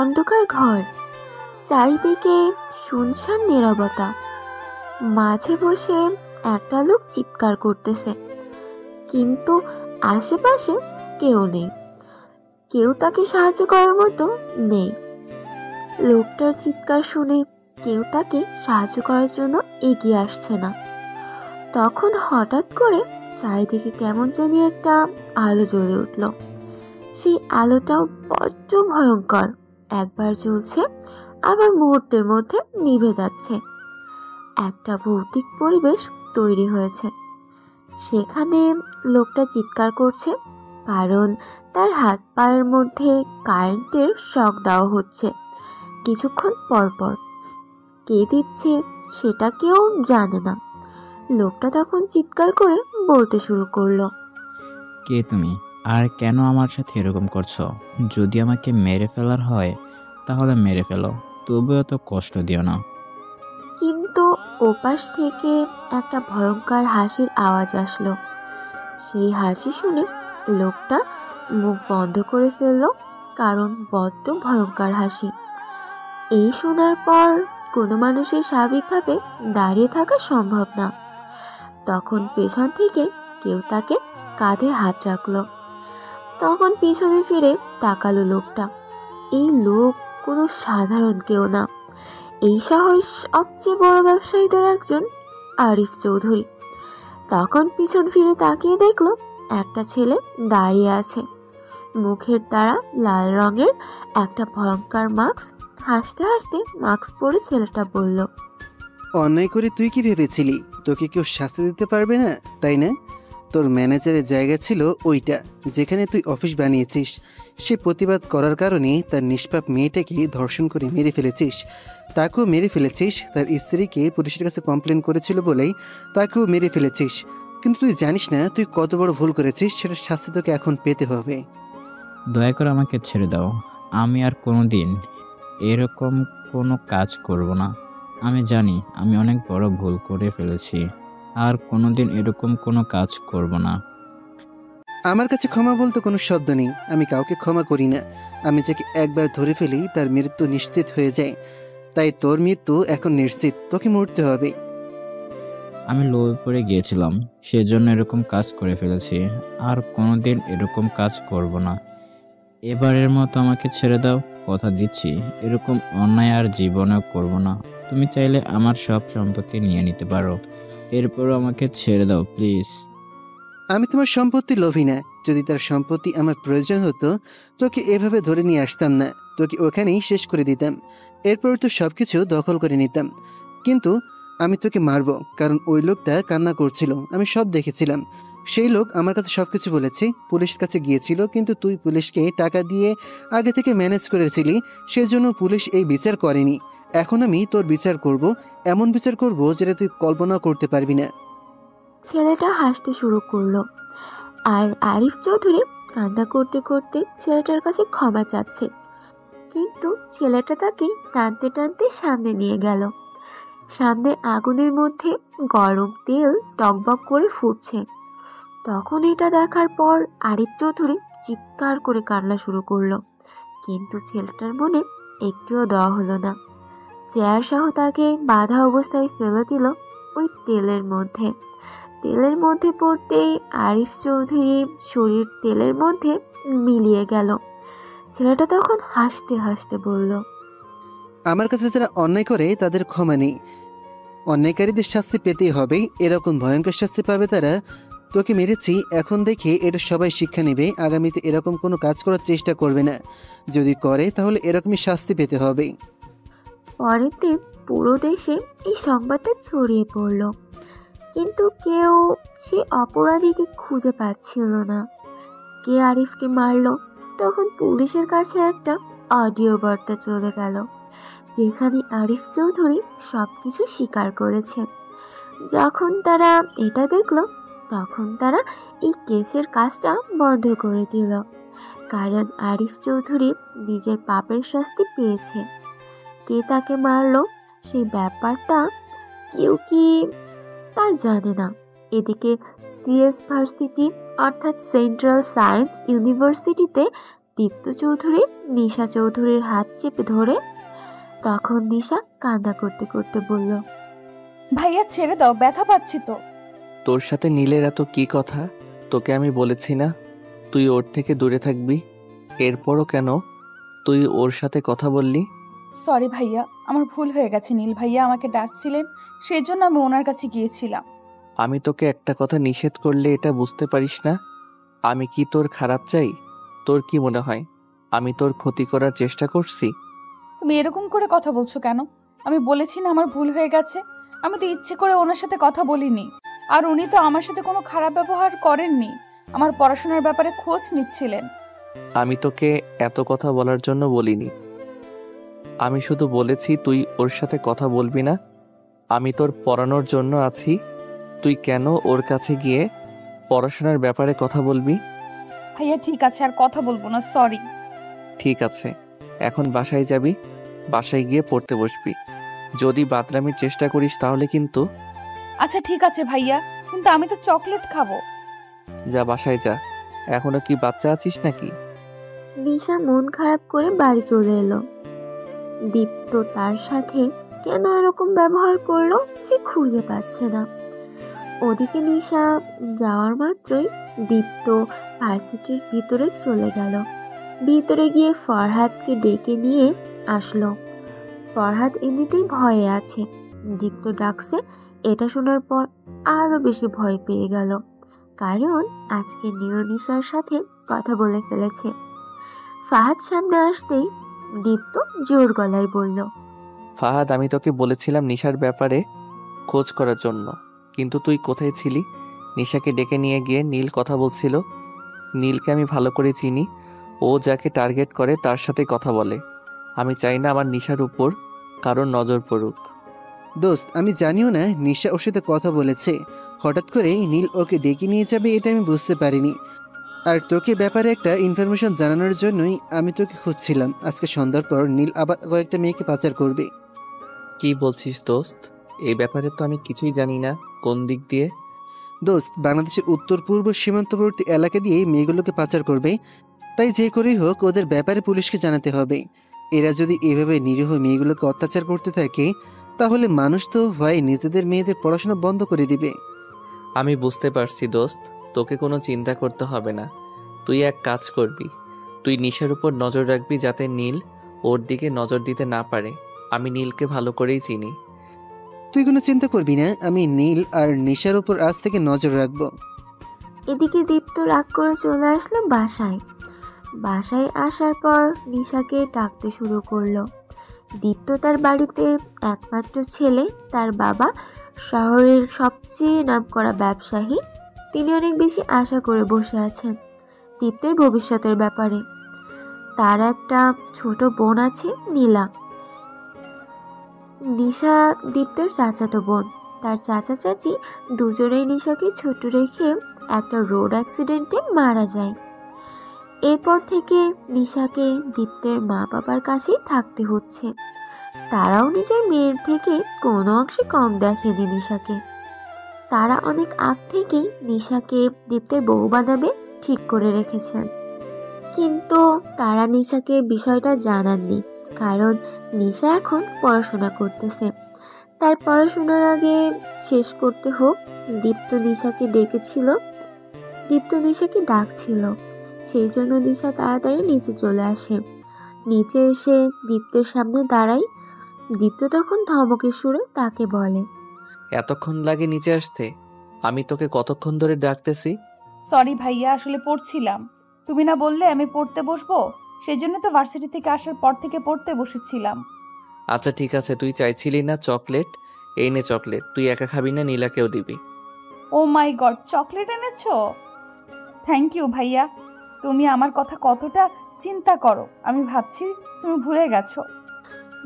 অন্ধকার ঘর, চারিদিকে শুনশান নীরবতা। মাঝে বসে একটা লোক চিৎকার করতেছে, কিন্তু আশেপাশে কেউ নেই। কেউ তাকে সাহায্য করার মতো নেই। লোকটার চিৎকার শুনে কেউ তাকে সাহায্য করার জন্য এগিয়ে আসছে না। তখন হঠাৎ করে চারিদিকে কেমন জানি একটা আলো জ্বলে উঠল। সেই আলোটাও বড্ড ভয়ঙ্কর। একবার জ্বলছে, আবার মুহূর্তের মধ্যে নিভে যাচ্ছে। একটা ভৌতিক পরিবেশ তৈরি হয়েছে। সেখানে লোকটা চিৎকার করছে, কারণ তার হাত পায়ের মধ্যে কারেন্টের শক দেওয়া হচ্ছে কিছুক্ষণ পর পর। কে দিচ্ছে সেটা কেউ জানে না। লোকটা তখন চিৎকার করে বলতে শুরু করলো, কে তুমি? আর কেন আমার সাথে এরকম করছো? যদি আমাকে মেরে ফেলার হয় তাহলে মেরে ফেলো, তবুও তো কষ্ট দিও না। কিন্তু ওপাশ থেকে একটা ভয়ঙ্কর হাসির আওয়াজ আসলো। সেই হাসি শুনে লোকটা মুখ বন্ধ করে ফেলল, কারণ বড্ড ভয়ঙ্কর হাসি। এই শোনার পর কোনো মানুষের স্বাভাবিকভাবে দাঁড়িয়ে থাকা সম্ভব না। তখন পেছন থেকে কেউ তাকে কাঁধে হাত রাখলো। তখন পিছনে ফিরে তাকালো লোকটা। এই লোক কোনো সাধারণ কেউ না, এই শহরের সবচেয়ে বড় ব্যবসায়ীদের একজন, আরিফ চৌধুরী। তখন পিছন ফিরে তাকিয়ে দেখলো একটা ছেলে দাঁড়িয়ে আছে, মুখের দ্বারা লাল রঙের একটা ভয়ঙ্কর মাস্ক। হাসতে হাসতে মাস্ক পরে ছেলেটা বলল, অন্যায় করে তুই কি ভেবেছিলি তোকে কেউ শাস্তি দিতে পারবে না, তাই না? তোর ম্যানেজারের জায়গা ছিল ওইটা, যেখানে তুই অফিস বানিয়েছিস। সে প্রতিবাদ করার কারণে তার নিষ্পাপ মেয়েটাকে ধর্ষণ করে মেরে ফেলেছিস। তাকেও মেরে ফেলেছিস। তার স্ত্রীকে পুলিশের কাছে কমপ্লেন করেছিল বলেই তাকেও মেরে ফেলেছিস। কিন্তু তুই জানিস না তুই কত বড় ভুল করেছিস, সেটার শাস্তি তোকে এখন পেতে হবে। দয়া করে আমাকে ছেড়ে দাও। আমি আর কোনোদিন এরকম কোনো কাজ করব না। আমি জানি আমি অনেক বড় ভুল করে ফেলেছি, আর কোনোদিন এরকম কোনো কাজ করব না। আমার কাছে ক্ষমা বলতে কোনো শব্দ নেই। আমি কাউকে ক্ষমা করি না। আমি যাকে একবার ধরে ফেলি তার মৃত্যু নিশ্চিত হয়ে যায়। তাই তোর মৃত্যু এখন নিশ্চিত, তোকে মরতে হবে। আমি লোভে পড়ে গিয়েছিলাম, সেজন্য এরকম কাজ করে ফেলেছি। আর কোনোদিন এরকম কাজ করব না। এবারের মতো আমাকে ছেড়ে দাও, কথা দিচ্ছি এরকম অন্যায় আর জীবনেও করব না। তুমি চাইলে আমার সব সম্পত্তি নিয়ে নিতে পারো, এরপরও আমাকে ছেড়ে দাও প্লিজ। আমি তোমার সম্পত্তি লোভী না। যদি তার সম্পত্তি আমার প্রয়োজন হতো তোকে এভাবে ধরে নিয়ে আসতাম না, তোকে ওখানেই শেষ করে দিতাম। এরপর তো সব কিছু দখল করে নিতাম। কিন্তু আমি তোকে মারবো, কারণ ওই লোকটা কান্না করছিল, আমি সব দেখেছিলাম। সেই লোক আমার কাছে সব কিছু বলেছে, পুলিশের কাছে গিয়েছিল, কিন্তু তুই পুলিশকে টাকা দিয়ে আগে থেকে ম্যানেজ করেছিলি, সেজন্য পুলিশ এই বিচার করেনি। এখন আমি তোর বিচার করব, এমন বিচার করব যেটা তুই কল্পনা করতে পারবি না। ছেলেটা হাসতে শুরু করলো। আর আরিফ চৌধুরী কান্না করতে করতে ছেলেটার কাছে ক্ষমা চাচ্ছে, কিন্তু ছেলেটা তাকে টানতে টানতে সামনে নিয়ে গেল। সামনে আগুনের মধ্যে গরম তেল টকবক করে ফুটছে। তখন এটা দেখার পর আরিফ চৌধুরী চিৎকার করে কান্না শুরু করলো, কিন্তু ছেলেটার মনে একটুও দেওয়া হলো না। চেয়ার সহ তাকে বাধা অবস্থায় ফেলে দিল ওই তেলের মধ্যে। তেলের মধ্যে পড়তেই আরিফ চৌধুরী শরীর তেলের মধ্যে মিলিয়ে গেল। ছেলেটা তখন হাসতে হাসতে বলল, আমার কাছে যারা অন্যায় করে তাদের ক্ষমা নেই। অন্যায়কারীদের শাস্তি পেতেই হবে, এরকম ভয়ঙ্কর শাস্তি পাবে তারা। তোকে মেরেছি, এখন দেখে এটা সবাই শিক্ষা নেবে, আগামীতে এরকম কোনো কাজ করার চেষ্টা করবে না। যদি করে তাহলে এরকমই শাস্তি পেতে হবে। পরের দিন পুরো দেশে এই সংবাদটা ছড়িয়ে পড়ল, কিন্তু কেউ সে অপরাধীকে খুঁজে পাচ্ছিল না। কে আরিফকে মারলো? তখন পুলিশের কাছে একটা অডিও বার্তা চলে গেল, যেখানে আরিফ চৌধুরী সবকিছু স্বীকার করেছে। যখন তারা এটা দেখলো, তখন তারা এই কেসের কাজটা বন্ধ করে দিল, কারণ আরিফ চৌধুরী নিজের পাপের শাস্তি পেয়েছে। কে তাকে মারলো সেই ব্যাপারটা কেউ কি তা জানে না। এদিকে সিএস ভার্সিটি অর্থাৎ সেন্ট্রাল সায়েন্স ইউনিভার্সিটিতে দীপ্ত চৌধুরী নিশা চৌধুরীর হাত চেপে ধরে তখন নিশা কান্না করতে করতে বলল, ভাইয়া ছেড়ে দাও, ব্যথা পাচ্ছি তো। তোর সাথে নীলের এত কি কথা? তোকে আমি বলেছি না তুই ওর থেকে দূরে থাকবি? এরপরও কেন তুই ওর সাথে কথা বললি? সরি ভাইয়া, আমার ভুল হয়ে গেছে। নীল ভাইয়া আমাকে ডাকছিলেন, সেই জন্য আমি ওনার কাছে গিয়েছিলাম। আমি তোকে একটা কথা নিষেধ করলে এটা বুঝতে পারিস না? আমি কি তোর খারাপ চাই? তোর কি মনে হয় আমি তোর ক্ষতি করার চেষ্টা করছি? তুমি এরকম করে কথা বলছো কেন? আমি বলেছি না আমার ভুল হয়ে গেছে। আমি তো ইচ্ছে করে ওনার সাথে কথা বলিনি। আর উনি তো আমার সাথে কোনো খারাপ ব্যবহার করেননি, আমার পড়াশোনার ব্যাপারে খোঁজ নিচ্ছিলেন। আমি তোকে এত কথা বলার জন্য বলিনি। আমি শুধু বলেছি তুই ওর সাথে কথা বলবি না। আমি তোর পড়ানোর জন্য আছি, তুই কেন ওর কাছে গিয়ে পড়াশোনার ব্যাপারে কথা বলবি? ভাইয়া ঠিক আছে, আর কথা বলবো না, সরি। ঠিক আছে, এখন বাসায় যাবি, বাসায় গিয়ে পড়তে বসবি। যদি বাতরামির চেষ্টা করিস তাহলে কিন্তু। আচ্ছা ঠিক আছে ভাইয়া, কিন্তু আমি তো চকলেট খাবো। যা বাসায় যা, এখনো কি বাচ্চা আছিস নাকি? নিশা মন খারাপ করে বাড়ি চলে এলো। দীপ্ত তার সাথে কেন এরকম ব্যবহার করলো সে খুঁজে পাচ্ছে না। ওদিকে নিশা যাওয়ার মাত্রই দীপ্ত ভার্সিটির ভিতরে চলে গেল। ভিতরে গিয়ে ফরহাদকে ডেকে নিয়ে আসলো। ফরহাদ এমনিতেই ভয়ে আছে, দীপ্ত ডাকছে এটা শোনার পর আরো বেশি ভয় পেয়ে গেল, কারণ আজকে নিশার সাথে কথা বলে ফেলেছে। ফাহাদ সামনে আসতেই দীপ্ত জোর গলায় বলল, ফাহাদ, আমি তোকে বলেছিলাম নিশার ব্যাপারে খোঁজ করার জন্য, কিন্তু তুই কোথায় ছিলি? নিশাকে ডেকে নিয়ে গিয়ে নীল কথা বলছিল। নীলকে আমি ভালো করে চিনি, ও যাকে টার্গেট করে তার সাথে কথা বলে। আমি চাই না আমার নিশার উপর কারোর নজর পড়ুক। দোস্ত, আমি জানিও না নিশা ওর সাথে কথা বলেছে। হঠাৎ করে নীল ওকে ডেকে নিয়ে যাবে এটা আমি বুঝতে পারিনি। আর তোকে ব্যাপারে একটা ইনফরমেশন জানানোর জন্যই আমি তোকে খুঁজছিলাম। আজকে সন্ধ্যার পর নীল আবার কয়েকটা মেয়েকে পাচার করবে। কি বলছিস দোস্ত? এই ব্যাপারে তো আমি কিছুই জানি না। কোন দিক দিয়ে? দোস্ত, বাংলাদেশের উত্তর পূর্ব সীমান্তবর্তী এলাকা দিয়ে মেয়েগুলোকে পাচার করবে। তাই যে করেই হোক ওদের ব্যাপারে পুলিশকে জানাতে হবে। এরা যদি এভাবে নিরীহ মেয়েগুলোকে অত্যাচার করতে থাকে তাহলে মানুষ তো ভয়ে নিজেদের মেয়েদের পড়াশোনা বন্ধ করে দিবে। আমি বুঝতে পারছি দোস্ত, তোকে কোনো চিন্তা করতে হবে না। তুই এক কাজ করবি, তুই নিশার উপর নজর রাখবি যাতে নীল ওর দিকে নজর দিতে না পারে। আমি নীলকে ভালো করেই চিনি। তুই কোনো চিন্তা করবি না, আমি নীল আর নিশার উপর আজ থেকে নজর রাখবো। এদিকে দীপ্ত রাগ করে চলে আসলো বাসায়। বাসায় আসার পর নিশাকে ডাকতে শুরু করলো। দীপ্ত তার বাড়িতে একমাত্র ছেলে, তার বাবা শহরের সবচেয়ে নামকরা ব্যবসায়ী। তিনি অনেক বেশি আশা করে বসে আছেন দীপ্তের ভবিষ্যতের ব্যাপারে। তার একটা ছোট বোন আছে, নীলা। নিশা দীপ্তের চাচাতো বোন। তার চাচা চাচি দুজনেই নিশাকে ছোট রেখে একটা রোড অ্যাক্সিডেন্টে মারা যায়। এরপর থেকে নিশাকে দীপ্তের মা বাবার কাছেই থাকতে হচ্ছে। তারাও নিজের মেয়ের থেকে কোনো অংশে কম দেখেনি নিশাকে। তারা অনেক আগ থেকেই নিশাকে দীপ্তের বউ বানাবে ঠিক করে রেখেছেন, কিন্তু তারা নিশাকে বিষয়টা জানাননি, কারণ নিশা এখন পড়াশোনা করতেছে। তার পড়াশোনার আগে শেষ করতে হোক, দীপ্ত নিশাকে ডাকছিল। সেই জন্য নিশা তাড়াতাড়ি নিচে চলে আসে। নিচে এসে দীপ্তের সামনে দাঁড়াই। দীপ্ত তখন ধমকের সুরে তাকে বলে, এতক্ষণ লাগে নিচে আসতে? আমি তোকে কতক্ষণ ধরে ডাকতেছি? সরি ভাইয়া, আসলে পড়ছিলাম। তুমি না বললে আমি পড়তে বসবো, সেই জন্য তো ভার্সিটি থেকে আসার পর থেকে পড়তে বসেছিলাম। আচ্ছা ঠিক আছে, তুই চাইছিলি না চকলেট? এই নে চকলেট, তুই একা খাবি না, নীলাকেও দিবি। ও মাই গড, চকলেট এনেছো? থ্যাংক ইউ ভাইয়া। তুমি আমার কথা কতটা চিন্তা করো, আমি ভাবছি তুমি ভুলে গেছো।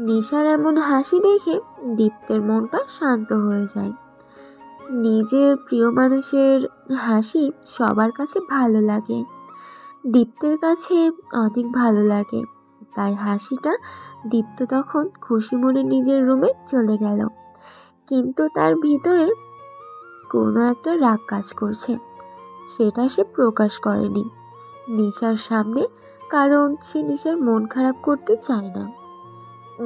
নিশার এমন হাসি দেখে দীপ্তের মনটা শান্ত হয়ে যায়। নিজের প্রিয় মানুষের হাসি সবার কাছে ভালো লাগে, দীপ্তের কাছে অনেক ভালো লাগে। তাই হাসিটা দীপ্ত তখন খুশি মনে নিজের রুমে চলে গেল। কিন্তু তার ভিতরে কোনো একটা রাগ কাজ করছে, সেটা সে প্রকাশ করেনি নিশার সামনে, কারণ সে নিশার মন খারাপ করতে চায় না।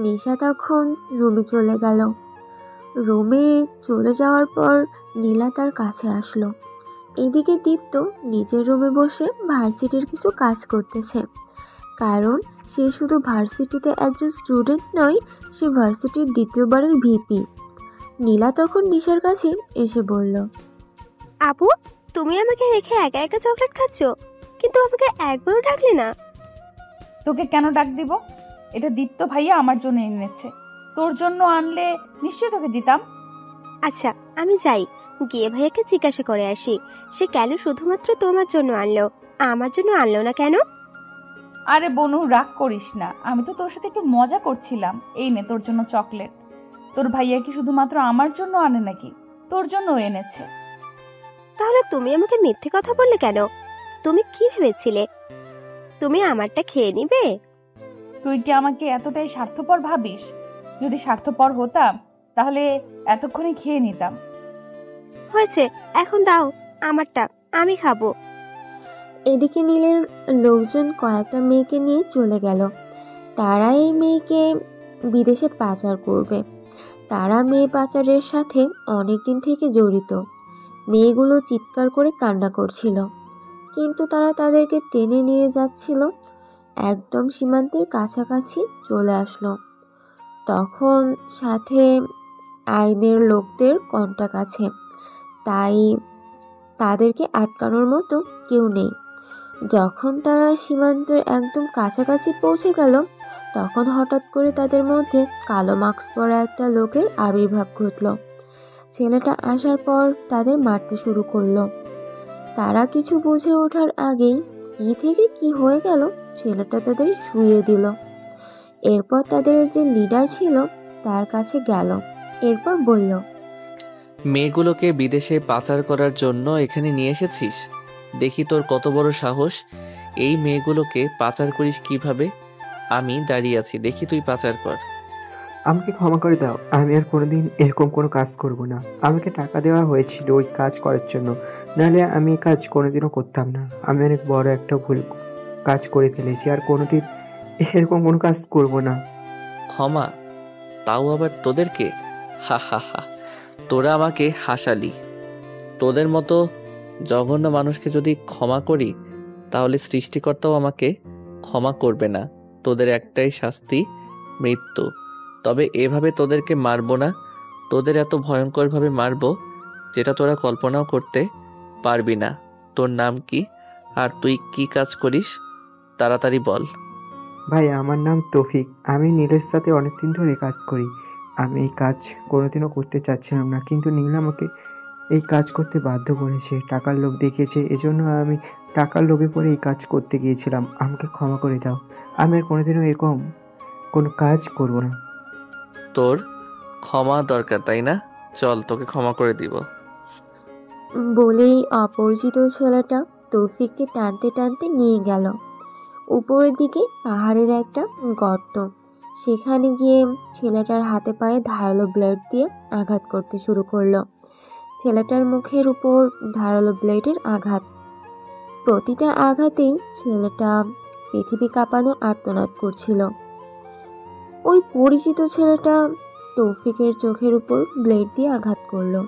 নিশা তখন রুমে চলে গেল। রুমে চলে যাওয়ার পর নীলা তার কাছে আসলো। এদিকে দীপ্ত নিজের রুমে বসে ভার্সিটির কিছু কাজ করতেছে, কারণ সে শুধু ভার্সিটিতে একজন স্টুডেন্ট নয়, সে ভার্সিটির দ্বিতীয়বারের ভিপি। নীলা তখন নিশার কাছে এসে বলল, আপু, তুমি আমাকে রেখে একা একা চকলেট খাচ্ছ, কিন্তু আমাকে একবারও ডাকলে না। তোকে কেন ডাক দিব? এটা দীপ্ত ভাইয়া আমার জন্য এনেছে, তোর জন্য আনলে নিশ্চয়ই তোকে দিতাম। আচ্ছা, আমি যাই, গিয়ে ভাইয়াকে জিজ্ঞাসা করে আসি সে কেন শুধুমাত্র তোমার জন্য আনলো, আমার জন্য আনলো না কেন। আরে বনু, রাগ করিস না, আমি তো তোর সাথে একটু মজা করছিলাম। এই নে তোর জন্য চকলেট। তোর ভাইয়া কি শুধুমাত্র আমার জন্য আনে নাকি? তোর জন্য এনেছে। তাহলে তুমি আমাকে মিথ্যে কথা বললে কেন? তুমি কি ভেবেছিলে তুমি আমারটা খেয়ে নিবে? তুই কি আমাকে এতটাই স্বার্থপর ভাবিস? যদি স্বার্থপর হতাম তাহলে এতক্ষণে খেয়ে নিতাম। হয়েছে, এখন দাও আমারটা, আমি খাবো। এদিকে নীলের লোকজন কয়েকটা মেয়েকে নিয়ে চলে গেল। তারা এই মেয়েকে বিদেশে পাচার করবে। তারা মেয়ে পাচারের সাথে অনেকদিন থেকে জড়িত। মেয়েগুলো চিৎকার করে কান্না করছিল, কিন্তু তারা তাদেরকে টেনে নিয়ে যাচ্ছিল। একদম সীমান্তের কাছাকাছি চলে আসলো। তখন সাথে আইনের লোকদের কন্টাক্ট আছে, তাই তাদেরকে আটকানোর মতো কেউ নেই। যখন তারা সীমান্তের একদম কাছাকাছি পৌঁছে গেল, তখন হঠাৎ করে তাদের মধ্যে কালো মাস্ক পরা একটা লোকের আবির্ভাব ঘটল। ছেলেটা আসার পর তাদের মারতে শুরু করলো। তারা কিছু বুঝে ওঠার আগেই কি থেকে কি হয়ে গেল, ছেলেটা তাদের শুইয়ে দিল। এরপর তাদের যে লিডার ছিল তার কাছে গেল, এরপর বলল, মেয়েগুলোকে বিদেশে পাচার করার জন্য এখানে নিয়ে এসেছিস? দেখি তোর কত বড় সাহস, এই মেয়েগুলোকে পাচার করিস কিভাবে? আমি দাঁড়িয়ে আছি, দেখি তুই পাচার কর। আমাকে ক্ষমা করে দাও, আমি আর কোনোদিন এরকম কোনো কাজ করব না। আমাকে টাকা দেওয়া হয়েছিল ওই কাজ করার জন্য, নাহলে আমি এই কাজ কোনোদিনও করতাম না। আমি অনেক বড় একটা ভুল কাজ করে ফেলেছি, আর কোনোদিন এরকম কোনো কাজ করব না। ক্ষমা? তাও আবার তোদেরকে? হা হা হা, তোরা আমাকে হাসালি। তোদের মতো জঘন্য মানুষকে যদি ক্ষমা করি, তাহলে সৃষ্টিকর্তাও আমাকে ক্ষমা করবে না। তোদের একটাই শাস্তি, মৃত্যু। তবে এভাবে তোদেরকে মারবো না, তোদের এত ভয়ঙ্করভাবে মারবো যেটা তোরা কল্পনাও করতে পারবি না। তোর নাম কি, আর তুই কি কাজ করিস? তাড়াতাড়ি বল। ভাই, আমার নাম তৌফিক। আমি নীলের সাথে অনেকদিন ধরে কাজ করি। আমি এই কাজ কোনোদিনও করতে চাচ্ছিলাম না, কিন্তু নীল আমাকে এই কাজ করতে বাধ্য করেছে, টাকার লোভ দেখিয়েছে। এজন্য আমি টাকার লোভে পড়ে এই কাজ করতে গিয়েছিলাম। আমাকে ক্ষমা করে দাও, আমি আর কোনোদিনও এরকম কোনো কাজ করব না। তোর ক্ষমা দরকার তাই না? চল, তোকে ক্ষমা করে দিব। বলেই অপরিচিত ছেলেটা তৌফিককে টানতে টানতে নিয়ে গেল উপরের দিকে পাহাড়ের একটা গর্ত। সেখানে গিয়ে ছেলেটার হাতে পায়ে ধারালো ব্লেড দিয়ে আঘাত করতে শুরু করলো। ছেলেটার মুখের উপর ধারালো ব্লেডের আঘাত। প্রতিটা আঘাতেই ছেলেটা পৃথিবী কাঁপানো আর্তনাদ করছিল। ওই পরিচিত ছেলেটা তৌফিকের চোখের উপর ব্লেড দিয়ে আঘাত করলো।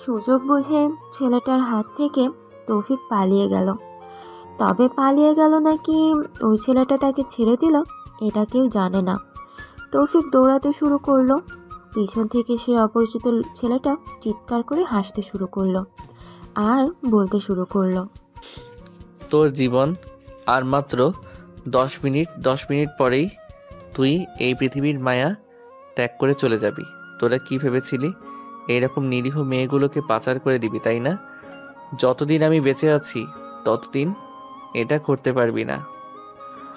সুযোগ বুঝে ছেলেটার হাত থেকে তৌফিক পালিয়ে গেল। তবে পালিয়ে গেল নাকি ওই ছেলেটা তাকে ছেড়ে দিল, এটা কেউ জানে না। তৌফিক দৌড়াতে শুরু করলো। পিছন থেকে সে অপরিচিত ছেলেটা চিৎকার করে হাসতে শুরু করলো আর বলতে শুরু করলো, তোর জীবন আর মাত্র 10 মিনিট। 10 মিনিট পরেই তুই এই পৃথিবীর মায়া ত্যাগ করে চলে যাবি। তোরা কি ভেবেছিলি এইরকম নিরীহ মেয়েগুলোকে পাচার করে দিবি, তাই না? যতদিন আমি বেঁচে আছি ততদিন এটা করতে পারবি না।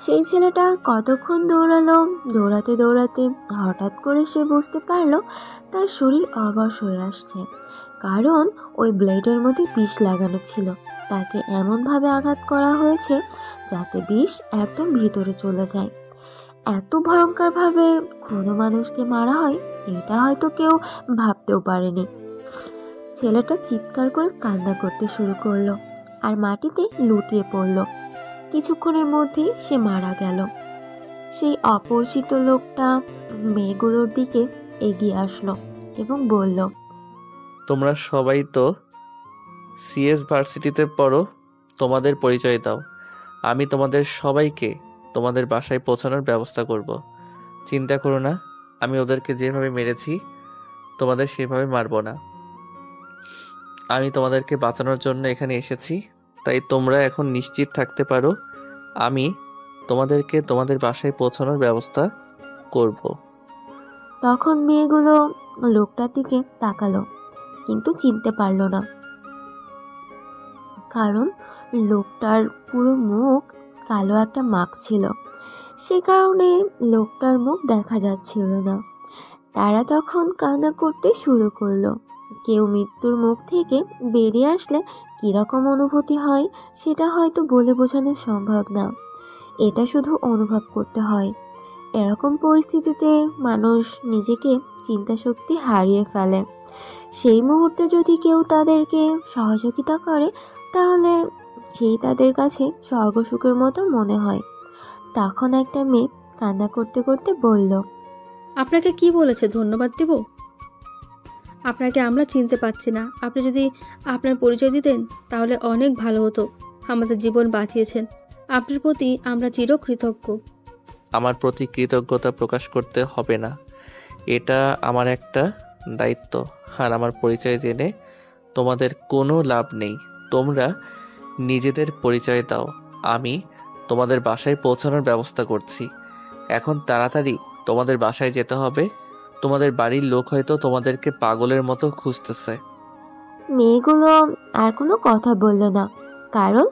সেই ছেলেটা কতক্ষণ দৌড়ালো। দৌড়াতে দৌড়াতে হঠাৎ করে সে বুঝতে পারলো তার শরীর অবশ হয়ে আসছে, কারণ ওই ব্লেডের মধ্যে বিষ লাগানো ছিল। তাকে এমনভাবে আঘাত করা হয়েছে যাতে বিষ একদম ভিতরে চলে যায়। এত ভয়ঙ্করভাবে কোনো মানুষকে মারা হয় এটা হয়তো কেউ ভাবতেও পারেনি। ছেলেটা চিৎকার করে কান্না করতে শুরু করলো আর মাটিতে লুটিয়ে পড়ল। কিছুক্ষণের মধ্যেই সে মারা গেল। সেই অপরিচিত লোকটা মেয়েগুলোর দিকে এগিয়ে আসলো এবং বলল, তোমরা সবাই তো সিএস ভার্সিটিতে পড়ো, তোমাদের পরিচয় দাও। আমি তোমাদের সবাইকে তোমাদের বাসায় পৌঁছানোর ব্যবস্থা করব। চিন্তা করো না, আমি ওদেরকে যেভাবে মেরেছি তোমাদের সেভাবে মারবো না। আমি তোমাদেরকে বাঁচানোর জন্য এখানে এসেছি, তাই তোমরা এখন নিশ্চিত থাকতে পারো আমি তোমাদেরকে তোমাদের বাসায় পৌঁছানোর ব্যবস্থা করব। তখন মেয়েগুলো লোকটার দিকে তাকালো, কিন্তু চিনতে পারলো না, কারণ লোকটার পুরো মুখ কালো একটা মাস্ক ছিল। সে কারণে লোকটার মুখ দেখা যাচ্ছিল না। তারা তখন কান্না করতে শুরু করলো। কেউ মৃত্যুর মুখ থেকে বেরিয়ে আসলে কীরকম অনুভূতি হয় সেটা হয়তো বলে বোঝানো সম্ভব না, এটা শুধু অনুভব করতে হয়। এরকম পরিস্থিতিতে মানুষ নিজেকে চিন্তাশক্তি হারিয়ে ফেলে। সেই মুহূর্তে যদি কেউ তাদেরকে সহযোগিতা করে তাহলে সেই তাদের কাছে স্বর্গসুখের মতো মনে হয়। তখন একটা মেয়ে কান্না করতে করতে বলল, আপনাকে কি বলেছে ধন্যবাদ দেব? আপনাকে আমরা চিনতে পারছি না। আপনি যদি আপনার পরিচয় দিতেন তাহলে অনেক ভালো হতো। আমাদের জীবন বাঁচিয়েছেন, আপনার প্রতি আমরা চিরকৃতজ্ঞ। আমার প্রতি কৃতজ্ঞতা প্রকাশ করতে হবে না, এটা আমার একটা দায়িত্ব। আর আমার পরিচয় জেনে তোমাদের কোনো লাভ নেই। তোমরা নিজেদের পরিচয় দাও, আমি তোমাদের বাসায় পৌঁছানোর ব্যবস্থা করছি। এখন তাড়াতাড়ি তোমাদের বাসায় যেতে হবে। তোমাদের বাড়ির লোক হয়তো তোমাদেরকে পাগলের মতো খুঁজতেছে। মেয়েগুলো আর কোনো কথা বলল না, কারণ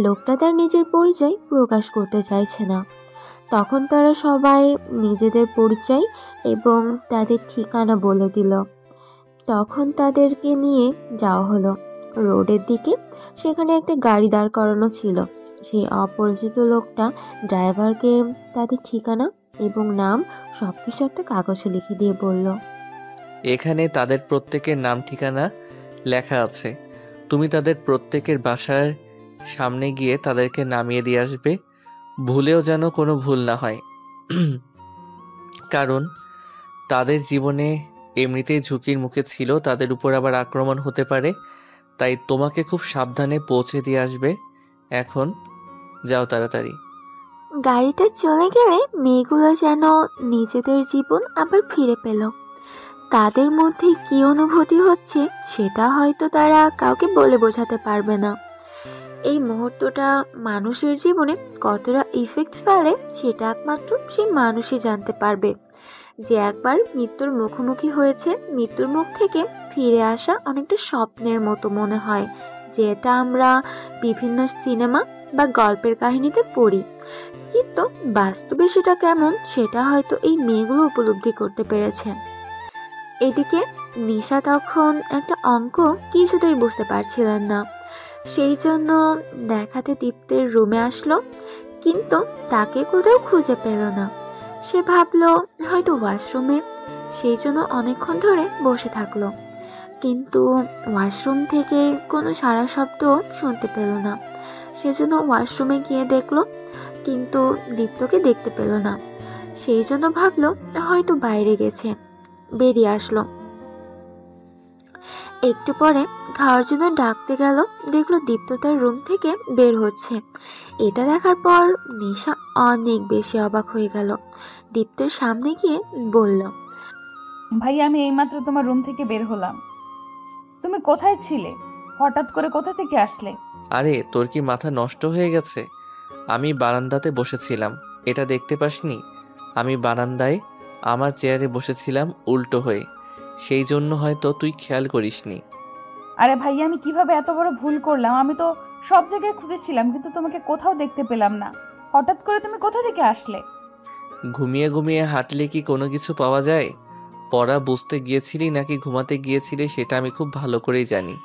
লোকটা তার নিজের পরিচয় প্রকাশ করতে চাইছে না। তখন তারা সবাই নিজেদের পরিচয় এবং তাদের ঠিকানা বলে দিল। তখন তাদেরকে নিয়ে যাওয়া হলো রোডের দিকে। সেখানে একটা গাড়ি দাঁড় করানো ছিল। সেই অপরিচিত লোকটা ড্রাইভারকে তাদের ঠিকানা এবং নাম সবকিছু একটা কাগজে লিখে দিয়ে বলল, এখানে তাদের প্রত্যেকের নাম ঠিকানা লেখা আছে। তুমি তাদের প্রত্যেকের বাসার সামনে গিয়ে তাদেরকে নামিয়ে দিয়ে আসবে। ভুলেও যেন কোনো ভুল না হয়, কারণ তাদের জীবনে এমনিতেই ঝুঁকির মুখে ছিল, তাদের উপর আবার আক্রমণ হতে পারে। তাই তোমাকে খুব সাবধানে পৌঁছে দিয়ে আসবে। এখন যাও তাড়াতাড়ি। গাড়িটা চলে গেলে মেয়েগুলো যেন নিজেদের জীবন আবার ফিরে পেল। তাদের মধ্যে কী অনুভূতি হচ্ছে সেটা হয়তো তারা কাউকে বলে বোঝাতে পারবে না। এই মুহূর্তটা মানুষের জীবনে কতটা ইফেক্ট ফেলে সেটা একমাত্র সেই মানুষই জানতে পারবে, যে একবার মৃত্যুর মুখোমুখি হয়েছে। মৃত্যুর মুখ থেকে ফিরে আসা অনেকটা স্বপ্নের মতো মনে হয়, যেটা আমরা বিভিন্ন সিনেমা বা গল্পের কাহিনীতে পড়ি, কিন্তু বাস্তবে সেটা কেমন সেটা হয়তো এই মেয়েগুলো উপলব্ধি করতে পেরেছে। এদিকে নিশা তখন একটা অঙ্ক কিছুতেই বুঝতে পারছিলেন না, সেই জন্য দেখাতে দীপ্তের রুমে আসলো, কিন্তু তাকে কোথাও খুঁজে পেল না। সে ভাবলো হয়তো ওয়াশরুমে, সেই জন্য অনেকক্ষণ ধরে বসে থাকলো, কিন্তু ওয়াশরুম থেকে কোনো সাড়া শব্দ শুনতে পেল না। সেজন্য ওয়াশরুমে গিয়ে দেখলো, কিন্তু দীপ্তকে দেখতে পেল না। সেই জন্য ভাবলো হয়তো বাইরে গেছে, বেরিয়ে আসলো। একটু পরে খাওয়ার জন্য ডাকতে গেল, দেখলো দীপ্ত তার রুম থেকে বের হচ্ছে। এটা দেখার পর নিশা অনেক বেশি অবাক হয়ে গেল। দীপ্তের সামনে গিয়ে বলল, ভাই আমি এইমাত্র তোমার রুম থেকে বের হলাম। তুমি কোথায় ছিলে? হঠাৎ করে কোথা থেকে আসলে? আরে তোর কি মাথা নষ্ট হয়ে গেছে? আমি বারান্দাতে বসেছিলাম, এটা দেখতে পাসনি? আমি বারান্দায় আমার চেয়ারে বসেছিলাম উল্টো হয়ে, সেই জন্য হয়তো তুই খেয়াল করিসনি। আরে ভাইয়া আমি কিভাবে এত বড় ভুল করলাম? আমি তো সব জায়গায় খুঁজেছিলাম, কিন্তু তোমাকে কোথাও দেখতে পেলাম না। হঠাৎ করে তুমি কোথা থেকে আসলে? ঘুমিয়ে ঘুমিয়ে হাঁটলে কি কোনো কিছু পাওয়া যায়? পড়া বুঝতে গিয়েছিলি নাকি ঘুমাতে গিয়েছিলি সেটা আমি খুব ভালো করেই জানি।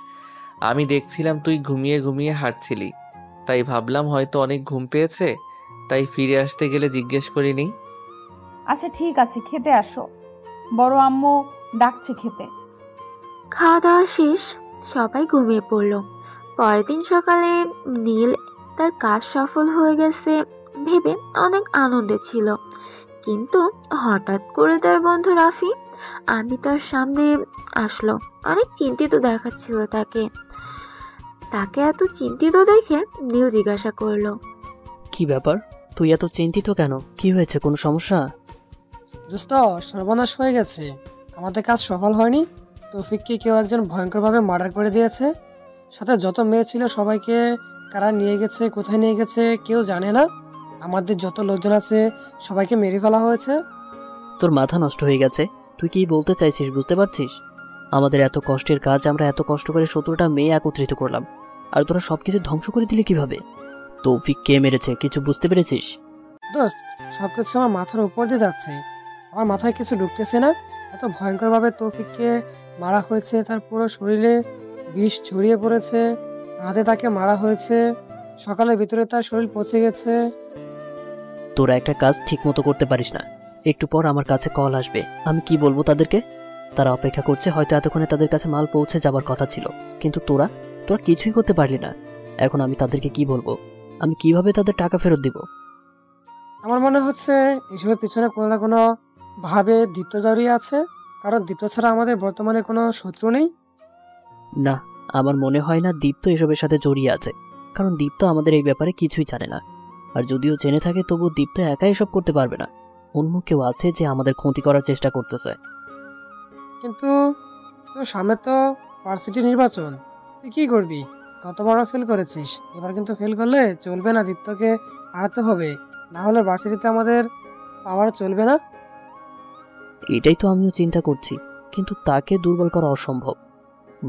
আমি দেখছিলাম তুই ঘুমিয়ে ঘুমিয়ে হাঁটছিলি, তাই ভাবলাম হয়তো অনেক ঘুম পেয়েছে, তাই ফিরে আসতে গেলে জিজ্ঞেস করিনি। আচ্ছা ঠিক আছে, খেতে আসো, বড় আম্মু ডাকছে খেতে। খাওয়া দাওয়া শেষ, সবাই ঘুমিয়ে পড়ল। পরের দিন সকালে নীল তার কাজ সফল হয়ে গেছে ভেবে অনেক আনন্দে ছিল, কিন্তু হঠাৎ করে তার বন্ধু রাফি আমি তার সামনে আসলো। অনেক চিন্তিত দেখাচ্ছিল তাকে। এত চিন্তিত দেখে নীল জিজ্ঞাসা করলো, কি ব্যাপার, তুই এত চিন্তিত কেন? কি হয়েছে, কোনো সমস্যা? দোস্ত, সর্বনাশ হয়ে গেছে। আমাদের কাজ সফল হয়নি। তৌফিককে কেউ একজন ভয়ঙ্করভাবে মার্ডার করে দিয়েছে। সাথে যত মেয়ে ছিল সবাইকে কারা নিয়ে গেছে, কোথায় নিয়ে গেছে কেউ জানে না। আমাদের যত লোকজন আছে সবাইকে মেরে ফেলা হয়েছে। তোর মাথা নষ্ট হয়ে গেছে। তুই কি বলতে চাইছিস বুঝতে পারছিস? আমাদের এত কষ্টের কাজ, আমরা এত কষ্ট করে 17টা মেয়ে একত্রিত করলাম, আর তোরা সবকিছু ধ্বংস করে দিলে কিভাবে? তৌফিক কে মেরেছে কিছু বুঝতে পেরেছিস? দোস্ত, সবকিছু আমার মাথার উপর দিয়ে যাচ্ছে। আমার মাথায় কিছু ঢুকতেছে না। এত ভয়ঙ্করভাবে তৌফিককে মারা হয়েছে, তার পুরো শরীরে বিষ ছড়িয়ে পড়েছে, রাতে তাকে মারা হয়েছে, সকালের ভিতরে তার শরীর পচে গেছে। তোরা একটা কাজ ঠিক মতো করতে পারিস না। একটু পর আমার কাছে কল আসবে, আমি কি বলবো তাদেরকে? তারা অপেক্ষা করছে, হয়তো এতক্ষণে তাদের কাছে মাল পৌঁছে যাবার কথা ছিল, কিন্তু তোরা কিছুই করতে পারলি না। এখন আমি তাদেরকে কি বলবো? আমি কিভাবে তাদের টাকা ফেরত দিব? আমার মনে হচ্ছে এসবের পিছনে কোনো না কোনো ভাবে দীপ্ত জড়িয়ে আছে, কারণ দীপ্ত ছাড়া আমাদের বর্তমানে কোনো শত্রু নেই। না, আমার মনে হয় না দীপ্ত এসবের সাথে জড়িয়ে আছে, কারণ দীপ্ত আমাদের এই ব্যাপারে কিছুই জানে না। আর যদিও জেনে থাকে তবু দীপ্ত একাই এসব করতে পারবে না। অন্য কেউ আছে যে আমাদের ক্ষতি করার চেষ্টা করতেছে। কিন্তু তোর সামনে তো ভার্সিটি নির্বাচন, তুই কি করবি? গতবারও ফেল করেছিস, এবার কিন্তু ফেল করলে চলবে না, দীপ্তকে হারাতে হবে, না হলে ভার্সিটিতে আমাদের পাওয়ার চলবে না। এটাই তো আমিও চিন্তা করছি, কিন্তু তাকে দুর্বল করা অসম্ভব।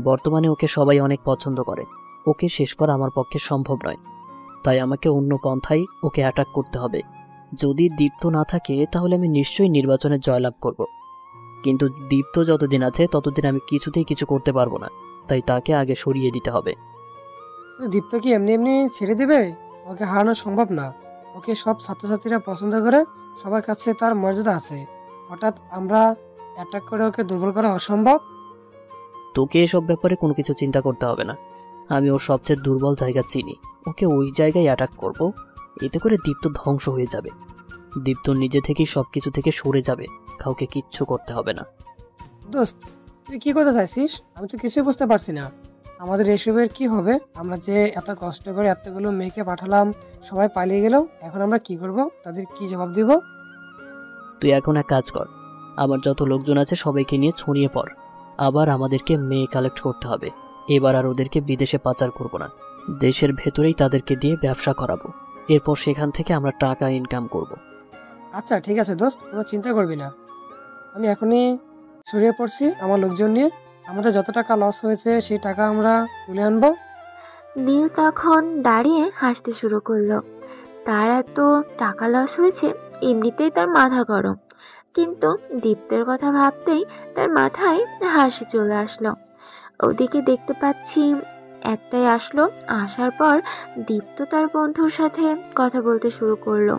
বর্তমানে ওকে সবাই অনেক পছন্দ করে, ওকে শেষ করা আমার পক্ষে সম্ভব নয়। তাই আমাকে অন্য পন্থায় ওকে অ্যাটাক করতে হবে। যদি দীপ্ত না থাকে তাহলে আমি নিশ্চয়ই নির্বাচনে জয়লাভ করব, কিন্তু দীপ্ত যতদিন আছে ততদিন আমি কিছুতেই কিছু করতে পারবো না। তাই তাকে আগে সরিয়ে দিতে হবে। দীপ্ত কি এমনি এমনি ছেড়ে দেবে? ওকে হারানো সম্ভব না। ওকে সব ছাত্রছাত্রীরা পছন্দ করে, সবার কাছে তার মর্যাদা আছে। হঠাৎ আমরা অ্যাটাক করে ওকে দুর্বল করা অসম্ভব। তোকে এসব ব্যাপারে কোনো কিছু চিন্তা করতে হবে না। আমি ওর সবচেয়ে দুর্বল জায়গা চিনি, ওকে ওই জায়গায় অ্যাটাক করব। এতে করে দীপ্ত ধ্বংস হয়ে যাবে। দীপ্ত নিজে থেকেই সবকিছু থেকে সরে যাবে, কাউকে কিচ্ছু করতে হবে না। দোস্ত, তুই কি করতে চাইছিস? আমি তো কিছুই বুঝতে পারছি না। আমাদের এসবের কি হবে? আমরা যে এত কষ্ট করে এতগুলো মেয়েকে পাঠালাম, সবাই পালিয়ে গেল, এখন আমরা কি করব? তাদের কি জবাব দিব? তুই এখন এক কাজ কর, আমার যত লোকজন আছে সবাইকে নিয়ে ছড়িয়ে পড়। আবার আমাদেরকে মেয়ে কালেক্ট করতে হবে। এবার আর ওদেরকে বিদেশে পাচার করব না, দেশের ভেতরেই তাদেরকে দিয়ে ব্যবসা করাবো। এরপর সেখান থেকে আমরা টাকা ইনকাম করব। আচ্ছা ঠিক আছে দোস্ত, কোনো চিন্তা করবি না। আমি এখনই ছড়িয়ে পড়ছি আমার লোকজন নিয়ে। আমাদের যত টাকা লস হয়েছে সেই টাকা আমরা তুলে আনবো। নীল তখন দাঁড়িয়ে হাসতে শুরু করলো। তার এত টাকা লস হয়েছে, এমনিতেই তার মাথা গরম, কিন্তু দীপ্তের কথা ভাবতেই তার মাথায় হাসি চলে আসলো। ওদিকে দেখতে পাচ্ছি একটাই আসলো। আসার পর দীপ্ত তার বন্ধুর সাথে কথা বলতে শুরু করলো।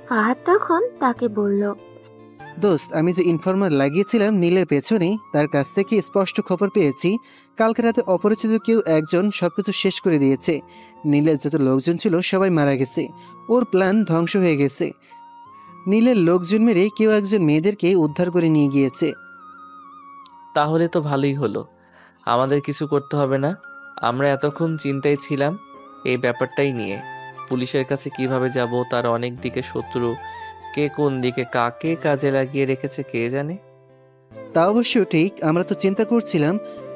ফাহাদ তখন তাকে বলল, দোস্ত, আমি যে ইনফর্মার লাগিয়েছিলাম নীলের পেছনে, তার কাছ থেকে স্পষ্ট খবর পেয়েছি কালকে রাতে অপরিচিত কেউ একজন সবকিছু শেষ করে দিয়েছে। নীলের যত লোকজন ছিল সবাই মারা গেছে, ওর প্ল্যান ধ্বংস হয়ে গেছে। নীলের লোকজন মেরে কেউ একজন মেয়েদেরকে উদ্ধার করে নিয়ে গিয়েছে। তাহলে তো ভালোই হলো, আমাদের কিছু করতে হবে না। আমরা এতক্ষণ চিন্তায় ছিলাম এই ব্যাপারটাই নিয়ে। পুলিশের কাছে কিভাবে যাব, তার অনেক দিকে শত্রু, কে কোন দিকে কাকে কাজে লাগিয়ে রেখেছে কে জানে। তা অবশ্য ঠিক, আমরা তো চিন্তা করছিলাম,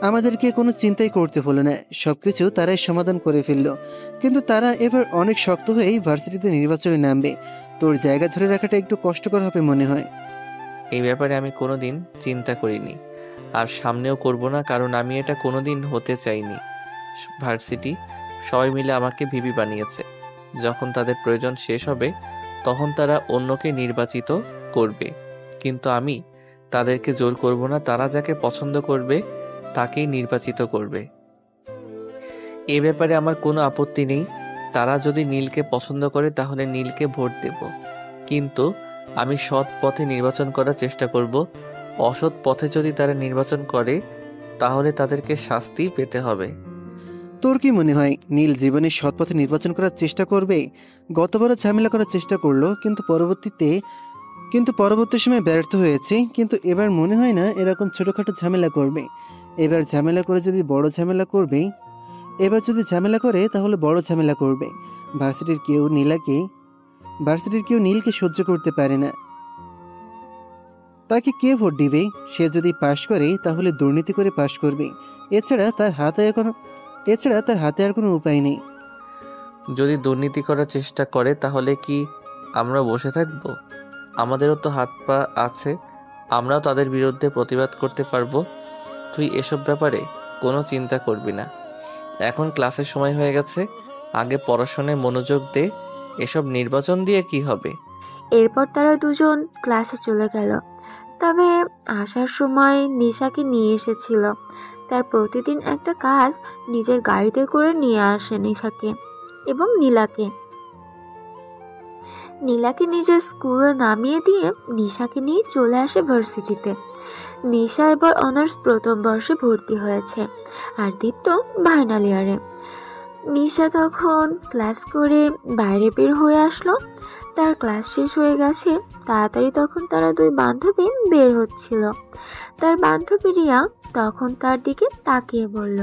আমাদেরকে কোনো চিন্তাই করতে হলো না, সবকিছু তারাই সমাধান করে ফেললো। কিন্তু তারা এবার অনেক শক্ত হয়েই ভার্সিটিতে নির্বাচনে নামবে। তোর জায়গা ধরে রাখাটা একটু কষ্টকর হবে মনে হয়। এই ব্যাপারে আমি কোনোদিন চিন্তা করিনি, আর সামনেও করব না, কারণ আমি এটা কোনোদিন হতে চাইনি। ভার্সিটি সবাই মিলে আমাকে ভিবি বানিয়েছে। যখন তাদের প্রয়োজন শেষ হবে তখন তারা অন্যকে নির্বাচিত করবে, কিন্তু আমি তাদেরকে জোর করব না। তারা যাকে পছন্দ করবে তাকেই নির্বাচিত করবে। এ ব্যাপারে আমার কোনো আপত্তি নেই। তারা যদি নীলকে পছন্দ করে তাহলে নীলকে ভোট দেব, কিন্তু আমি সৎ পথে নির্বাচন করার চেষ্টা করব। অসৎ পথে যদি তারা নির্বাচন করে তাহলে তাদেরকে শাস্তি পেতে হবে। তোর কি মনে হয় নীল জীবনে সৎ পথে নির্বাচন করার চেষ্টা করবে? গতবারও ঝামেলা করার চেষ্টা করলো, কিন্তু পরবর্তী সময় ব্যর্থ হয়েছে। কিন্তু এবার মনে হয় না এরকম ছোটখাটো ঝামেলা করবে। এবার ঝামেলা করে যদি বড় ঝামেলা করবে, এবার যদি ঝামেলা করে তাহলে বড় ঝামেলা করবে। ভার্সিটির কেউ নীলকে সহ্য করতে পারে না। তাকে কে ভোট দিবে? সে যদি পাশ করে তাহলে দুর্নীতি করে পাশ করবে। এছাড়া তার হাতে আর কোনো উপায় নেই। যদি দুর্নীতি করার চেষ্টা করে তাহলে কি আমরা বসে থাকব? আমাদেরও তো হাত পা আছে, আমরাও তাদের বিরুদ্ধে প্রতিবাদ করতে পারবো। তুই এসব ব্যাপারে কোনো চিন্তা করবি না। এখন ক্লাসের সময় হয়ে গেছে, আগে পড়াশোনায় মনোযোগ দে। এসব নির্বাচন দিয়ে কি হবে? এরপর তারা দুজন ক্লাসে চলে গেল। তবে আসার সময় নিশাকে নিয়ে এসেছিল। তার প্রতিদিন একটা কাজ নিজের গাড়িতে করে নিয়ে আসে নিশাকে এবং নীলাকে নিজের স্কুলে নামিয়ে দিয়ে নিশাকে নিয়ে চলে আসে ভার্সিটিতে। নিশা এবার অনার্স প্রথম বর্ষে ভর্তি হয়েছে, আর দীপ্ত ফাইনাল ইয়ারে। নিশা তখন ক্লাস করে বাইরে বের হয়ে আসলো। তার ক্লাস শেষ হয়ে গেছে তাড়াতাড়ি। তখন তারা দুই বান্ধবী বের হচ্ছিল। তার বান্ধবী রিয়া তখন তার দিকে তাকিয়ে বলল,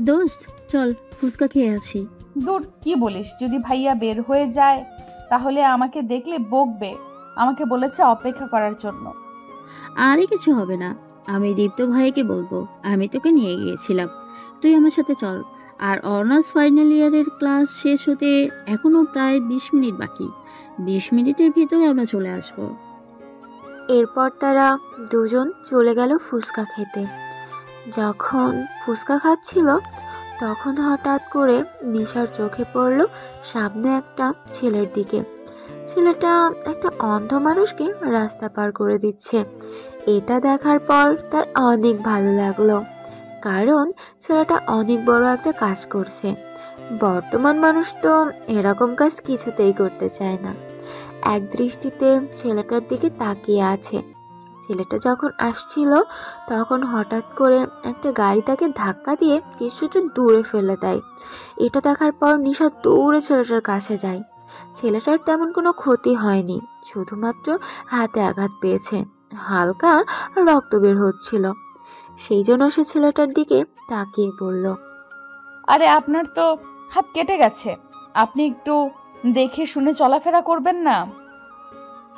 দোস্ত চল ফুচকা খেয়ে আছি। দূর, কি বলিস? যদি ভাইয়া বের হয়ে যায় তাহলে আমাকে দেখলে বকবে। আমাকে বলেছে অপেক্ষা করার জন্য। আরে কিছু হবে না, আমি দীপ্ত ভাইকে বলবো আমি তোকে নিয়ে গিয়েছিলাম, তুই আমার সাথে চল। আর অনার্স ফাইনাল ইয়ারের ক্লাস শেষ হতে এখনো প্রায় 20 মিনিট বাকি, 20 মিনিটের ভিতরে আমরা চলে আসব। এরপর তারা দুজন চলে গেল ফুচকা খেতে। যখন ফুচকা খাচ্ছিল তখন হঠাৎ করে নিশার চোখে পড়ল সামনে একটা ছেলের দিকে। ছেলেটা একটা অন্ধ মানুষকে রাস্তা পার করে দিচ্ছে। এটা দেখার পর তার অনেক ভালো লাগলো, কারণ ছেলেটা অনেক বড় একটা কাজ করছে। বর্তমান মানুষ তো এরকম কাজ কিছুতেই করতে চায় না। এক দৃষ্টিতে ছেলেটার দিকে তাকিয়ে আছে। ছেলেটা যখন আসছিল তখন হঠাৎ করে একটা গাড়ি তাকে ধাক্কা দিয়ে কিছুটা দূরে ফেলে দেয়। এটা দেখার পর নিশা দৌড়ে ছেলেটার কাছে যায়। ছেলেটার তেমন কোনো ক্ষতি হয়নি, শুধুমাত্র হাতে আঘাত পেয়েছে, হালকা রক্ত বের হচ্ছিল। সেই জন্য সে ছেলেটার দিকে তাকিয়ে বলল, আরে আপনার তো হাত কেটে গেছে, আপনি একটু দেখে শুনে চলাফেরা করবেন না?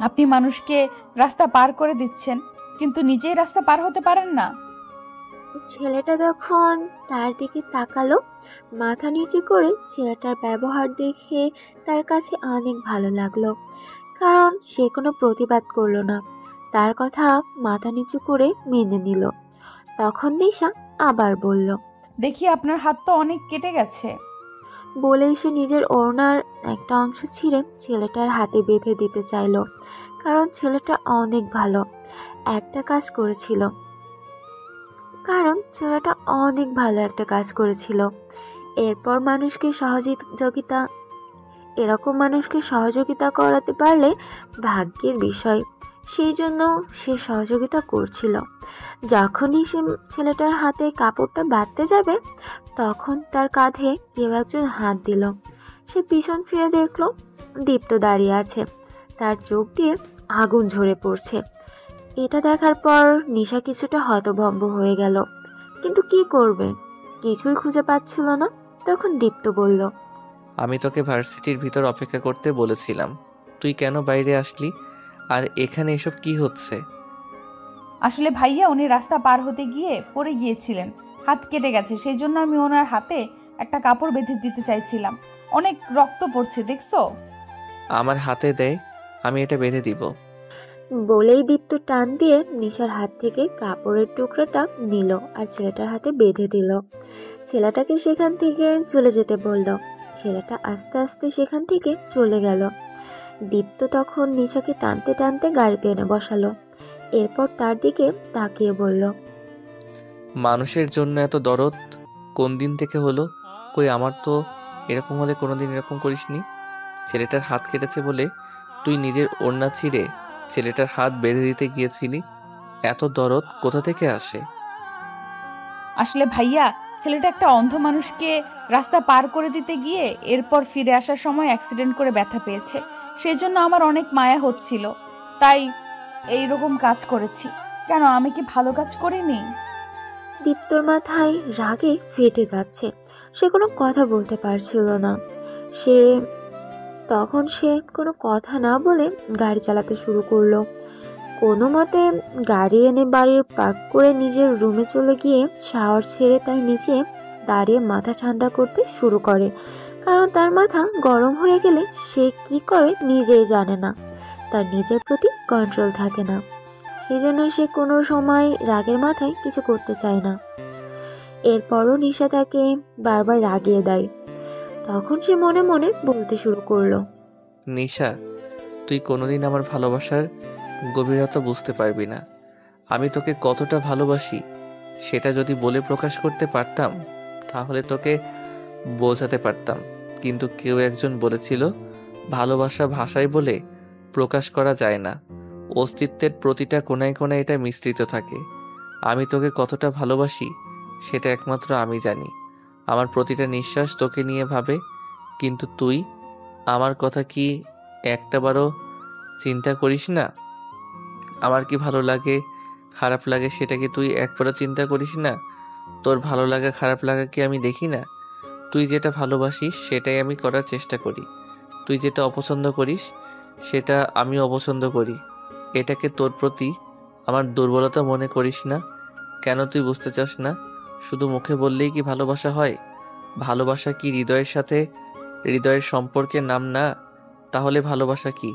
আপনি মানুষকে রাস্তা পার করে দিচ্ছেন, কিন্তু নিজেই রাস্তা পার হতে পারেন না। ছেলেটা তখন তার দিকে তাকালো, মাথা নিচু করে। ছেলেটার ব্যবহার দেখে তার কাছে অনেক ভালো লাগলো, কারণ সে কোনো প্রতিবাদ করলো না, তার কথা মাথা নিচু করে মেনে নিল। তখন নিশা আবার বলল, দেখি আপনার হাত তো অনেক কেটে গেছে। বলেই সে নিজের ওড়নার একটা অংশ ছিঁড়ে ছেলেটার হাতে বেঁধে দিতে চাইল, কারণ ছেলেটা অনেক ভালো একটা কাজ করেছিল। এরপর এরকম মানুষকে সহযোগিতা করাতে পারলে ভাগ্যের বিষয়, সেই জন্য সে সহযোগিতা করছিল। যখনই সে ছেলেটার হাতে কাপড়টা বাঁধতে যাবে তখন তার কাঁধে কেউ একজন হাত দিল। সে পিছন ফিরে দেখলো দীপ্ত দাঁড়িয়ে আছে, তার চোখ দিয়ে আগুন ঝরে পড়ছে। এটা দেখার পর নিশা কিছুটা হতভম্ব হয়ে গেল, কিন্তু কি করবে, কিছুই খুঁজে পাচ্ছিল না। তখন দীপ্ত বলল, আমি তোকে ভার্সিটির ভিতর অপেক্ষা করতে বলেছিলাম, তুই কেন বাইরে আসলি? আর এখানে এসব কি হচ্ছে? আসলে ভাইয়া উনি রাস্তা পার হতে গিয়ে পড়ে গিয়েছিলেন, হাত কেটে গেছে, সেই জন্য আমি ওনার হাতে একটা কাপড় বেঁধে দিতে চাইছিলাম। অনেক রক্ত পড়ছে, দেখছো? আমার হাতে দেয়, আমি এটা বেঁধে দিব। বলেই দীপ্ত টান দিয়ে নিশার হাত থেকে কাপড়ের টুকরাটা নিল আর ছেলেটার হাতে বেঁধে দিল। ছেলেটাকে সেখান থেকে চলে যেতে বলল। ছেলেটা আস্তে আস্তে সেখান থেকে চলে গেল। দীপ্ত তখন নিশাকে টানতে টানতে গাড়িতে এনে বসালো। এরপর তার দিকে তাকিয়ে বলল, মানুষের জন্য এত দরদ কোন দিন থেকে হলো? কই আমার তো এরকম হলে কোনোদিন এরকম করিসনি। ছেলেটার হাত কেটেছে বলে তুই নিজের ওড়না ছিঁড়ে ছেলেটার হাত বেঁধে দিতে গিয়েছিলি। এত দরদ কোথা থেকে আসে? আসলে ভাইয়া, ছেলেটা একটা অন্ধ মানুষকে রাস্তা পার করে দিতে গিয়ে এরপর ফিরে আসার সময় অ্যাক্সিডেন্ট করে ব্যথা পেয়েছে। সেই জন্য আমার অনেক মায়া হচ্ছিল, তাই এই রকম কাজ করেছি। কেন, আমি কি ভালো কাজ করিনি? দীপ্তর মাথায় রাগে ফেটে যাচ্ছে। সে কোনো কথা বলতে পারছিল না। তখন সে কোনো কথা না বলে গাড়ি চালাতে শুরু করলো। কোনো মতে গাড়ি এনে বাড়ির পার্ক করে নিজের রুমে চলে গিয়ে শাওয়ার ছেড়ে তার নিচে দাঁড়িয়ে মাথা ঠান্ডা করতে শুরু করে। কারণ তার মাথা গরম হয়ে গেলে সে কি করে নিজেই জানে না, তার নিজের প্রতি কন্ট্রোল থাকে না। সেই জন্য সে কোনো সময় রাগের মাথায় কিছু করতে চায় না। এরপরও নিশা তাকে বারবার রাগিয়ে দেয়। তখন সে মনে মনে বলতে শুরু করলো, নিশা, তুই কোনোদিন আমার ভালোবাসার গভীরতা বুঝতে পারবি না। আমি তোকে কতটা ভালোবাসি সেটা যদি বলে প্রকাশ করতে পারতাম তাহলে তোকে বোঝাতে পারতাম। কিন্তু কেউ একজন বলেছিল, ভালোবাসা ভাষায় বলে প্রকাশ করা যায় না, অস্তিত্বের প্রতিটা কোণায় কোণায় এটা মিশ্রিত থাকে। আমি তোকে কতটা ভালোবাসি সেটা একমাত্র আমি জানি। আমার প্রতিটা নিঃশ্বাস তোকে নিয়ে ভাবে। কিন্তু তুই আমার কথা কি একটাবারও চিন্তা করিস না? আমার কি ভালো লাগে খারাপ লাগে সেটা কি তুই একবারও চিন্তা করিস না? তোর ভালো লাগা খারাপ লাগা কি আমি দেখি না? তুই যেটা ভালোবাসিস সেটাই আমি করার চেষ্টা করি। তুই যেটা অপছন্দ করিস সেটা আমি অপছন্দ করি। এটাকে তোর প্রতি আমার দুর্বলতা মনে করিস না? কেন তুই বুঝতে চাস না? শুধু মুখে বললেই কি ভালোবাসা হয়? ভালোবাসা কি হৃদয়ের সাথে হৃদয়ের সম্পর্কের নাম না? তাহলে ভালোবাসা কি?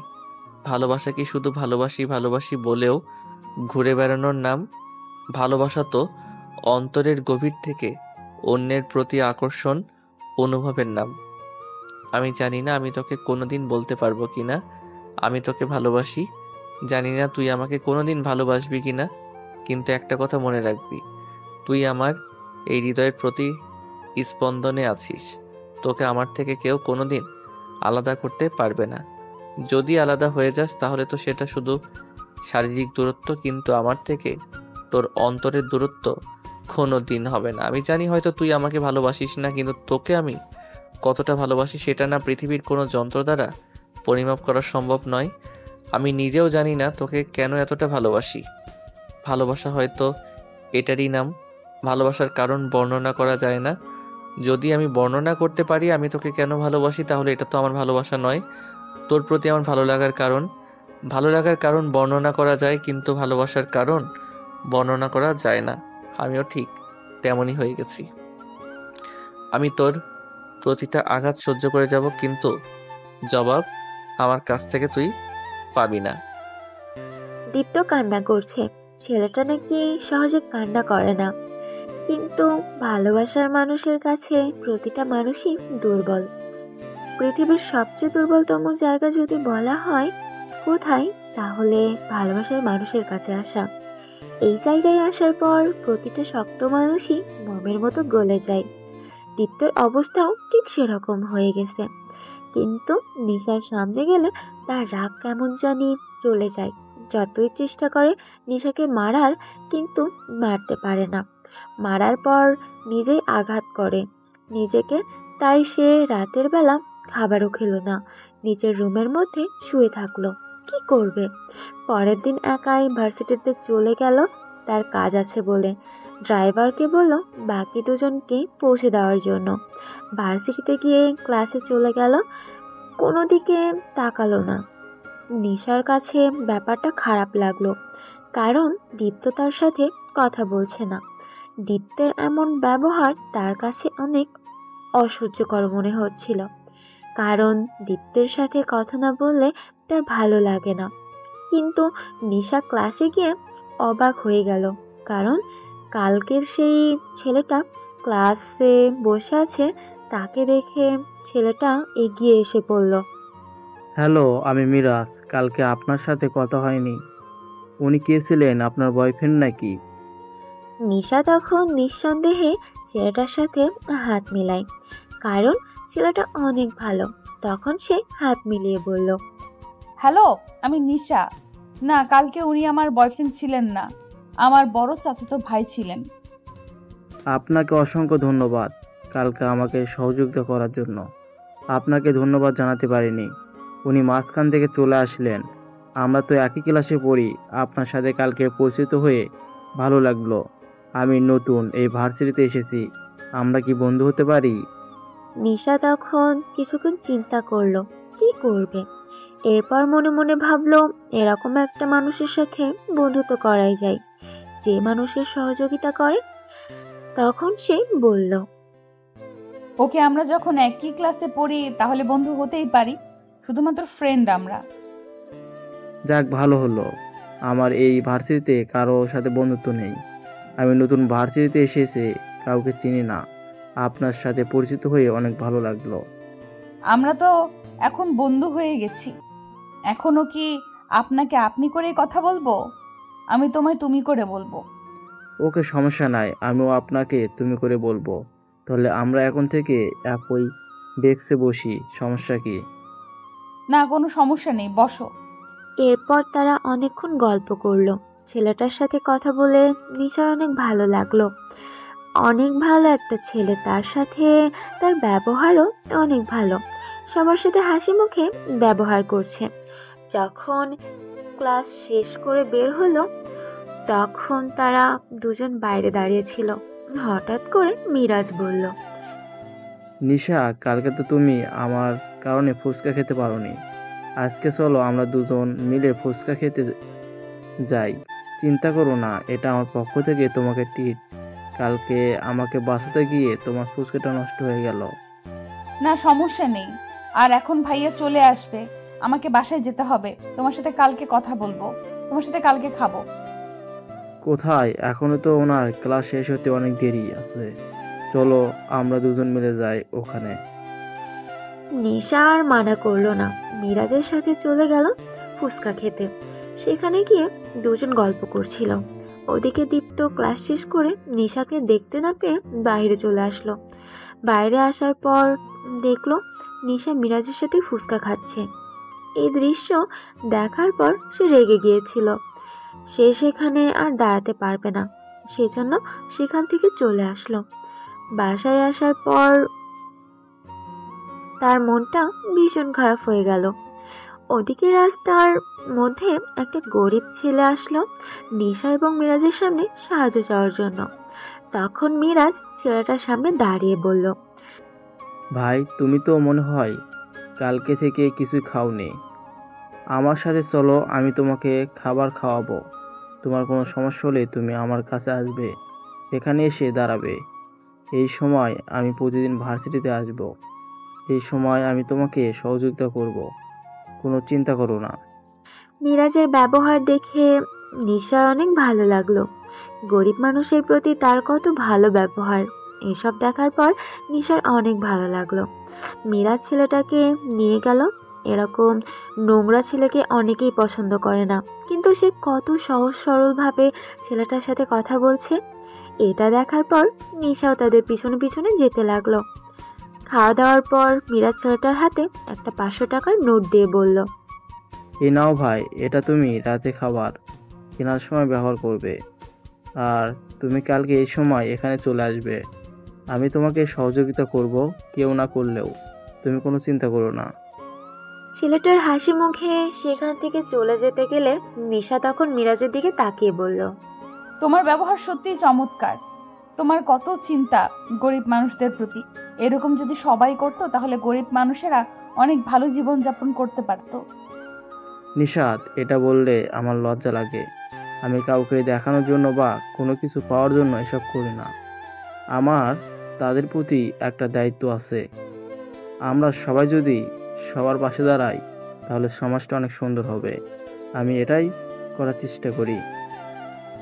ভালোবাসা কি শুধু ভালোবাসি ভালোবাসি বলেও ঘুরে বেড়ানোর নাম? ভালোবাসা তো অন্তরের গভীর থেকে অন্যের প্রতি আকর্ষণ অনুভবের নাম। আমি জানি না আমি তোকে কোনোদিন বলতে পারবো কিনা আমি তোকে ভালোবাসি। জানি না তুই আমাকে কোনোদিন ভালোবাসবি কিনা, কিন্তু একটা কথা মনে রাখবি, তুই আমার এই হৃদয়ের প্রতি স্পন্দনে আছিস। তোকে আমার থেকে কেউ কোনোদিন আলাদা করতে পারবে না। যদি আলাদা হয়ে যাস তাহলে তো সেটা শুধু শারীরিক দূরত্ব, কিন্তু আমার থেকে তোর অন্তরের দূরত্ব কোনো দিন হবে না। আমি জানি হয়তো তুই আমাকে ভালোবাসিস না, কিন্তু তোকে আমি কতটা ভালোবাসি সেটা না পৃথিবীর কোনো যন্ত্র দ্বারা পরিমাপ করা সম্ভব নয়। আমি নিজেও জানি না তোকে কেন এতটা ভালোবাসি। ভালোবাসা হয়তো এটারই নাম। ভালোবাসার কারণ বর্ণনা করা যায় না। যদি আমি বর্ণনা করতে পারি আমি তোকে কেন ভালোবাসি, তাহলে এটা তো আমার ভালোবাসা নয়। তোর প্রতি আমার ভালো লাগার কারণ বর্ণনা করা যায়, কিন্তু ভালোবাসার কারণ বর্ণনা করা যায় না। আমিও ঠিক তেমনই হয়ে গেছি। আমি তোর প্রতিটা আঘাত সহ্য করে যাব, কিন্তু জবাব আমার কাছ থেকে তুই পাবি না। দীপ্ত কান্না করছে। ছেলেটা নাকি সহজে কান্না করে না, কিন্তু ভালোবাসার মানুষের কাছে প্রতিটা মানুষই দুর্বল। পৃথিবীর সবচেয়ে দুর্বলতম জায়গা যদি বলা হয় কোথায়, তাহলে ভালোবাসার মানুষের কাছে আসা। এই জায়গায় আসার পর প্রতিটা শক্ত মানুষই মোমের মতো গলে যায়। দীপ্তর অবস্থাও ঠিক সেরকম হয়ে গেছে, কিন্তু নিশার সামনে গেলে তার রাগ কেমন জানি চলে যায়। যতই চেষ্টা করে নিশাকে মারার, কিন্তু মারতে পারে না। মারার পর নিজেই আঘাত করে নিজেকে। তাই সে রাতের বেলা খাবারও খেলো না, নিজের রুমের মধ্যে শুয়ে থাকলো। কি করবে? পরের দিন একাই ভার্সিটিতে চলে গেল তার কাজ আছে বলে। ড্রাইভারকে বলল বাকি দুজনকে পৌঁছে দেওয়ার জন্য। ভার্সিটিতে গিয়ে ক্লাসে চলে গেল, কোনো দিকে তাকালো না। নিশার কাছে ব্যাপারটা খারাপ লাগলো, কারণ দীপ্ত তার সাথে কথা বলছে না। দীপ্তের এমন ব্যবহার তার কাছে অনেক অসহ্যকর মনে হচ্ছিল, কারণ দীপ্তের সাথে কথা না বললে তার ভালো লাগে না। কিন্তু নিশা ক্লাসে গিয়ে অবাক হয়ে গেল, কারণ কালকের সেই ছেলেটা ক্লাসে বসে আছে। তাকে দেখে ছেলেটা এগিয়ে এসে পড়ল। হ্যালো, আমি মিরাজ। কালকে আপনার সাথে কথা হয়নি। উনি কে ছিলেন? আপনার বয়ফ্রেন্ড নাকি? নিশা তখন নিঃসন্দেহে ছেলেটার সাথে হাত মিলায়, কারণ ছেলেটা অনেক ভালো। তখন সে হাত মিলিয়ে বলল, হ্যালো, আমি নিশা। না, কালকে উনি আমার বয়ফ্রেন্ড ছিলেন না, আমার বড় চাচাতো ভাই ছিলেন। আপনাকে অসংখ্য ধন্যবাদ কালকে আমাকে সহযোগিতা করার জন্য। আপনাকে ধন্যবাদ জানাতে পারিনি। উনি মাঝখান থেকে চলে আসলেন। আমরা তো একই ক্লাসে পড়ি। আপনার সাথে কালকে পরিচিত হয়ে ভালো লাগলো। আমি নতুন এই ভার্সিটিতে এসেছি। আমরা কি বন্ধু হতে পারি? নিশা তখন কিছুক্ষণ চিন্তা করলো কি করবে। এরপর মনে মনে ভাবলো এরকম একটা মানুষের সাথে বন্ধুত্ব করাই যায় যে মানুষের সহযোগিতা করে। তখন সে বলল, ওকে, আমরা যখন একই ক্লাসে পড়ি তাহলে বন্ধু হতেই পারি, শুধুমাত্র ফ্রেন্ড আমরা। যাক, ভালো হলো। আমার এই ভার্সিটিতে কারো সাথে বন্ধুত্ব নেই। আমি নতুন ভার্সিটিতে এসেছি, কাউকে চিনি না। আপনার সাথে পরিচিত হয়ে অনেক ভালো লাগলো। আমরা তো এখন বন্ধু হয়ে গেছি। এখনো কি আপনাকে আপনি করে কথা বলবো? আমি তোমায় তুমি করে বলবো। ওকে, সমস্যা নাই, আমিও আপনাকে তুমি করে বলবো। তাহলে আমরা এখন থেকে একই ডেস্কে বসি, সমস্যা কি? না, কোনো সমস্যা নেই, বসো। এরপর তারা অনেকক্ষণ গল্প করলো। ছেলেটার সাথে কথা বলে নিশার অনেক ভালো লাগলো। অনেক ভালো একটা ছেলে, তার সাথে তার ব্যবহারও অনেক ভালো। সবার সাথে হাসি মুখে ব্যবহার করছে। যখন ক্লাস শেষ করে বের হলো তখন তারা দুজন বাইরে দাঁড়িয়েছিল। হঠাৎ করে মিরাজ বলল, নিশা, কালকে তো তুমি আমার কারণে ফুচকা খেতে পারোনি। আজকে চলো আমরা দুজন মিলে ফুচকা খেতে যাই। চিন্তা করো না, এটা আমার পক্ষ থেকে তোমাকে ট্রিট। কালকে আমাকে বাঁচাতে গিয়ে তোমার ফুচকাটা নষ্ট হয়ে গেল। না, সমস্যা নেই। আর এখন ভাইয়া চলে আসবে, আমাকে বাসায় যেতে হবে। তোমার সাথে কালকে কথা বলবো, তোমার সাথে কালকে খাবো। কোথায়? এখনো তো ওনার ক্লাস শেষ হতে অনেক দেরি আছে। চলো আমরা দুজন মিলে যাই ওখানে। নিশা আর মানা করলো না, মিরাজের সাথে চলে গেল ফুচকা খেতে। সেখানে গিয়ে দুজন গল্প করছিল। ওদিকে দীপ্ত ক্লাস শেষ করে নিশাকে দেখতে না পেয়ে বাইরে চলে আসলো। বাইরে আসার পর দেখলো নিশা মিরাজের সাথে ফুচকা খাচ্ছে। এই দৃশ্য দেখার পর সে রেগে গিয়েছিল। সে সেখানে আর দাঁড়াতে পারবে না, সেজন্য সেখান থেকে চলে আসলো। বাসায় আসার পর তার মনটা ভীষণ খারাপ হয়ে গেল। ওদিকে রাস্তার মধ্যে একটা গরিব ছেলে আসলো নিশা এবং মিরাজের সামনে সাহায্য চাওয়ার জন্য। তখন মিরাজ ছেলেটার সামনে দাঁড়িয়ে বলল, ভাই, তুমি তো মনে হয় কালকে থেকে কিছু খাওনি। আমার সাথে চলো, আমি তোমাকে খাবার খাওয়াবো। তোমার কোনো সমস্যা হলে তুমি আমার কাছে আসবে, এখানে এসে দাঁড়াবে। এই সময় আমি প্রতিদিন ভার্সিটিতে আসব। এই সময় আমি তোমাকে সহযোগিতা করব, কোনো চিন্তা করো না। মিরাজের ব্যবহার দেখে নিশার অনেক ভালো লাগলো। গরিব মানুষের প্রতি তার কত ভালো ব্যবহার, এসব দেখার পর নিশার অনেক ভালো লাগলো। মিরাজ ছেলেটাকে নিয়ে গেল। এরকম নোংরা ছেলেকে অনেকেই পছন্দ করে না, কিন্তু সে কত সহজ সরলভাবে ছেলেটার সাথে কথা বলছে। এটা দেখার পর নিশাও তাদের পিছনে পিছনে যেতে লাগলো। খাওয়া দাওয়ার পর মিরাজ ছেলেটার হাতে একটা 500 টাকার নোট দিয়ে বলল, এই নাও ভাই, এটা তুমি রাতে খাবার কেনার সময় ব্যবহার করবে। আর তুমি কালকে এই সময় এখানে চলে আসবে। আমি তোমাকে সহযোগিতা করব, কেউ না করলেও। তুমি কোনো চিন্তা করো না। ছেলেটার হাসি মুখে সেখান থেকে চলে যেতে গেলে নিশা তখন মিরাজের দিকে তাকিয়ে বলল, তোমার ব্যবহার সত্যিই চমৎকার। তোমার কত চিন্তা গরিব মানুষদের প্রতি। এরকম যদি সবাই করতো তাহলে গরিব মানুষেরা অনেক ভালো জীবনযাপন করতে পারতো। নিশাত, এটা বললে আমার লজ্জা লাগে। আমি কাউকে দেখানোর জন্য বা কোনো কিছু পাওয়ার জন্য এসব করি না। আমার তাদের প্রতি একটা দায়িত্ব আছে। আমরা সবাই যদি সবার পাশে দাঁড়াই তাহলে সমাজটা অনেক সুন্দর হবে। আমি এটাই করার চেষ্টা করি।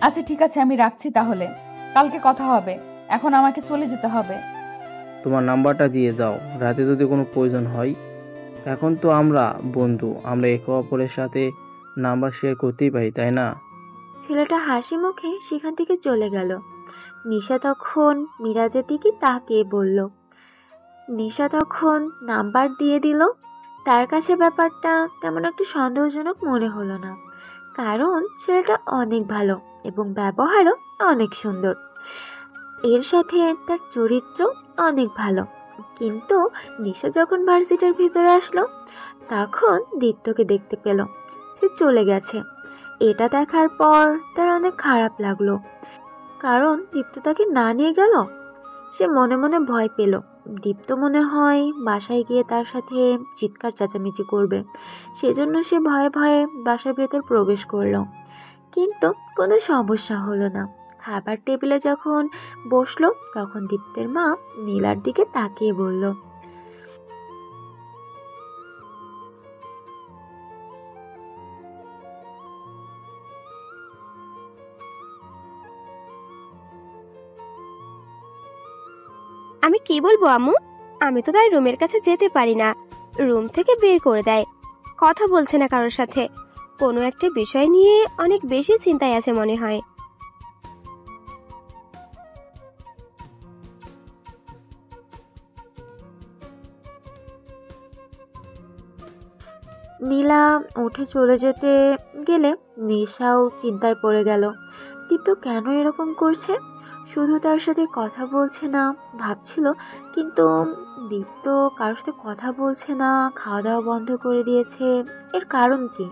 আচ্ছা ঠিক আছে, আমি রাখছি তাহলে, কালকে কথা হবে। এখন আমাকে চলে যেতে হবে। তোমার নাম্বারটা দিয়ে যাও, রাতে যদি কোনো প্রয়োজন হয়। এখন তো আমরা বন্ধু, আমরা একে অপরের সাথে নাম্বার শেয়ার করতেই পারি, তাই না? ছেলেটা হাসি মুখে সেখান থেকে চলে গেল। নিশা তখন মিরাজের দিকে তাকিয়ে বলল, নিশা তখন নাম্বার দিয়ে দিল। তার কাছে ব্যাপারটা তেমন একটা সন্দেহজনক মনে হলো না, কারণ ছেলেটা অনেক ভালো এবং ব্যবহারও অনেক সুন্দর। এর সাথে তার চরিত্র অনেক ভালো। কিন্তু নিশা যখন ভার্সিটির ভিতরে আসলো তখন দীপ্তকে দেখতে পেল সে চলে গেছে। এটা দেখার পর তার অনেক খারাপ লাগলো, কারণ দীপ্ত তাকে না নিয়ে গেল। সে মনে মনে ভয় পেল দীপ্ত মনে হয় বাসায় গিয়ে তার সাথে চিৎকার চেঁচামেচি করবে। সেজন্য সে ভয়ে ভয়ে বাসার ভেতর প্রবেশ করলো, কিন্তু কোনো সমস্যা হলো না। খাবার টেবিলে যখন বসলো তখন দীপ্তের মা নীলার দিকে তাকিয়ে বলল, আমি কি বলবো আম্মু? আমি তো তাই রুমের কাছে যেতে পারি না, রুম থেকে বের করে দেয়। কথা বলছে না কারোর সাথে, কোনো একটা বিষয় নিয়ে অনেক বেশি চিন্তায় আছে মনে হয়। নীলা উঠে চলে যেতে গেলে নিশাও চিন্তায় পড়ে গেল। দীপ্ত কেন এরকম করছে? শুধু তার সাথে কথা বলছে না ভাবছিল, কিন্তু দীপ্ত কারোর সাথে কথা বলছে না, খাওয়া দাওয়া বন্ধ করে দিয়েছে, এর কারণ কি?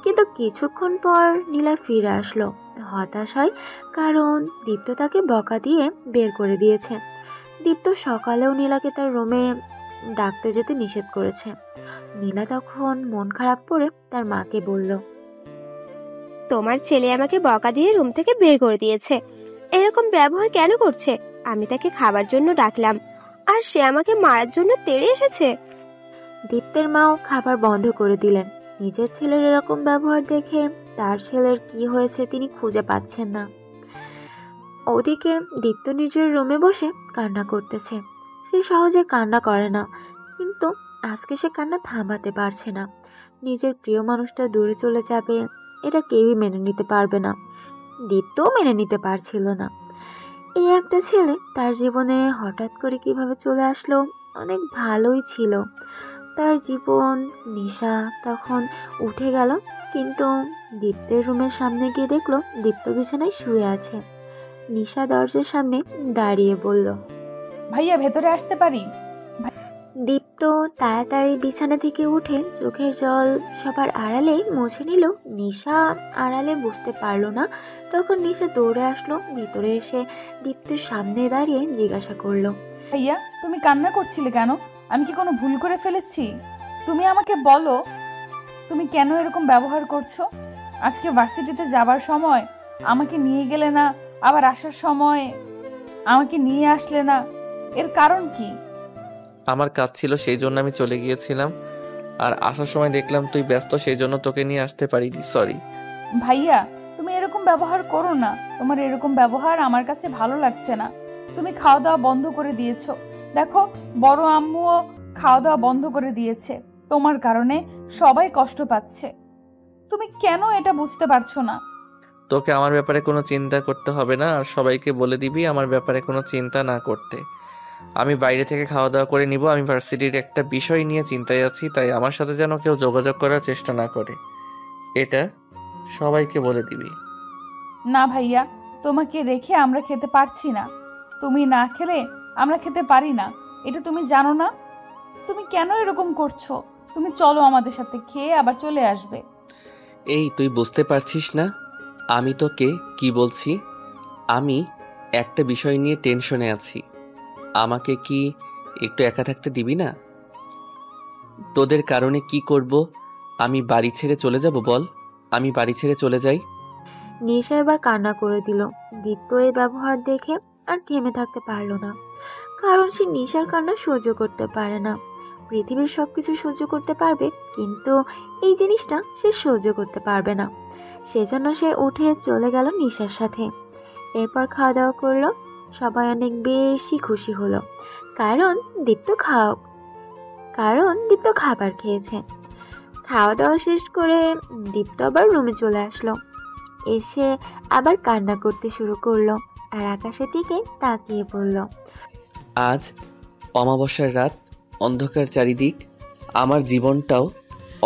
কিন্তু কিছুক্ষণ পর নীলা ফিরে আসলো হতাশায়, কারণ দীপ্ত তাকে বকা দিয়ে বের করে দিয়েছে। দীপ্ত সকালেও নীলাকে তার রুমে ডাকতে যেতে নিষেধ করেছে। নীলা তখন মন খারাপ করে তার মাকে বলল, তোমার ছেলে আমাকে বকা দিয়ে রুম থেকে বের করে দিয়েছে, এরকম ব্যবহার কেন করছে? আমি তাকে খাবার জন্য ডাকলাম আর সে আমাকে মারার জন্য তেড়ে এসেছে। দীপ্তের মাও খাবার বন্ধ করে দিলেন। নিজের ছেলের এরকম ব্যবহার দেখে তার ছেলের কি হয়েছে তিনি খুঁজে পাচ্ছেন না। ওদিকে দীপ্ত নিজের রুমে বসে কান্না করতেছে। সে সহজে কান্না করে না, কিন্তু আজকে সে কান্না থামাতে পারছে না। নিজের প্রিয় মানুষটা দূরে চলে যাবে, এটা কেউই মেনে নিতে পারবে না। দীপ্তও মেনে নিতে পারছিল না। এই একটা ছেলে তার জীবনে হঠাৎ করে কিভাবে চলে আসলো। অনেক ভালোই ছিল তার জীবন। নিশা তখন উঠে গেল, কিন্তু দীপ্তের রুমের সামনে গিয়ে দেখলো দীপ্ত বিছানায় শুয়ে আছে। নিশা দরজার সামনে দাঁড়িয়ে বলল, ভাইয়া ভেতরে আসতে পারি? দীপ্ত তাড়াতাড়ি বিছানা থেকে উঠে চোখের জল সবার আড়ালে মুছে নিল। নিশা আড়ালে বুঝতে পারলো না। তখন নিশা দৌড়ে আসলো, ভিতরে এসে দীপ্তের সামনে দাঁড়িয়ে জিজ্ঞাসা করলো, ভাইয়া তুমি কান্না করছিলে কেন? আমি কি কোনো ভুল করে ফেলেছি? তুমি আমাকে বলো, তুমি কেন এরকম ব্যবহার করছো? আজকে ভার্সিটিতে যাবার সময় আমাকে নিয়ে গেলে না, আবার আসার সময় আমাকে নিয়ে আসলে না, এর কারণ কি? আমার কাজ ছিল সেই জন্য আমি চলে গিয়েছিলাম, আর আসার সময় দেখলাম তুই ব্যস্ত, সেই জন্য তোকে নিয়ে আসতে পারিনি, সরি। ভাইয়া তুমি এরকম ব্যবহার করো না, তোমার এরকম ব্যবহার আমার কাছে ভালো লাগছে না। তুমি খাওয়া দাওয়া বন্ধ করে দিয়েছো, দেখো বড় আম্মুও খাওয়া দাওয়া বন্ধ করে দিয়েছে, তোমার কারণে সবাই কষ্ট পাচ্ছে। তুমি কেন এটা বুঝতে পারছো না? তোকে আমার ব্যাপারে কোনো চিন্তা করতে হবে না, আর সবাইকে বলে দিবি আমার ব্যাপারে কোনো চিন্তা না করতে। আমি বাইরে থেকে খাওয়া দাওয়া করে নিব। আমি ভার্সিটির একটা বিষয় নিয়ে চিন্তায় আছি, তাই আমার সাথে যেন কেউ যোগাযোগ করার চেষ্টা না করে, এটা সবাইকে বলে দিবি। না ভাইয়া, তোমাকে রেখে আমরা খেতে পারছি না, তুমি না খেলে আমরা খেতে পারি না, এটা তুমি জানো না? তুমি কেন এরকম করছো? তুমি চলো আমাদের সাথে, খেয়ে আবার চলে আসবে। এই তুই বুঝতে পারছিস না আমি তোকে কি বলছি? আমি একটা বিষয় নিয়ে টেনশনে আছি, আমাকে কি একটু একা থাকতে দিবি না? তোদের কারণে কি করব? আমি বাড়ি ছেড়ে চলে যাব? বল, আমি বাড়ি ছেড়ে চলে যাই? নিশা এবার কান্না করে দিল। দীপ্ত এই ব্যবহার দেখে আর থেমে থাকতে পারলো না, কারণ সে নিশার কান্না সহ্য করতে পারে না। পৃথিবীর সবকিছু সহ্য করতে পারবে, কিন্তু এই জিনিসটা সে সহ্য করতে পারবে না। সেজন্য সে উঠে চলে গেল নিশার সাথে। এরপর খাওয়া দাওয়া করলো। সবাই অনেক বেশি খুশি হলো, কারণ দীপ্ত খাবার খেয়েছে। খাওয়া দাওয়া শেষ করে দীপ্ত আবার রুমে চলে আসলো। এসে আবার কান্না করতে শুরু করলো, আর আকাশের দিকে তাকিয়ে বলল, আজ অমাবস্যার রাত, অন্ধকার চারিদিক, আমার জীবনটাও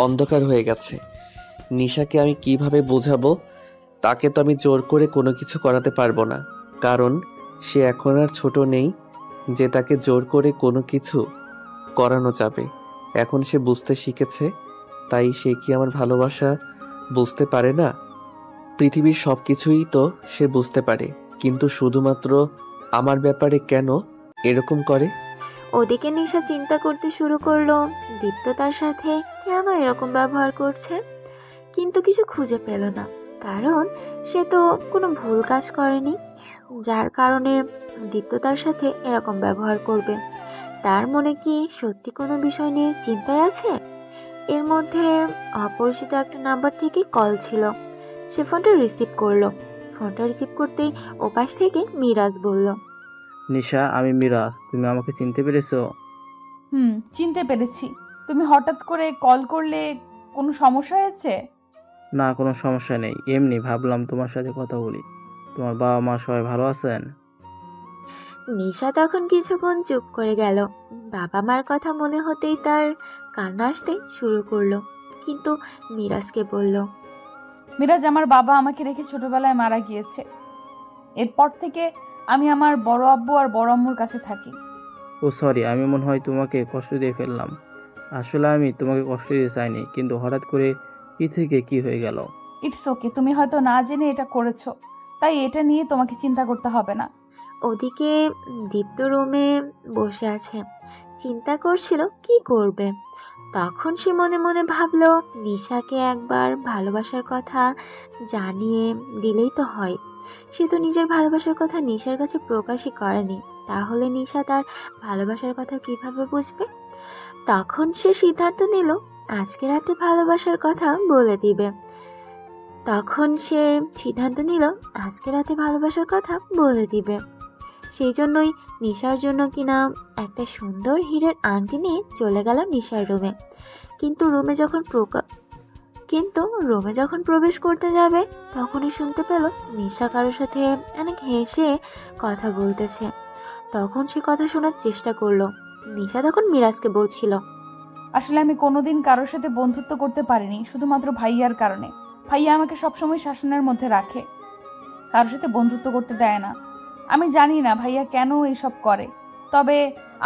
অন্ধকার হয়ে গেছে। নিশাকে আমি কিভাবে বোঝাবো? তাকে তো আমি জোর করে কোনো কিছু করাতে পারবো না, কারণ সে এখন আর ছোট নেই যে তাকে জোর করে কোনো কিছু করানো যাবে। এখন সে বুঝতে শিখেছে, তাই সে কি আমার ভালোবাসা বুঝতে পারে না? পৃথিবীর সব কিছুই তো সে বুঝতে পারে, কিন্তু শুধুমাত্র আমার ব্যাপারে কেন এরকম করে? ওদিকে নিশা চিন্তা করতে শুরু করলো দীপ্ত তার সাথে কেন এরকম ব্যবহার করছে, কিন্তু কিছু খুঁজে পেল না। কারণ সে তো কোনো ভুল কাজ করেনি, যার কারণে দীপ্ত তার সাথে এরকম ব্যবহার করবে। তার মনে কি সত্যি কোনো বিষয় নিয়ে চিন্তায় আছে? এর মধ্যে অপরিচিত একটা নাম্বার থেকে কল ছিল। সে ফোনটা রিসিভ করলো। ফোনটা রিসিভ করতেই ওপাশ থেকে মিরাজ বলল, নিশা, আমি মিরাজ। তুমি আমাকে চিনতে পেরেছো? চিনতে পেরেছি। তুমি হঠাৎ করে কল করলে, কোনো সমস্যা হয়েছে? না, কোনো সমস্যা নেই, এমনি ভাবলাম তোমার সাথে কথা বলি। তোমার বাবা মা সবাই ভালো আছেন? নিশা তখন কিছুক্ষণ চুপ করে গেল। বাবা মার কথা মনে হতেই তার কান্না আসতে শুরু করলো, কিন্তু মিরাজকে বলল, মিরাজ, আমার বাবা আমাকে রেখে ছোটবেলায় মারা গিয়েছে। এরপর থেকে আমি আমার বড় আব্বু আর বড় আম্মুর কাছে থাকি। ও সরি, আমি মনে হয় তোমাকে কষ্ট দিয়ে ফেললাম। আসলে আমি তোমাকে কষ্ট দিতে চাইনি, কিন্তু হঠাৎ করে কি থেকে কি হয়ে গেল। ইটস ওকে, তুমি হয়তো না জেনে এটা করেছো, তাই এটা নিয়ে তোমাকে চিন্তা করতে হবে না। ওদিকে দীপ্ত রুমে বসে আছে, চিন্তা করছিল কি করবে। তখন সে মনে মনে ভাবলো নিশাকে একবার ভালোবাসার কথা জানিয়ে দিলেই তো হয়। সে তো নিজের ভালোবাসার কথা নিশার কাছে প্রকাশই করেনি, তাহলে নিশা তার ভালোবাসার কথা কিভাবে বুঝবে? তখন সে সিদ্ধান্ত নিল আজকে রাতে ভালোবাসার কথা বলে দিবে। সেই জন্যই নিশার জন্য কিনা একটা সুন্দর হীরের আংটি নিয়ে চলে গেল নিশার রুমে। কিন্তু রুমে যখন প্রবেশ করতে যাবে তখনই শুনতে পেল নিশা কারোর সাথে অনেক হেসে কথা বলতেছে। তখন সে কথা শোনার চেষ্টা করলো। নিশা তখন মিরাজকে বলছিল, আসলে আমি কোনোদিন কারোর সাথে বন্ধুত্ব করতে পারিনি, শুধুমাত্র ভাইয়ার কারণে। ভাইয়া আমাকে সবসময় শাসনের মধ্যে রাখে, কারোর সাথে বন্ধুত্ব করতে দেয় না। আমি জানি না ভাইয়া কেন এইসব করে, তবে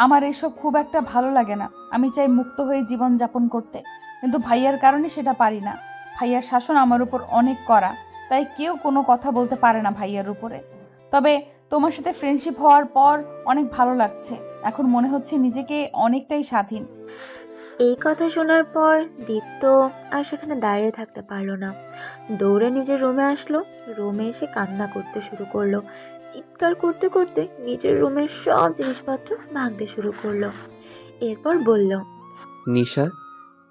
আমার এইসব খুব একটা ভালো লাগে না। আমি চাই মুক্ত হয়ে জীবন যাপন করতে, কিন্তু ভাইয়ার কারণে সেটা পারি না। ভাইয়ার শাসন আমার উপর অনেক কড়া, তাই কেউ কোনো কথা বলতে পারে না ভাইয়ার উপরে। তবে তোমার সাথে ফ্রেন্ডশিপ হওয়ার পর অনেক ভালো লাগছে, এখন মনে হচ্ছে নিজেকে অনেকটাই স্বাধীন। এই কথা শোনার পর দীপ্ত আর সেখানে দাঁড়িয়ে থাকতে পারলো না, দৌড়ে নিজের রুমে আসলো। রুমে এসে কান্না করতে শুরু করলো। চিৎকার করতে করতে নিজের রুমের সব জিনিসপত্র ভাঙতে শুরু করলো। এরপর বলল, নিশা,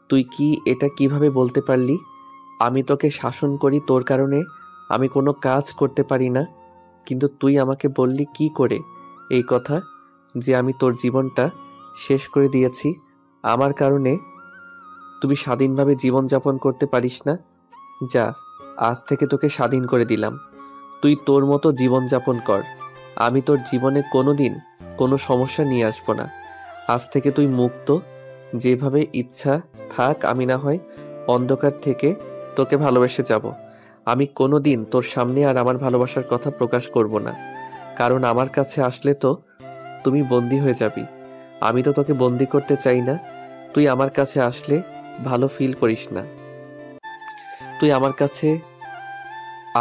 তুই কি এটা কিভাবে বলতে পারলি? আমি তোকে শাসন করি, তোর কারণে আমি কোনো কাজ করতে পারি না, কিন্তু তুই আমাকে বললি কি করে এই কথা যে আমি তোর জীবনটা শেষ করে দিয়েছি আমার কারণে? তুমি স্বাধীনভাবে জীবনযাপন করতে পারিস না? যা, আজ থেকে তোকে স্বাধীন করে দিলাম, তুই তোর মতো জীবনযাপন কর। আমি তোর জীবনে কোনোদিন কোনো সমস্যা নিয়ে আসবো না। আজ থেকে তুই মুক্ত, যেভাবে ইচ্ছা থাক। আমি না হয় অন্ধকার থেকে তোকে ভালোবেসে যাব। আমি কোনোদিন তোর সামনে আর আমার ভালোবাসার কথা প্রকাশ করব না, কারণ আমার কাছে আসলে তো তুমি বন্দী হয়ে যাবি। আমি তো তোকে বন্দী করতে চাই না। তুই আমার কাছে আসলে ভালো ফিল করিস না, তুই আমার কাছে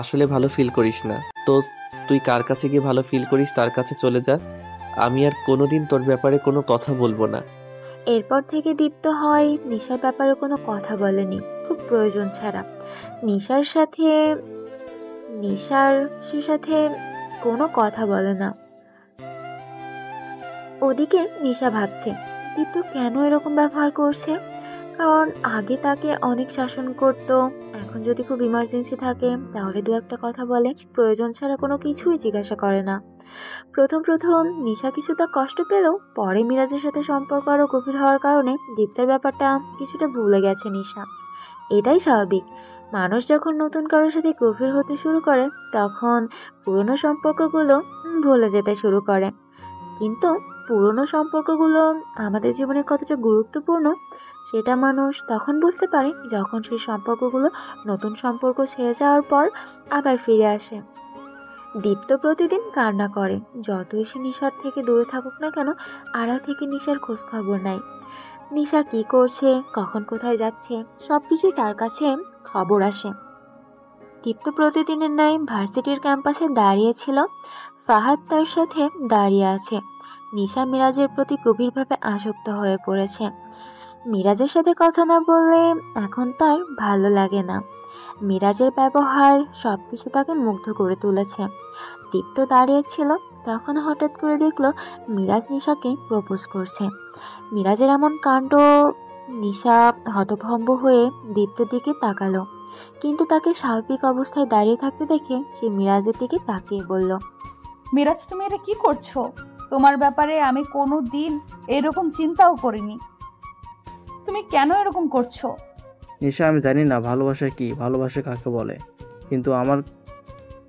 আসলে ভালো ফিল করিস না। তো তুই কার কাছে গিয়ে ভালো ফিল করিস তার কাছে চলে যা। আমি আর কোনোদিন তোর ব্যাপারে কোনো কথা বলবো না। এরপর থেকে দীপ্ত হয় নিশার ব্যাপারে কোনো কথা বলেনি, খুব প্রয়োজন ছাড়া। নিশার সাথে কোনো কথা বলে না। ওদিকে নিশা ভাবছে দীপ্ত কেন এরকম ব্যবহার করছে। কারণ আগে তাকে অনেক শাসন করত, এখন যদি খুব ইমার্জেন্সি থাকে তাহলে দু একটা কথা বলে, প্রয়োজন ছাড়া কোনো কিছুই জিজ্ঞাসা করে না। প্রথম নিশা কিছুটা কষ্ট পেলেও পরে মিরাজের সাথে সম্পর্ক আরও গভীর হওয়ার কারণে দীপ্তের ব্যাপারটা কিছুটা ভুলে গেছে নিশা। এটাই স্বাভাবিক, মানুষ যখন নতুন কারোর সাথে গভীর হতে শুরু করে তখন পুরনো সম্পর্কগুলো ভুলে যেতে শুরু করে। কিন্তু পুরনো সম্পর্কগুলো আমাদের জীবনে কতটা গুরুত্বপূর্ণ সেটা মানুষ তখন বুঝতে পারে যখন সেই সম্পর্কগুলো নতুন সম্পর্ক ছেড়ে যাওয়ার পর আবার ফিরে আসে। দীপ্ত প্রতিদিন কান্না করে। যতই সে নিশার থেকে দূরে থাকুক না কেন, আড়াল থেকে নিশার খোঁজ খবর নেয়। নিশা কি করছে, কখন কোথায় যাচ্ছে, সবকিছুই তার কাছে খবর আসে। দীপ্ত প্রতিদিনের ন্যায় ভার্সিটির ক্যাম্পাসে দাঁড়িয়েছিল। ফাহাদ তার সাথে দাঁড়িয়ে আছে। নিশা মিরাজের প্রতি গভীরভাবে আসক্ত হয়ে পড়েছে। মিরাজের সাথে কথা না বললে এখন তার ভালো লাগে না। মিরাজের ব্যবহার সবকিছু তাকে মুগ্ধ করে তুলেছে। দীপ্ত দাঁড়িয়েছিল, তখন হঠাৎ করে দেখলো মিরাজ নিশাকে প্রপোজ করছে। মিরাজের এমন কাণ্ড, নিশা হতভম্ব হয়ে দীপ্তের দিকে তাকালো, কিন্তু তাকে স্বাভাবিক অবস্থায় দাঁড়িয়ে থাকতে দেখে সে মিরাজের দিকে তাকিয়ে বলল, মিরাজ, তুমি এটা কি করছো? তোমার ব্যাপারে আমি কোনো দিন এরকম চিন্তাও করিনি। তুমি কেন এরকম করছো? নিশা, আমি জানি না ভালোবাসা কি, ভালোবাসা কাকে বলে,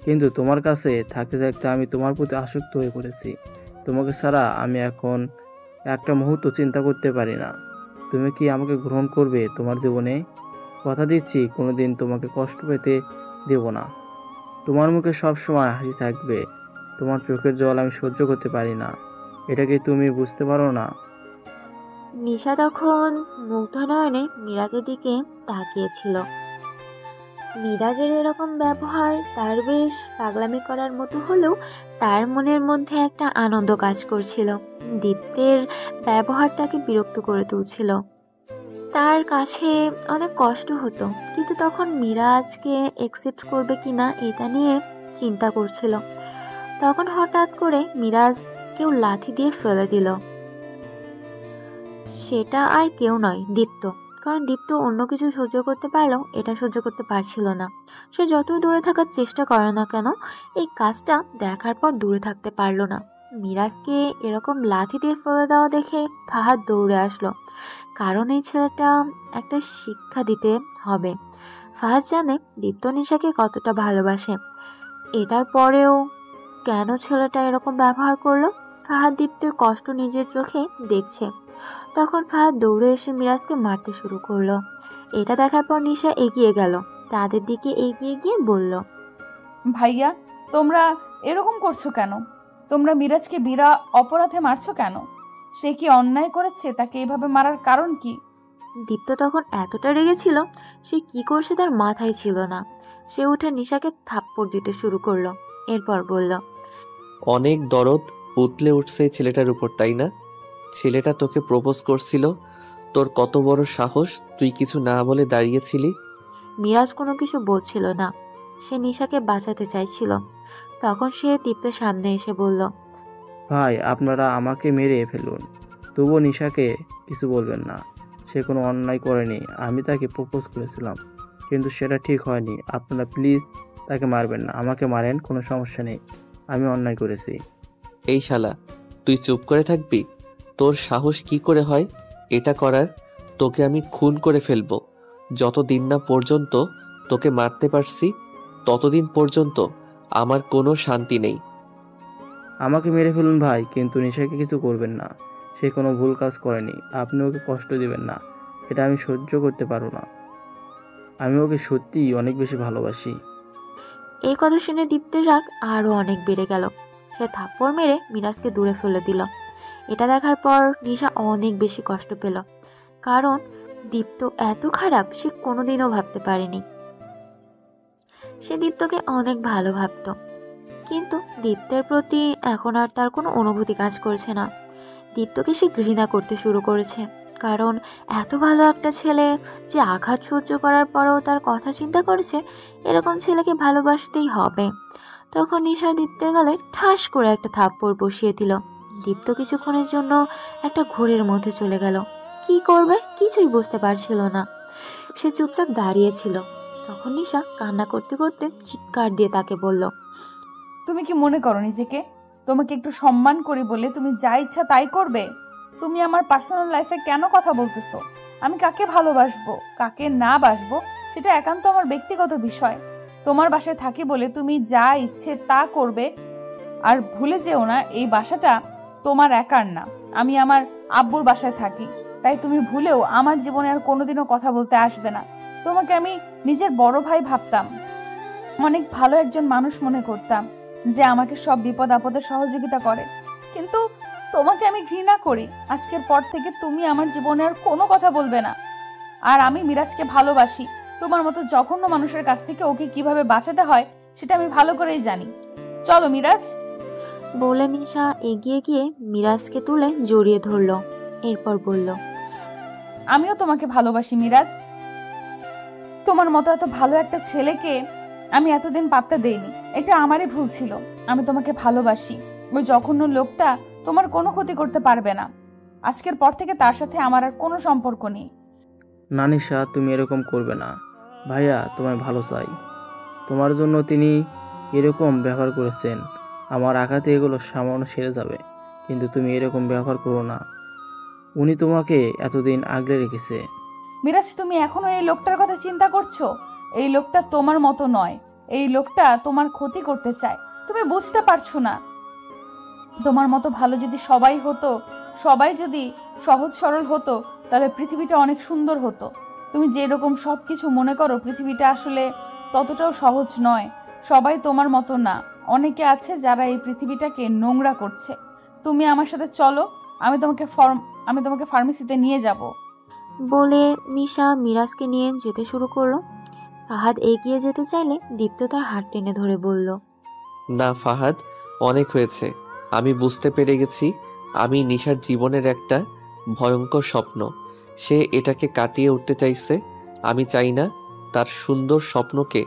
কিন্তু তোমার কাছে থাকতে থাকতে আমি তোমার প্রতি আসক্ত হয়ে পড়েছি। তোমাকে ছাড়া আমি এখন একটা মুহূর্ত চিন্তা করতে পারি না। তুমি কি আমাকে গ্রহণ করবে তোমার জীবনে? কথা দিচ্ছি কোনোদিন তোমাকে কষ্ট পেতে দেব না। তোমার মুখে সব সময় হাসি থাকবে। তোমার চোখের জল আমি সহ্য করতে পারি না। এটা কি তুমি বুঝতে পারো না? নিশা তখন মুগ্ধ নয়নে মিরাজের দিকে তাকিয়েছিল। মিরাজের এরকম ব্যবহার তার বেশ পাগলামি করার মতো হলেও তার মনের মধ্যে একটা আনন্দ কাজ করছিল। দীপ্তের ব্যবহার তাকে বিরক্ত করে তুলছিল। তার কাছে অনেক কষ্ট হতো, কিন্তু তখন মিরাজকে অ্যাকসেপ্ট করবে কিনা এটা নিয়ে চিন্তা করছিল। তখন হঠাৎ করে মিরাজ কেউ লাথি দিয়ে ফেলে দিল। সেটা আর কেউ নয়, দীপ্ত। কারণ দীপ্ত অন্য কিছু সহ্য করতে পারলেও এটা সহ্য করতে পারছিল না। সে যতই দূরে থাকার চেষ্টা করে না কেন, এই কাজটা দেখার পর দূরে থাকতে পারলো না। মিরাজকে এরকম লাথি দিয়ে ফেলে দেওয়া দেখে ফাহাদ দৌড়ে আসলো, কারণ এই ছেলেটা একটা শিক্ষা দিতে হবে। ফাহাদ জানে দীপ্ত নিশাকে কতটা ভালোবাসে। এটার পরেও কেন ছেলেটা এরকম ব্যবহার করলো? ফাহাদ দীপ্তের কষ্ট নিজের চোখে দেখছে। তখন ফাহাদ দৌড়ে এসে মিরাজকে মারতে শুরু করলো। এটা দেখার পর নিশা এগিয়ে গেল, তাদের দিকে এগিয়ে গিয়ে বলল, ভাইয়া, তোমরা এরকম করছো কেন? তোমরা মিরাজকে বিনা অপরাধে মারছো কেন? সে কি অন্যায় করেছে? তাকে এভাবে মারার কারণ কি? দীপ্ত তখন এতটা রেগেছিল, সে কি করছে তার মাথায় ছিল না। সে উঠে নিশাকে থাপ্পড় দিতে শুরু করলো। এরপর বলল, অনেক দরদ উতলে উঠছে এই ছেলেটার উপর, তাই না? ছেলেটা তোকে প্রপোজ করছিল, তোর কত বড় সাহস, তুই কিছু না বলে দাঁড়িয়েছিলি। মিরাজ কোনো কিছু বলছিল না, সে নিশাকে বাঁচাতে চাইছিল। তখন সে দীপ্তের সামনে এসে বলল, ভাই, আপনারা আমাকে মেরে ফেলুন, তবুও নিশাকে কিছু বলবেন না। সে কোনো অন্যায় করেনি। আমি তাকে প্রপোজ করেছিলাম, কিন্তু সেটা ঠিক হয়নি। আপনারা প্লিজ তাকে মারবেন না। আমাকে মারেন, কোনো সমস্যা নেই। আমি অন্যায় করেছি। এই শালা, তুই চুপ করে থাকবি? তোর সাহস কি করে হয় এটা করার? তোকে আমি খুন করে ফেলবো। যতদিন না পর্যন্ত তোকে মারতে পারছি, ততদিন পর্যন্ত আমার কোনো শান্তি নেই। আমাকে মেরে ফেলুন ভাই, কিন্তু নিশাকে কিছু করবেন না। সে কোনো ভুল কাজ করেনি। আপনি ওকে কষ্ট দিবেন না, এটা আমি সহ্য করতে পারবো না। আমি ওকে সত্যিই অনেক বেশি ভালোবাসি। এই কথা শুনে দীপ্তের রাগ আরও অনেক বেড়ে গেল। সে থাপ্পড় মেরে মিরাজকে দূরে ফেলে দিল। এটা দেখার পর নিশা অনেক বেশি কষ্ট পেল, কারণ দীপ্ত এত খারাপ সে কোনোদিনও ভাবতে পারেনি। সে দীপ্তকে অনেক ভালো ভাবত, কিন্তু দীপ্তের প্রতি এখন আর তার কোনো অনুভূতি কাজ করছে না। দীপ্তকে সে ঘৃণা করতে শুরু করেছে, কারণ এত ভালো একটা ছেলে যে আঘাত সহ্য করার পরেও তার কথা চিন্তা করেছে, এরকম ছেলেকে ভালোবাসতেই হবে। তখন নিশা দীপ্তের গালে ঠাস করে একটা থাপ্পড় বসিয়ে দিল। দীপ্ত কিছুক্ষণের জন্য একটা ঘোরের মধ্যে চলে গেল। কি করবে কিছুই বুঝতে পারছিল না। সে চুপচাপ দাঁড়িয়েছিল। তখন নিশা কান্না করতে করতে চিৎকার দিয়ে তাকে বলল, তুমি কি মনে করো নিজেকে? তোমাকে একটু সম্মান করি বলে তুমি যা ইচ্ছা তাই করবে? তুমি আমার পার্সোনাল লাইফে কেন কথা বলতেছো? আমি কাকে ভালোবাসবো, কাকে না বাসবো, সেটা একান্ত আমার ব্যক্তিগত বিষয়। তোমার বাসায় থাকি বলে তুমি যা ইচ্ছে তা করবে। আর ভুলে যেও না, এই বাসাটা তোমার একার না। আমি আমার আব্বুর বাসায় থাকি, তাই তুমি ভুলেও আমার জীবনে আর কোনোদিনও কথা বলতে আসবে না। তোমাকে আমি নিজের বড় ভাই ভাবতাম, অনেক ভালো একজন মানুষ মনে করতাম, যে আমাকে সব বিপদ আপদে সহযোগিতা করে, কিন্তু তোমাকে আমি ঘৃণা করি। আজকের পর থেকে তুমি আমার জীবনে আর কোনো কথা বলবে না। আর আমি মিরাজকে ভালোবাসি। তোমার মতো জঘন্য মানুষের কাছ থেকে ওকে কিভাবে বাঁচাতে হয় সেটা আমি ভালো করেই জানি। চলো মিরাজ। বলে নিশা এগিয়ে গিয়ে মিরাজকে তুলে জড়িয়ে ধরল। এরপর বলল, আমিও তোমাকে ভালোবাসি মিরাজ। তোমার মতো এত ভালো একটা ছেলেকে আমি এতদিন পাত্তা দেইনি, এটা আমারই ভুল ছিল। আমি তোমাকে ভালোবাসি। ওই জঘন্য লোকটা তোমার কোনো ক্ষতি করতে পারবে না। আজকের পর থেকে তার সাথে আমার আর কোনো সম্পর্ক নেই। না নিশা, তুমি এরকম করবে না। ভাইয়া তোমায় ভালো চাই। তোমার জন্য তিনি এরকম ব্যবহার করেছেন। আমার আঘাতে এগুলো সামান্য সেরে যাবে, কিন্তু তুমি এরকম ব্যবহার করো না। উনি তোমাকে এতদিন আগলে রেখেছে। মিরাজ, তুমি এখনো এই লোকটার কথা চিন্তা করছো? এই লোকটা তোমার মতো নয়। এই লোকটা তোমার ক্ষতি করতে চায়। তুমি বুঝতে পারছো না? তোমার মতো ভালো যদি সবাই হতো, সবাই যদি সহজ সরল হতো, তাহলে পৃথিবীটা অনেক সুন্দর হতো। তুমি যেরকম সব কিছু মনে করো, পৃথিবীটা আসলে ততটাও সহজ নয়। সবাই তোমার মতো না। অনেকে আছে যারা এই পৃথিবীটাকে নোংরা করছে। তুমি আমার সাথে চলো, আমি তোমাকে ফার্মেসিতে নিয়ে যাব। বলে নিশা মিরাজকে নিয়ে যেতে শুরু করলো। ফাহাদ এগিয়ে যেতে চাইলে দীপ্ত তার হাত টেনে ধরে বলল, না ফাহাদ, অনেক হয়েছে। আমি বুঝতে পেরে গেছি আমি নিশার জীবনের একটা ভয়ঙ্কর স্বপ্ন। সে এটাকে কাটিয়ে উঠতে চাইছে। আমি চাই না তার সুন্দর স্বপ্নকে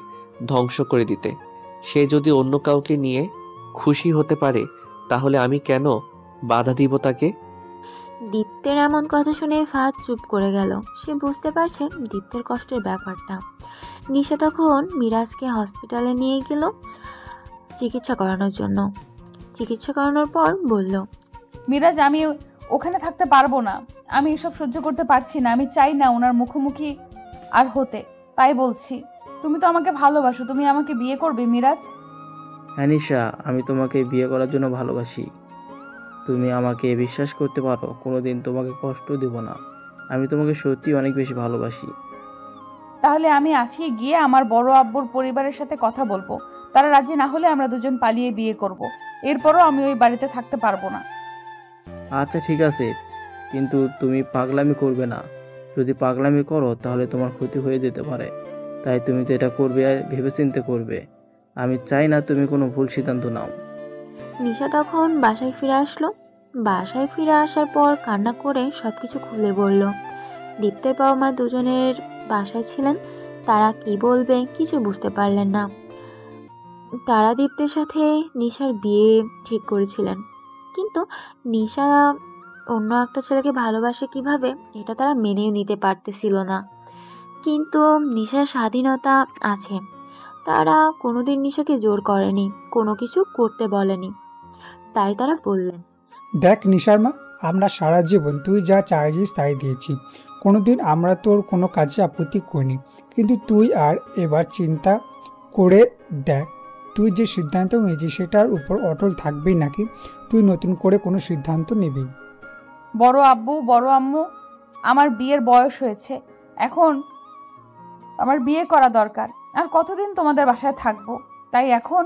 ধ্বংস করে দিতে। সে যদি অন্য কাউকে নিয়ে খুশি হতে পারে, তাহলে আমি কেন বাধা দিব তাকে? দীপ্তের এমন কথা শুনে ফাহাদ চুপ করে গেল। সে বুঝতে পারছে দীপ্তের কষ্টের ব্যাপারটা। নিশা তখন মিরাজকে হসপিটালে নিয়ে গেল চিকিৎসা করানোর জন্য। চিকিৎসা করানোর পর বলল, মিরাজ, আমি ওখানে থাকতে পারবো না। আমি এসব সহ্য করতে পারছি না। আমি চাই না ওনার মুখোমুখি আর হতে। তাই বলছি, তুমি তো আমাকে ভালোবাসো। তুমি আমাকে বিয়ে করবে মিরাজ? হ্যাঁ নিশা, আমি তোমাকে বিয়ে করার জন্য ভালোবাসি। তুমি আমাকে বিশ্বাস করতে পারো, কোনোদিন তোমাকে কষ্ট দেব না। আমি তোমাকে সত্যি অনেক বেশি ভালোবাসি। তাহলে আমি আজকে গিয়ে আমার বড় আব্বুর পরিবারের সাথে কথা বলবো। তারা রাজি না হলে আমরা দুজন পালিয়ে বিয়ে করব। এরপরও আমি ওই বাড়িতে থাকতে পারবো না। আচ্ছা ঠিক আছে, কিন্তু তুমি পাগলামি করবে না। যদি পাগলামি করো তাহলে তোমার ক্ষতি হয়ে যেতে পারে। তাই তুমি যেটা করবে ভেবেচিন্তে করবে। আমি চাই না তুমি কোনো ভুল সিদ্ধান্ত নাও। নিশা তখন বাসায় ফিরে আসলো। বাসায় ফিরে আসার পর কান্না করে সবকিছু খুলে বলল। দীপ্তের বাবা মা দুজনের বাসায় ছিলেন। তারা কি বলবে কিছু বুঝতে পারলেন না। তারা দীপ্তের সাথে নিশার বিয়ে ঠিক করেছিলেন, কিন্তু নিশা অন্য একটা ছেলেকে ভালোবাসে কিভাবে এটা তারা মেনেও নিতে পারতেছিল না। কিন্তু নিশার স্বাধীনতা আছে। তারা কোনোদিন নিশাকে জোর করেনি, কোনো কিছু করতে বলেনি। তাই তারা বললেন, দেখ নিশার মা, আমরা সারা জীবন তুই যা চাইছিস তাই দিয়েছি। কোনোদিন আমরা তোর কোনো কাজে আপত্তি করিনি, কিন্তু তুই আর এবার চিন্তা করে দেখ, তুই যে সিদ্ধান্ত নিয়েছিস সেটার উপর অটল থাকবি নাকি তুই নতুন করে কোনো সিদ্ধান্ত নিবি? বড় আব্বু, বড় আম্মু, আমার বিয়ের বয়স হয়েছে। এখন আমার বিয়ে করা দরকার। আর কতদিন তোমাদের বাসায় থাকবো? তাই এখন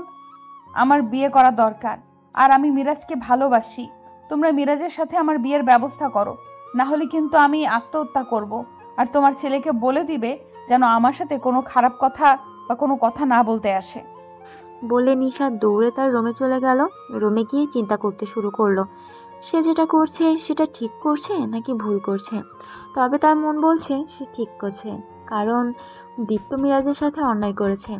আমার বিয়ে করা দরকার। আর আমি মিরাজকে ভালোবাসি। তোমরা মিরাজের সাথে আমার বিয়ের ব্যবস্থা করো, না হলে কিন্তু আমি আত্মহত্যা করব। আর তোমার ছেলেকে বলে দিবে যেন আমার সাথে কোনো খারাপ কথা বা কোনো কথা না বলতে আসে। বলে নিশা দৌড়ে তার রুমে চলে গেল। রুমে গিয়ে চিন্তা করতে শুরু করলো, সে যেটা করছে সেটা ঠিক করছে নাকি ভুল করছে। তবে তার মন বলছে সে ঠিক করছে, কারণ দীপ্ত মিরাজের সাথে অন্যায় করেছে।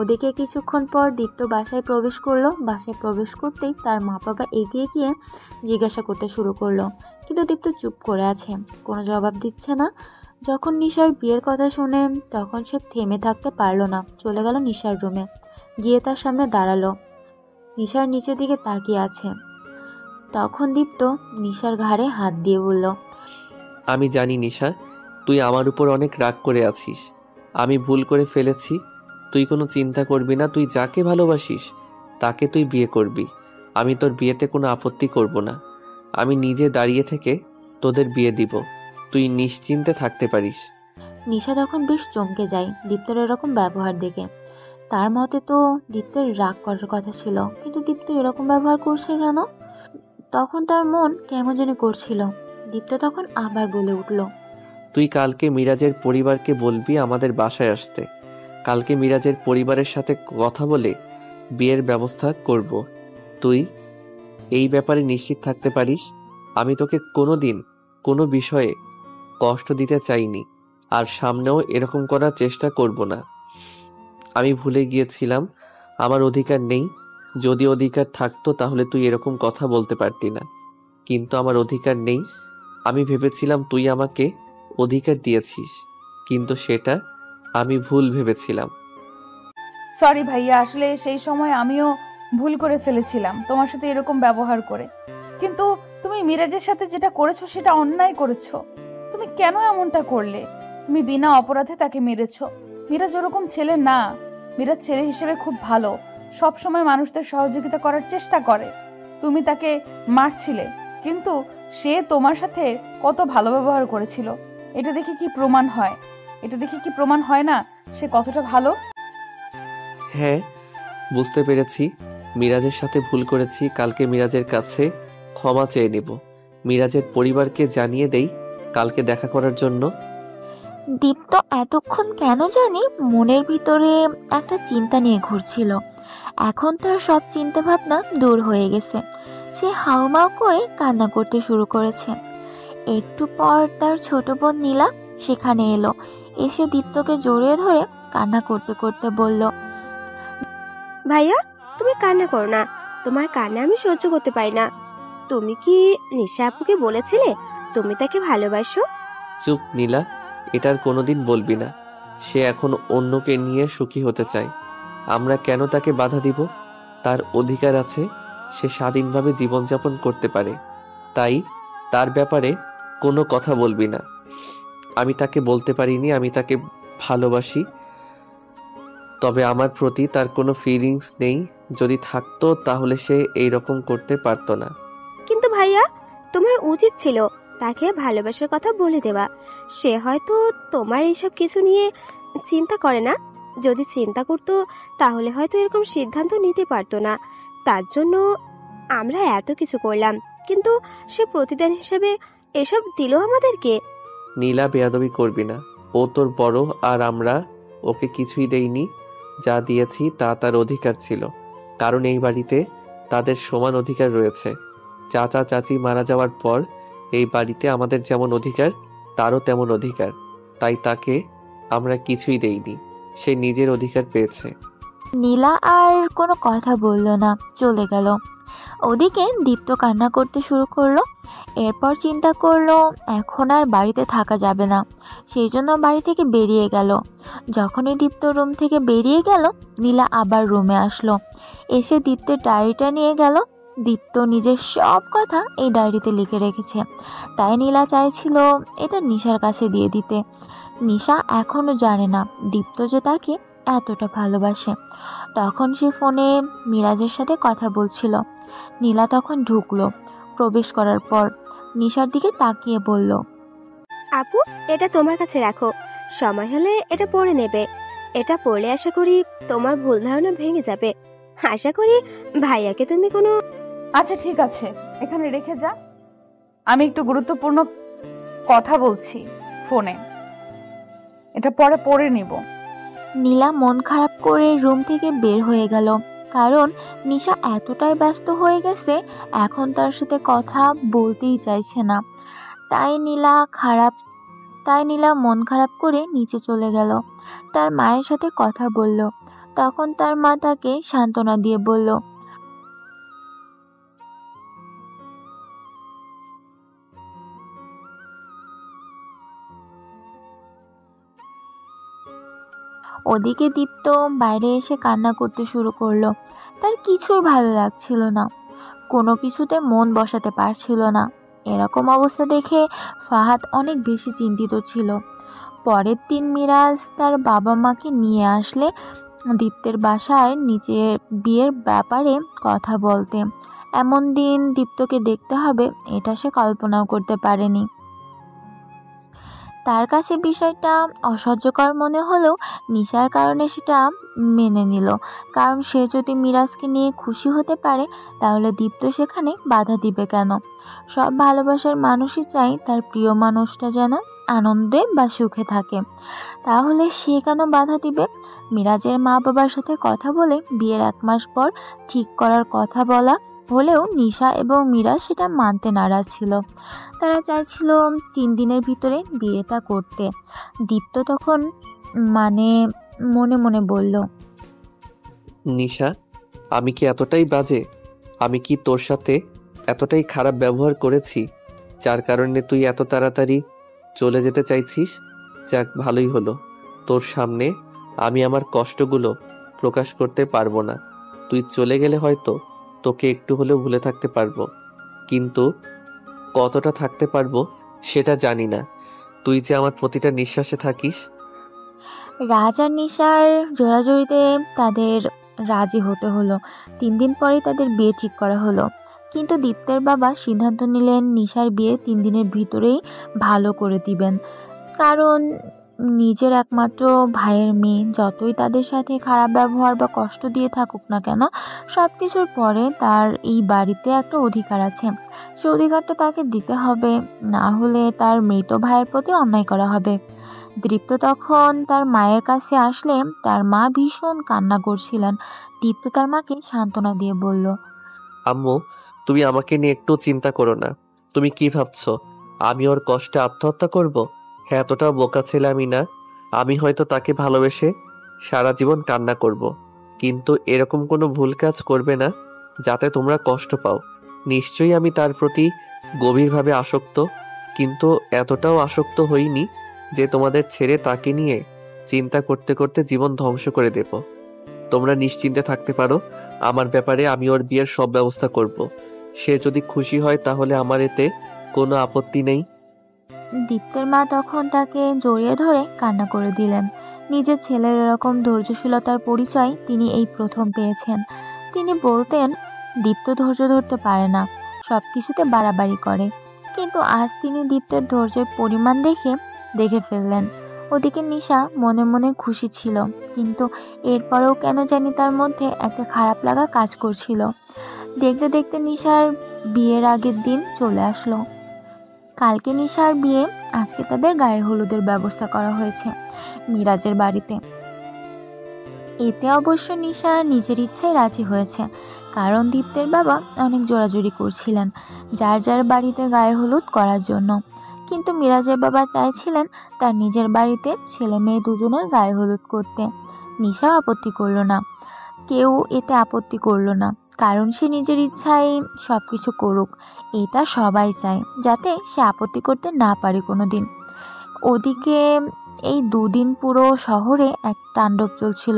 ওদিকে কিছুক্ষণ পর দীপ্ত বাসায় প্রবেশ করলো। বাসায় প্রবেশ করতেই তার মা বাবা এগিয়ে গিয়ে জিজ্ঞাসা করতে শুরু করলো, কিন্তু দীপ্ত চুপ করে আছে, কোনো জবাব দিচ্ছে না। যখন নিশার বিয়ের কথা শুনে তখন সে থেমে থাকতে পারলো না, চলে গেল নিশার রুমে, গিয়ে তার সামনে দাঁড়ালো। নিশার নিচের দিকে তাকিয়ে আছে। তখন দীপ্ত নিশার ঘাড়ে হাত দিয়ে বলল, আমি জানি নিশা, তুই আমার উপর অনেক রাগ করে আছিস। আমি ভুল করে ফেলেছি। তুই কোনো চিন্তা করবি না। তুই যাকে ভালোবাসিস তাকে তুই বিয়ে করবি। আমি তোর বিয়েতে কোনো আপত্তি করব না। আমি নিজে দাঁড়িয়ে থেকে তোদের বিয়ে দিব। তুই নিশ্চিন্তে থাকতে পারিস। নিশা তখন বেশ চমকে যায় দীপ্তর এরকম ব্যবহার দেখে। তার মতে তো দীপ্তের রাগ করার কথা ছিল, কিন্তু দীপ্ত এরকম ব্যবহার করছে কেন? তখন তার মন কেমন যেন করছিল। দীপ্ত তখন আবার বলে উঠল, তুই কালকে মিরাজের পরিবারকে বলবি আমাদের বাসায় আসতে। কালকে মিরাজের পরিবারের সাথে কথা বলে বিয়ের ব্যবস্থা করব। তুই এই ব্যাপারে নিশ্চিত থাকতে পারিস, আমি তোকে কোনো দিন কোনো বিষয়ে কষ্ট দিতে চাইনি, আর সামনেও এরকম করার চেষ্টা করব না। আমি ভুলে গিয়েছিলাম আমার অধিকার নেই। যদি অধিকার থাকতো তাহলে তুই এরকম কথা বলতে পারতি না, কিন্তু আমার অধিকার নেই। আমি ভেবেছিলাম তুই আমাকে অধিকার দিয়েছিস, কিন্তু সেটা আমি ভুল ভেবেছিলাম। সরি ভাইয়া, আসলে সেই সময় আমিও ভুল করে ফেলেছিলাম তোমার সাথে এরকম ব্যবহার করে। কিন্তু তুমি মিরাজের সাথে যেটা করেছো সেটা অন্যায় করেছো। তুমি কেন এমনটা করলে? তুমি বিনা অপরাধে তাকে মেরেছো। মিরাজ ওরকম ছেলে না। মিরাজ ছেলে হিসেবে খুব ভালো, সব সময় মানুষদের সহযোগিতা করার চেষ্টা করে। তুমি তাকে মারছিলে, কিন্তু সে তোমার সাথে কত ভালো ব্যবহার করেছিল। এটা দেখে কি প্রমাণ হয়? এটা দেখে কি প্রমাণ হয় না সে কতটা ভালো? হ্যাঁ, বুঝতে পেরেছি মিরাজের সাথে ভুল করেছি। কালকে মিরাজের কাছে ক্ষমা চেয়ে নেব। মিরাজের পরিবারকে জানিয়ে দেই কালকে দেখা করার জন্য। দীপ্ত এতক্ষণ কেন জানি মনের ভিতরে একটা চিন্তা নিয়ে ঘুরছিল। এখন তার সব চিন্তা ভাবনা দূর হয়ে গেছে। সে হাউমাউ করে কান্না করতে শুরু করেছে। একটু পর তার ছোট বোন নীলা সেখানে এলো। এসে দীপ্তকে জড়িয়ে ধরে কান্না করতে করতে বলল, ভাইয়া, তুমি কান্না করো না। তোমার কান্না আমি সহ্য করতে পারি না। তুমি কি নিশা আপুকে বলেছিলে তুমি তাকে ভালোবাসো? চুপ নীলা, এটার কোনোদিন বলবি না। সে এখন অন্যকে নিয়ে সুখী হতে চায়। আমরা কেন তাকে বাধা দিব? তার অধিকার আছে, সে স্বাধীনভাবে জীবনযাপন করতে পারে। তাই তার ব্যাপারে কোনো কথা বলবি না। আমি তাকে বলতে পারিনি আমি তাকে ভালোবাসি, তবে আমার প্রতি তার কোনো ফিলিংস নেই। যদি থাকতো তাহলে সে এইরকম করতে পারতো না। কিন্তু ভাইয়া, তোমার উচিত ছিল তাকে ভালোবাসার কথা বলে দেওয়া। সে হয়তো তোমার এইসব কিছু নিয়ে চিন্তা করে না। যদি চিন্তা করতো তাহলে হয়তো এরকম সিদ্ধান্ত নিতে পারতো না। তার জন্য আমরা এত কিছু করলাম, কিন্তু সে প্রতিদান হিসেবে এসব দিল আমাদেরকে। নীলা, বেয়াদবি করবি না। ও তোর বড়, আর আমরা ওকে কিছুই দেইনি। যা দিয়েছি তা তার অধিকার ছিল, কারণ এই বাড়িতে তাদের সমান অধিকার রয়েছে। চাচা চাচি মারা যাওয়ার পর এই বাড়িতে আমাদের যেমন অধিকার তারও তেমন অধিকার। তাই তাকে আমরা কিছুই দেইনি, সে নিজের অধিকার পেয়েছে। নীলা আর কোনো কথা বলল না, চলে গেল। ওদিকে দীপ্ত কান্না করতে শুরু করলো। এরপর চিন্তা করলো এখন আর বাড়িতে থাকা যাবে না, সেই জন্য বাড়ি থেকে বেরিয়ে গেল। যখনই দীপ্ত রুম থেকে বেরিয়ে গেল, নীলা আবার রুমে আসলো। এসে দীপ্তের ডায়েরিটা নিয়ে গেল। দীপ্ত নিজের সব কথা এই ডায়েরিতে লিখে রেখেছে, তাই নীলা চাইছিল এটা নিশার কাছে দিয়ে দিতে। নিশা এখনও জানে না দীপ্ত যে তাকে এতটা ভালোবাসে। তখন সে ফোনে মিরাজের সাথে কথা বলছিল। নীলা তখন ঢুকলো। প্রবেশ করার পর নিশার দিকে তাকিয়ে বলল, আপু, এটা তোমার কাছে রাখো। সময় হলে এটা পড়ে নেবে। এটা পড়লে আশা করি তোমার ভুল ধারণা ভেঙে যাবে। আশা করি ভাইয়াকে তুমি কোনো... আচ্ছা ঠিক আছে, এখানে রেখে যা। আমি একটু গুরুত্বপূর্ণ কথা বলছি ফোনে, এটা পরে পড়ে নিব। নীলা মন খারাপ করে রুম থেকে বের হয়ে গেল, কারণ নিশা এতটাই ব্যস্ত হয়ে গেছে এখন তার সাথে কথা বলতেই চাইছে না। তাই নীলা মন খারাপ করে নিচে চলে গেল। তার মায়ের সাথে কথা বলল। তখন তার মা তাকে সান্ত্বনা দিয়ে বলল, ওদিকে দীপ্ত বাইরে এসে কান্না করতে শুরু করলো। তার কিছুই ভালো লাগছিল না, কোনো কিছুতে মন বসাতে পারছিল না। এরকম অবস্থা দেখে ফাহাদ অনেক বেশি চিন্তিত ছিল। পরের দিন মিরাজ তার বাবা মাকে নিয়ে আসলে দীপ্তের বাসায় নিচে বিয়ের ব্যাপারে কথা বলতে। এমন দিন দীপ্তকে দেখতে হবে এটা সে কল্পনাও করতে পারেনি। তার কাছে বিষয়টা অসহ্যকর মনে হলেও নিশার কারণে সেটা মেনে নিল। কারণ সে যদি মিরাজকে নিয়ে খুশি হতে পারে তাহলে দীপ্ত সেখানে বাধা দিবে কেন? সব ভালোবাসার মানুষই চায় তার প্রিয় মানুষটা যেন আনন্দে বা সুখে থাকে, তাহলে সে কেন বাধা দিবে? মিরাজের মা বাবার সাথে কথা বলে বিয়ের 1 মাস পর ঠিক করার কথা বলা হলেও নিশা এবং মিরাজ সেটা মানতে নারাজ ছিল। তারা চাইছিল 3 দিনের ভিতরে বিয়েটা করতে। দীপ্ত তখন মনে মনে বলল, নিশা, আমি কি এতটাই বাজে? আমি কি তোর সাথে এতটাই খারাপ ব্যবহার করেছি যার কারণে তুই এত তাড়াতাড়ি চলে যেতে চাইছিস? যাক, ভালোই হলো। তোর সামনে আমি আমার কষ্টগুলো প্রকাশ করতে পারবো না। তুই চলে গেলে হয়তো তোকে একটু হলেও ভুলে থাকতে পারবো, কিন্তু কতটা থাকতে পারবো সেটা জানি না। তুই যে আমার প্রতিটা নিঃশ্বাসে থাকিস। রাজ আর নিশার জোড়াজড়িতে তাদের রাজি হতে হলো। 3 দিন পরেই তাদের বিয়ে ঠিক করা হলো। কিন্তু দীপ্তের বাবা সিদ্ধান্ত নিলেন নিশার বিয়ে 3 দিনের ভিতরেই ভালো করে দিবেন। কারণ নিজের একমাত্র ভাইয়ের মেয়ে যতই তাদের সাথে খারাপ ব্যবহার বা কষ্ট দিয়ে থাকুক না কেন, সব কিছুর পরে তার এই বাড়িতে একটা অধিকার আছে। সে অধিকারটা তাকে দিতে হবে, না হলে তার মৃত ভাইয়ের প্রতি অন্যায় করা হবে। দীপ্ত তখন তার মায়ের কাছে আসলে তার মা ভীষণ কান্না করছিলেন। দীপ্ত তার মাকে সান্ত্বনা দিয়ে বলল, আম্মু, তুমি আমাকে নিয়ে একটু চিন্তা করো না। তুমি কি ভাবছো আমি ওর কষ্টে আত্মহত্যা করব? হ্যাঁ, এতটাও বোকা ছেলে আমি না। আমি হয়তো তাকে ভালোবেসে সারা জীবন কান্না করব, কিন্তু এরকম কোনো ভুল কাজ করবে না যাতে তোমরা কষ্ট পাও। নিশ্চয়ই আমি তার প্রতি গভীরভাবে আসক্ত, কিন্তু এতটাও আসক্ত হইনি যে তোমাদের ছেড়ে তাকে নিয়ে চিন্তা করতে করতে জীবন ধ্বংস করে দেব। তোমরা নিশ্চিন্তে থাকতে পারো আমার ব্যাপারে। আমি ওর বিয়ের সব ব্যবস্থা করব। সে যদি খুশি হয় তাহলে আমার এতে কোনো আপত্তি নেই। দীপ্তের মা তখন তাকে জড়িয়ে ধরে কান্না করে দিলেন। নিজের ছেলের এরকম ধৈর্যশীলতার পরিচয় তিনি এই প্রথম পেয়েছেন। তিনি বলতেন, দীপ্ত ধৈর্য ধরতে পারে না, সব কিছুতে বাড়াবাড়ি করে। কিন্তু আজ তিনি দীপ্তের ধৈর্যের পরিমাণ দেখে ফেললেন। ওদিকে নিশা মনে মনে খুশি ছিল, কিন্তু এরপরেও কেন জানি তার মধ্যে একটা খারাপ লাগা কাজ করছিল। দেখতে দেখতে নিশার বিয়ের আগের দিন চলে আসলো। কালকে নিশার বিয়ে, আজকে তাদের গায়ে হলুদের ব্যবস্থা করা হয়েছে মিরাজের বাড়িতে। এতে অবশ্য নিশা নিজের ইচ্ছায় রাজি হয়েছে, কারণ দীপ্তের বাবা অনেক জোরাজুরি করছিলেন যার যার বাড়িতে গায়ে হলুদ করার জন্য। কিন্তু মিরাজের বাবা চাইছিলেন তার নিজের বাড়িতে ছেলে মেয়ে দুজনের গায়ে হলুদ করতে। নিশা আপত্তি করল না, কেউ এতে আপত্তি করল না, কারণ সে নিজের ইচ্ছায় সব কিছু করুক, এটা সবাই চায়, যাতে সে আপত্তি করতে না পারে কোনো দিন। ওদিকে এই 2 দিন পুরো শহরে এক তাণ্ডব চলছিল।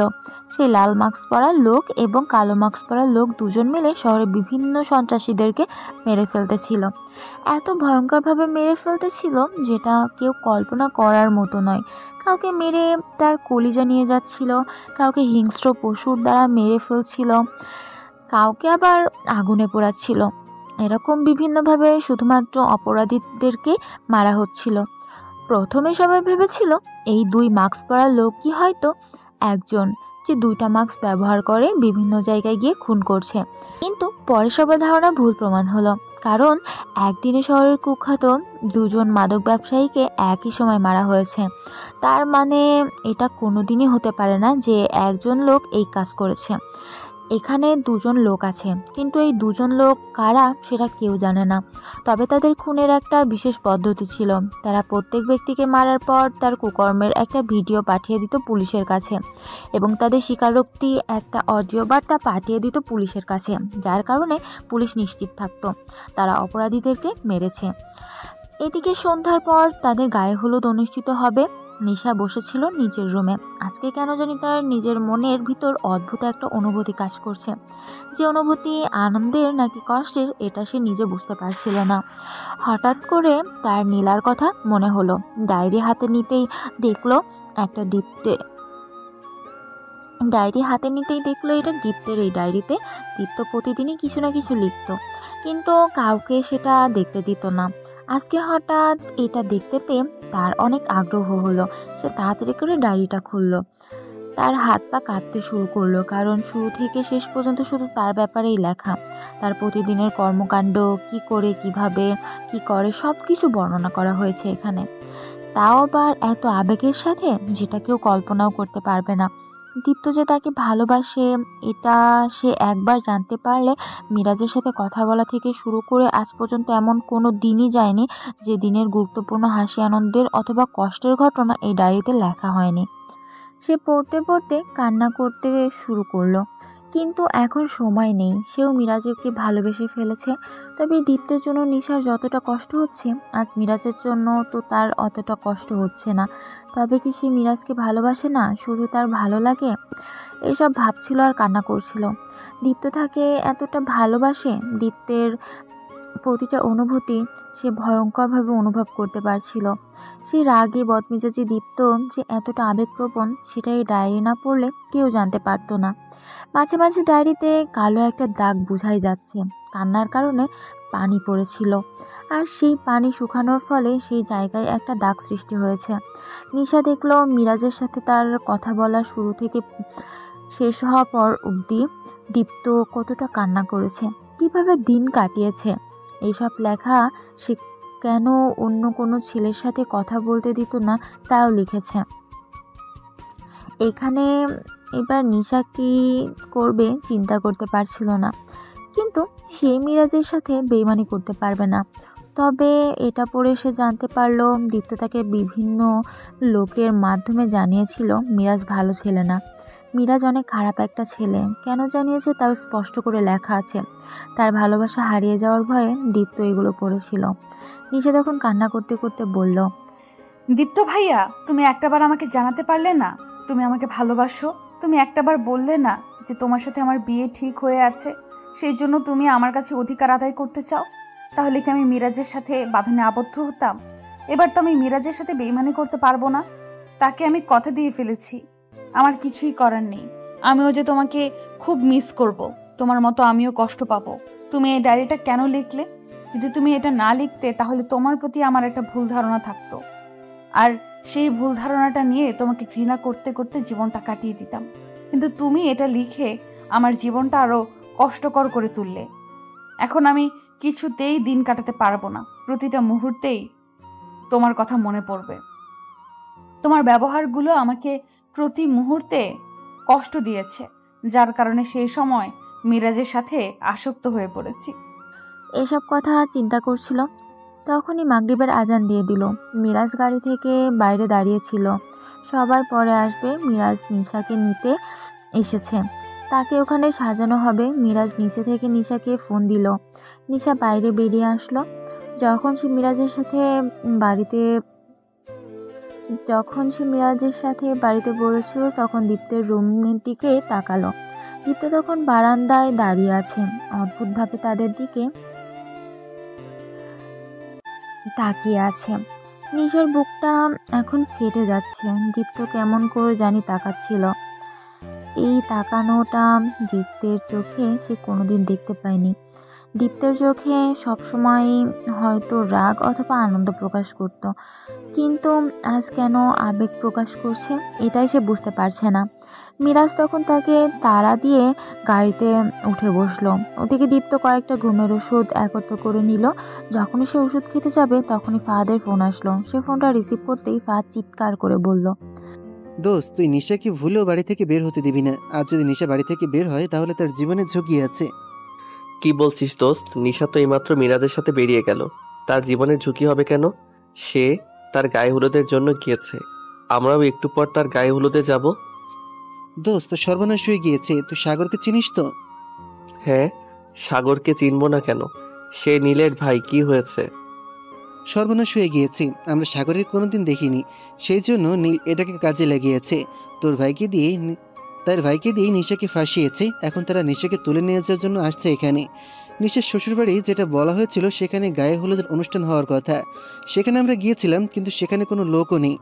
সেই লাল মাস্ক পরা লোক এবং কালো মাস্ক পরা লোক দুজন মিলে শহরে বিভিন্ন সন্ত্রাসীদেরকে মেরে ফেলতেছিল। এত ভয়ঙ্করভাবে মেরে ফেলতেছিল যেটা কেউ কল্পনা করার মতো নয়। কাউকে মেরে তার কলিজা নিয়ে যাচ্ছিল, কাউকে হিংস্র পশুর দ্বারা মেরে ফেলছিল, কাউকে আবার আগুনে পোড়াচ্ছিল। এরকম বিভিন্নভাবে শুধুমাত্র অপরাধীদেরকে মারা হচ্ছিল। প্রথমে সবাই ভেবেছিল এই 2 মাস্ক পরা লোকই হয়তো একজন, যে 2টা মাস্ক ব্যবহার করে বিভিন্ন জায়গায় গিয়ে খুন করছে। কিন্তু পরে সবার ধারণা ভুল প্রমাণ হলো, কারণ একদিনে শহরের কুখ্যাত 2 জন মাদক ব্যবসায়ীকে একই সময় মারা হয়েছে। তার মানে এটা কোনোদিনই হতে পারে না যে একজন লোক এই কাজ করেছে। এখানে 2 জন লোক আছে, কিন্তু এই 2 জন লোক কারা সেটা কেউ জানে না। তবে তাদের খুনের একটা বিশেষ পদ্ধতি ছিল। তারা প্রত্যেক ব্যক্তিকে মারার পর তার কুকর্মের একটা ভিডিও পাঠিয়ে দিত পুলিশের কাছে, এবং তাদের স্বীকারোক্তি একটা অডিও বার্তা পাঠিয়ে দিত পুলিশের কাছে, যার কারণে পুলিশ নিশ্চিত থাকতো তারা অপরাধীদেরকে মেরেছে। এদিকে সন্ধ্যার পর তাদের গায়ে হলুদ অনুষ্ঠিত হবে। নিশা বসেছিল নিজের রুমে। আজকে কেন জানি তার নিজের মনের ভিতর অদ্ভুত একটা অনুভূতি কাজ করছে। যে অনুভূতি আনন্দের নাকি কষ্টের এটা সে নিজে বুঝতে পারছিল না। হঠাৎ করে তার নীলার কথা মনে হলো। ডায়েরি হাতে নিতেই দেখলো এটা দীপ্তের। এই ডায়েরিতে দীপ্ত প্রতিদিনই কিছু না কিছু লিখত, কিন্তু কাউকে সেটা দেখতে দিত না। আজকে হঠাৎ এটা দেখতে পেয়ে তার অনেক আগ্রহ হলো। সে তাড়াতাড়ি করে ডায়েরিটা খুললো। তার হাত পা কাঁপতে শুরু করলো, কারণ শুরু থেকে শেষ পর্যন্ত শুধু তার ব্যাপারেই লেখা। তার প্রতিদিনের কর্মকাণ্ড, কি করে, কিভাবে, কি করে, সব কিছু বর্ণনা করা হয়েছে এখানে। তাও আবার এত আবেগের সাথে, যেটা কেউ কল্পনাও করতে পারবে না। দীপ্ত যে তাকে ভালোবাসে এটা সে একবার জানতে পারলে মিরাজের সাথে কথা বলা থেকে শুরু করে আজ পর্যন্ত এমন কোনো দিনই যায়নি যে দিনের গুরুত্বপূর্ণ হাসি, আনন্দের অথবা কষ্টের ঘটনা এই ডায়েরিতে লেখা হয়নি। সে পড়তে পড়তে কান্না করতে শুরু করলো, কিন্তু এখন সময় নেই। সেও মিরাজকে ভালোবেসে ফেলেছে। তবে দীপ্তের জন্য নিশার যতটা কষ্ট হচ্ছে, আজ মিরাজের জন্য তো তার অতটা কষ্ট হচ্ছে না। তবে কি সে মিরাজকে ভালোবাসে না, শুধু তার ভালো লাগে? এসব ভাবছিল আর কান্না করছিল। দীপ্ত তাকে এতটা ভালোবাসে, দীপ্তের প্রতিটা অনুভূতি সে ভয়ঙ্করভাবে অনুভব করতে পারছিল। সেই রাগে বদমেজাজি দীপ্ত যে এতটা আবেগপ্রবণ, সেটা এই ডায়েরি না পড়লে কেউ জানতে পারতো না। মাঝে মাঝে ডায়েরিতে কালো একটা দাগ বোঝাই যাচ্ছে। কান্নার কারণে পানি পড়েছিল, আর সেই পানি শুকানোর ফলে সেই জায়গায় একটা দাগ সৃষ্টি হয়েছে। নিশা দেখলো মিরাজের সাথে তার কথা বলা শুরু থেকে শেষ হওয়া পর অবধি দীপ্ত কতটা কান্না করেছে, কিভাবে দিন কাটিয়েছে। এইসব লেখা সে কেন অন্য কোনো ছেলের সাথে কথা বলতে দিত না, তাও লিখেছে এখানে। এবার নিশা কি করবে চিন্তা করতে পারছিল না, কিন্তু সে মিরাজের সাথে বেইমানি করতে পারবে না। তবে এটা পড়ে সে জানতে পারলো দীপ্ত তাকে বিভিন্ন লোকের মাধ্যমে জানিয়েছিল মিরাজ ভালো ছেলে না, মিরাজ অনেক খারাপ একটা ছেলে। কেন জানিয়েছে তাও স্পষ্ট করে লেখা আছে। তার ভালোবাসা হারিয়ে যাওয়ার ভয়ে দীপ্ত এগুলো পড়েছিল। নিশা তখন কান্না করতে করতে বলল, দীপ্ত ভাইয়া, তুমি একটাবার আমাকে জানাতে পারলে না তুমি আমাকে ভালোবাসো? তুমি একটাবার বললে না যে তোমার সাথে আমার বিয়ে ঠিক হয়ে আছে, সেই জন্য তুমি আমার কাছে অধিকার আদায় করতে চাও? তাহলে কি আমি মিরাজের সাথে বাঁধনে আবদ্ধ হতাম? এবার তো আমি মিরাজের সাথে বেইমানি করতে পারবো না। তাকে আমি কথা দিয়ে ফেলেছি, আমার কিছুই করার নেই। আমিও যে তোমাকে খুব মিস করব, তোমার মতো আমিও কষ্ট পাবো। তুমি এই ডায়েরিটা কেন লিখলে? যদি তুমি এটা না লিখতে তাহলে তোমার প্রতি আমার একটা ভুল ধারণা থাকতো, আর সেই ভুল ধারণাটা নিয়ে তোমাকে ঘৃণা করতে করতে জীবনটা কাটিয়ে দিতাম। কিন্তু তুমি এটা লিখে আমার জীবনটা আরো কষ্টকর করে তুললে। এখন আমি কিছুতেই দিন কাটাতে পারবো না, প্রতিটা মুহূর্তেই তোমার কথা মনে পড়বে। তোমার ব্যবহারগুলো আমাকে প্রতি মুহূর্তে কষ্ট দিয়েছে, যার কারণে সেই সময় মিরাজের সাথে আসক্ত হয়ে পড়েছি। এসব কথা চিন্তা করছিল, তখনই মাগরিবের আজান দিয়ে দিল। মিরাজ গাড়ি থেকে বাইরে দাঁড়িয়েছিল। সবাই পরে আসবে, মিরাজ নিশাকে নিতে এসেছে, তাকে ওখানে সাজানো হবে। মিরাজ নিচে থেকে নিশাকে ফোন দিল। নিশা বাইরে বেরিয়ে আসলো। যখন সে মিরাজের সাথে বাড়িতে বলেছিল, তখন দীপ্তের রুমের দিকে তাকালো। দীপ্ত তখন বারান্দায় দাঁড়িয়ে আছে, অদ্ভুতভাবে তাদের দিকে তাকিয়ে আছে। নিশার বুকটা এখন ফেটে যাচ্ছে। দীপ্ত কেমন করে জানি তাকাচ্ছিল। এই তাকানোটা দীপ্তের চোখে সে কোনোদিন দেখতে পায়নি। দীপ্তের চোখে সবসময় হয়তো রাগ অথবা আনন্দ প্রকাশ করত, কিন্তু আজ কেন আবেগ প্রকাশ করছে এটাই সে বুঝতে পারছে না। মিরাজ তখন তাকে তাড়া দিয়ে গাড়িতে উঠে বসলো। ওদিকে দীপ্ত কয়েকটা ঘুমের ওষুধ একত্র করে নিল। যখনই সে ওষুধ খেতে যাবে তখনই ফাহাদের ফোন আসলো। সে ফোনটা রিসিভ করতেই ফাহাদ চিৎকার করে বলল, দোস্ত, তুই নিশাকে ভুলেও বাড়ি থেকে বের হতে দিবি না। আর যদি নিশা বাড়ি থেকে বের হয় তাহলে তার জীবনের ঝুঁকি আছে। কি বলছিস দোস্ত? নিশা তো এইমাত্র মিরাজের সাথে বেরিয়ে গেল, তার জীবনের ঝুঁকি হবে কেন? সে তার গায়ে হলুদের জন্য গিয়েছে, আমরাও একটু পর তার গায়ে হলুদে যাব। দোস্ত, সর্বনাশ হয়ে গিয়েছে। তুই সাগরকে চিনিস তো? হ্যাঁ, সাগরকে চিনবো না কেন? সে নীলের ভাই। কি হয়েছে? সর্বনাশ হয়ে গিয়েছে। আমরা সাগরকে কোনোদিন দেখিনি, সেই জন্য নীল এটাকে কাজে লাগিয়েছে। তার ভাইকে দিয়ে নিশাকে ফাঁসিয়েছে। এখন তারা নিশাকে তুলে নিয়ে যাওয়ার জন্য আসছে এখানে। নিশার শ্বশুরবাড়ি যেটা বলা হয়েছিল সেখানে গায়ে হলুদের অনুষ্ঠান হওয়ার কথা, সেখানে আমরা গিয়েছিলাম, কিন্তু সেখানে কোনো লোকও নেই।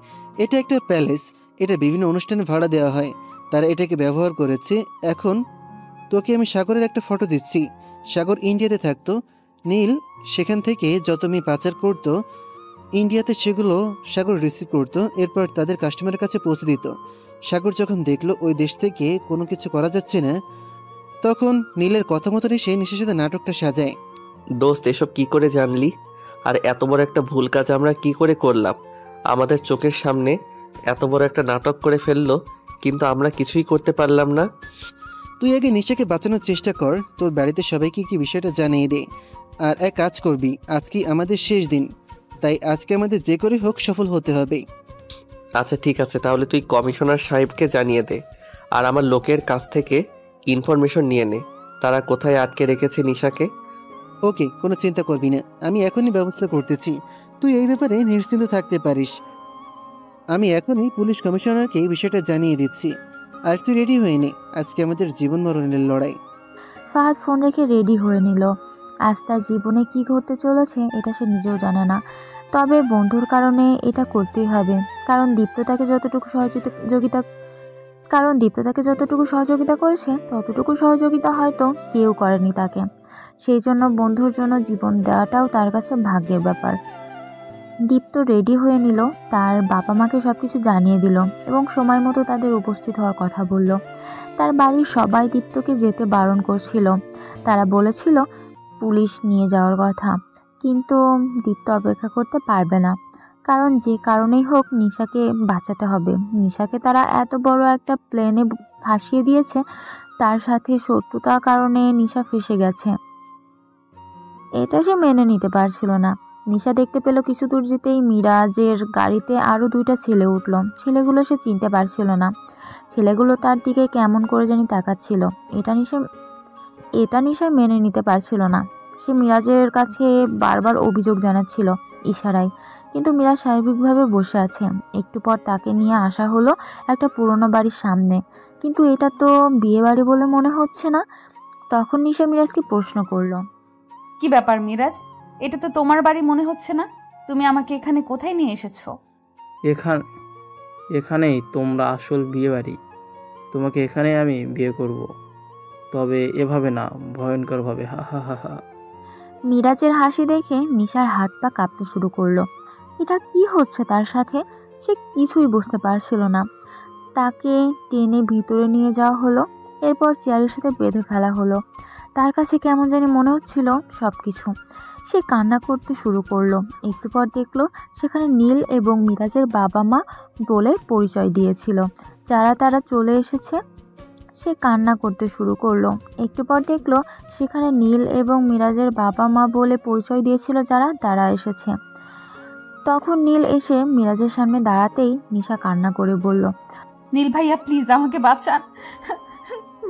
এটা একটা প্যালেস, এটা বিভিন্ন অনুষ্ঠানে ভাড়া দেওয়া হয়, তারা এটাকে ব্যবহার করেছে। এখন তোকে আমি সাগরের একটা ফটো দিচ্ছি। সাগর ইন্ডিয়াতে থাকতো, নীল সেখান থেকে যত মেয়ে পাচার করতো ইন্ডিয়াতে সেগুলো সাগর রিসিভ করতো, এরপর তাদের কাস্টমারের কাছে পৌঁছে দিত। সাগর যখন দেখলো ওই দেশ থেকে কোনো কিছু করা যাচ্ছে না, তখন নীলের কথা মতনই সে নিশার সাথে নাটকটা সাজায়। দোস্ত, এসব কি করে জানলি? আর এত বড় একটা ভুল কাজ আমরা কি করে করলাম? আমাদের চোখের সামনে এত বড় একটা নাটক করে ফেললো, কিন্তু আমরা কিছুই করতে পারলাম না। তুই আগে নিশাকে বাঁচানোর চেষ্টা কর, তোর বাড়িতে সবাইকে কি বিষয়টা জানিয়ে দে। আর এক কাজ করবি, আজকেই আমাদের শেষ দিন, তাই আজকে আমাদের যে করে হোক সফল হতে হবে। আচ্ছা ঠিক আছে, তাহলে তুই কমিশনার সাহেবকে জানিয়ে দে, আর আমার লোকের কাছ থেকে ইনফরমেশন নিয়ে নে তারা কোথায় আটকে রেখেছে নিশাকে। ওকে, কোনো চিন্তা করবি না, আমি এখনই ব্যবস্থা করতেছি। তুই এই ব্যাপারে নিশ্চিন্ত থাকতে পারিস। আমি এখনই পুলিশ কমিশনারকে এই বিষয়টা জানিয়ে দিচ্ছি। আর তুই রেডি হয়ে নে, আজকে আমাদের জীবন মরণের লড়াই। ফাহাদ ফোন রেখে রেডি হয়ে নিল। আজ তার জীবনে কি ঘটতে চলেছে এটা সে নিজেও জানে না, তবে বন্ধুর কারণে এটা করতেই হবে। কারণ দীপ্ত তাকে যতটুকু সহযোগিতা করেছে ততটুকু সহযোগিতা হয়তো কেউ করেনি তাকে। সেই জন্য বন্ধুর জন্য জীবন দেওয়াটাও তার কাছে ভাগ্যের ব্যাপার। দীপ্ত রেডি হয়ে নিল, তার বাবা মাকে সবকিছু জানিয়ে দিল এবং সময় মতো তাদের উপস্থিত হওয়ার কথা বলল। তার বাড়ির সবাই দীপ্তকে যেতে বারণ করছিল, তারা বলেছিল পুলিশ নিয়ে যাওয়ার কথা, কিন্তু দীপ্ত অপেক্ষা করতে পারবে না। কারণ যে কারণেই হোক নিশাকে বাঁচাতে হবে। নিশাকে তারা এত বড় একটা প্লেনে ভাসিয়ে দিয়েছে, তার সাথে শত্রুতার কারণে নিশা ফেসে গেছে। এটা সে মেনে নিতে পারছিল না। নিশা দেখতে পেল কিছু দূর যেতেই মিরাজের গাড়িতে আরও 2টা ছেলে উঠল। ছেলেগুলো সে চিনতে পারছিল না। ছেলেগুলো তার দিকে কেমন করে জানি তাকাচ্ছিল। এটা নিশা মেনে নিতে পারছিল না। সে মিরাজের কাছে বারবার অভিযোগ জানাচ্ছিল ইশারায়, কিন্তু মিরাজ স্বাভাবিকভাবে বসে আছে। একটু পর তাকে নিয়ে আসা হলো একটা পুরনো বাড়ির সামনে, কিন্তু এটা তো বিয়ে বাড়ি বলে মনে হচ্ছে না। তখন নিশা মিরাজকে প্রশ্ন করলো, কি ব্যাপার মিরাজ, এটা তো তোমার বাড়ি মনে হচ্ছে না। তুমি আমাকে এখানে কোথায় নিয়ে এসেছো? এখানেই তোমরা আসল বিয়ে বাড়ি। তোমাকে এখানে আমি বিয়ে করব, তবে এভাবে না, ভয়ঙ্করভাবে। হা হা হা হা। মিরাজের হাসি দেখে নিশার হাত পা কাঁপতে শুরু করলো। এটা কি হচ্ছে তার সাথে, সে কিছুই বুঝতে পারছিল না। তাকে টেনে ভিতরে নিয়ে যাওয়া হলো, এরপর চেয়ারের সাথে বেঁধে ফেলা হলো। তার কাছে কেমন জানি মনে হচ্ছিল সবকিছু। সে কান্না করতে শুরু করলো। একটু পর দেখলো সেখানে নীল এবং মিরাজের বাবা মা বলে পরিচয় দিয়েছিল, যারা তারা চলে এসেছে। সে কান্না করতে শুরু করলো। একটু পর দেখলো সেখানে নীল এবং মিরাজের বাবা মা বলে পরিচয় দিয়েছিল, যারা তারা এসেছে। তখন নীল এসে মিরাজের সামনে দাঁড়াতেই নিশা কান্না করে বলল, নীল ভাইয়া প্লিজ আমাকে বাঁচান।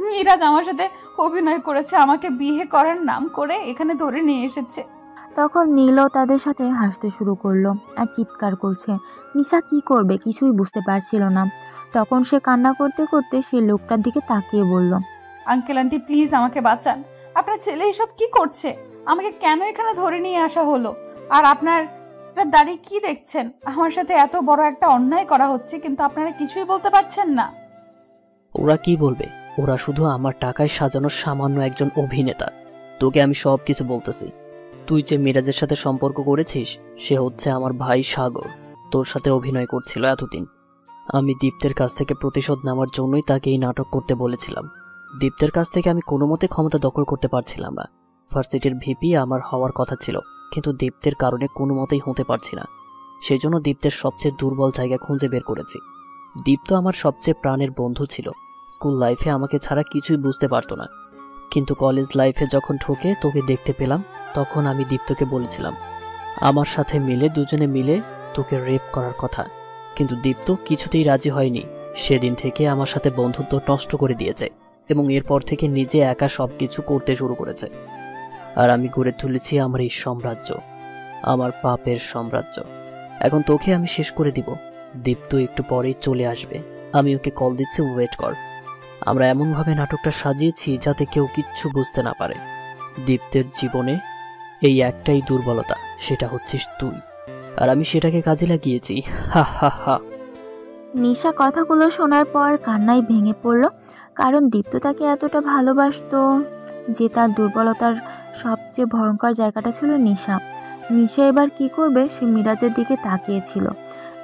মিরাজ আমার সাথে অভিনয় করেছে, আমাকে বিয়ে করার নাম করে এখানে ধরে নিয়ে এসেছে। তখন নীলও তাদের সাথে হাসতে শুরু করলো আর চিৎকার করছে। নিশা কি করবে কিছুই বুঝতে পারছিল না। তখন সে কান্না করতে করতে সে লোকটার দিকে তাকিয়ে বলল, আঙ্কেল আন্টি প্লিজ আমাকে বাঁচান। আপনার ছেলে এসব কি করছে? আমাকে কেন এখানে ধরে নিয়ে আসা হলো? আর আপনার দাঁড়িয়ে কি দেখছেন? আমার সাথে এত বড় একটা অন্যায় করা হচ্ছে, কিন্তু আপনারা কিছুই বলতে পারছেন না। ওরা কি বলবে? ওরা শুধু আমার টাকায় সাজানো সামান্য একজন অভিনেতা। তোকে আমি সব কিছু বলতেছি। তুই যে মিরাজের সাথে সম্পর্ক করেছিস, সে হচ্ছে আমার ভাই সাগর। তোর সাথে অভিনয় করছিল এতদিন। আমি দীপ্তের কাছ থেকে প্রতিশোধ নেওয়ার জন্যই তাকে এই নাটক করতে বলেছিলাম। দীপ্তের কাছ থেকে আমি কোনো মতে ক্ষমতা দখল করতে পারছিলাম না। ভার্সিটির ভিপি আমার হওয়ার কথা ছিল, কিন্তু দীপ্তের কারণে কোনো মতেই হতে পারছি না। সেই জন্য দীপ্তের সবচেয়ে দুর্বল জায়গা খুঁজে বের করেছি। দীপ্ত আমার সবচেয়ে প্রাণের বন্ধু ছিল। স্কুল লাইফে আমাকে ছাড়া কিছুই বুঝতে পারতো না, কিন্তু কলেজ লাইফে যখন ঢুকে তোকে দেখতে পেলাম, তখন আমি দীপ্তকে বলেছিলাম আমার সাথে মিলে দুজনে মিলে তোকে রেপ করার কথা, কিন্তু দীপ্ত কিছুতেই রাজি হয়নি। সেদিন থেকে আমার সাথে বন্ধুত্ব নষ্ট করে দিয়েছে এবং এরপর থেকে নিজে একা সবকিছু করতে শুরু করেছে। আর আমি গড়ে তুলেছি আমার এই সাম্রাজ্য, আমার পাপের সাম্রাজ্য। এখন তোকে আমি শেষ করে দিব। দীপ্ত একটু পরেই চলে আসবে, আমি ওকে কল দিচ্ছি, ওয়েট কর। আমরা এমনভাবে নাটকটা সাজিয়েছি যাতে কেউ কিচ্ছু বুঝতে না পারে। দীপ্তের জীবনে এই একটাই দুর্বলতা, সেটা হচ্ছিস তুই, আর আমি সেটাকে কাজে লাগিয়েছি। হা হা হা। নিশা কথাগুলো শোনার পর কান্নায় ভেঙে পড়ল। কারণ দীপ্ত তাকে এতটা ভালোবাসতো যে তার দুর্বলতার সবচেয়ে ভয়ঙ্কর জায়গাটা ছিল নিশা। নিশা এবার কি করবে সে মিরাজের দিকে তাকিয়েছিল।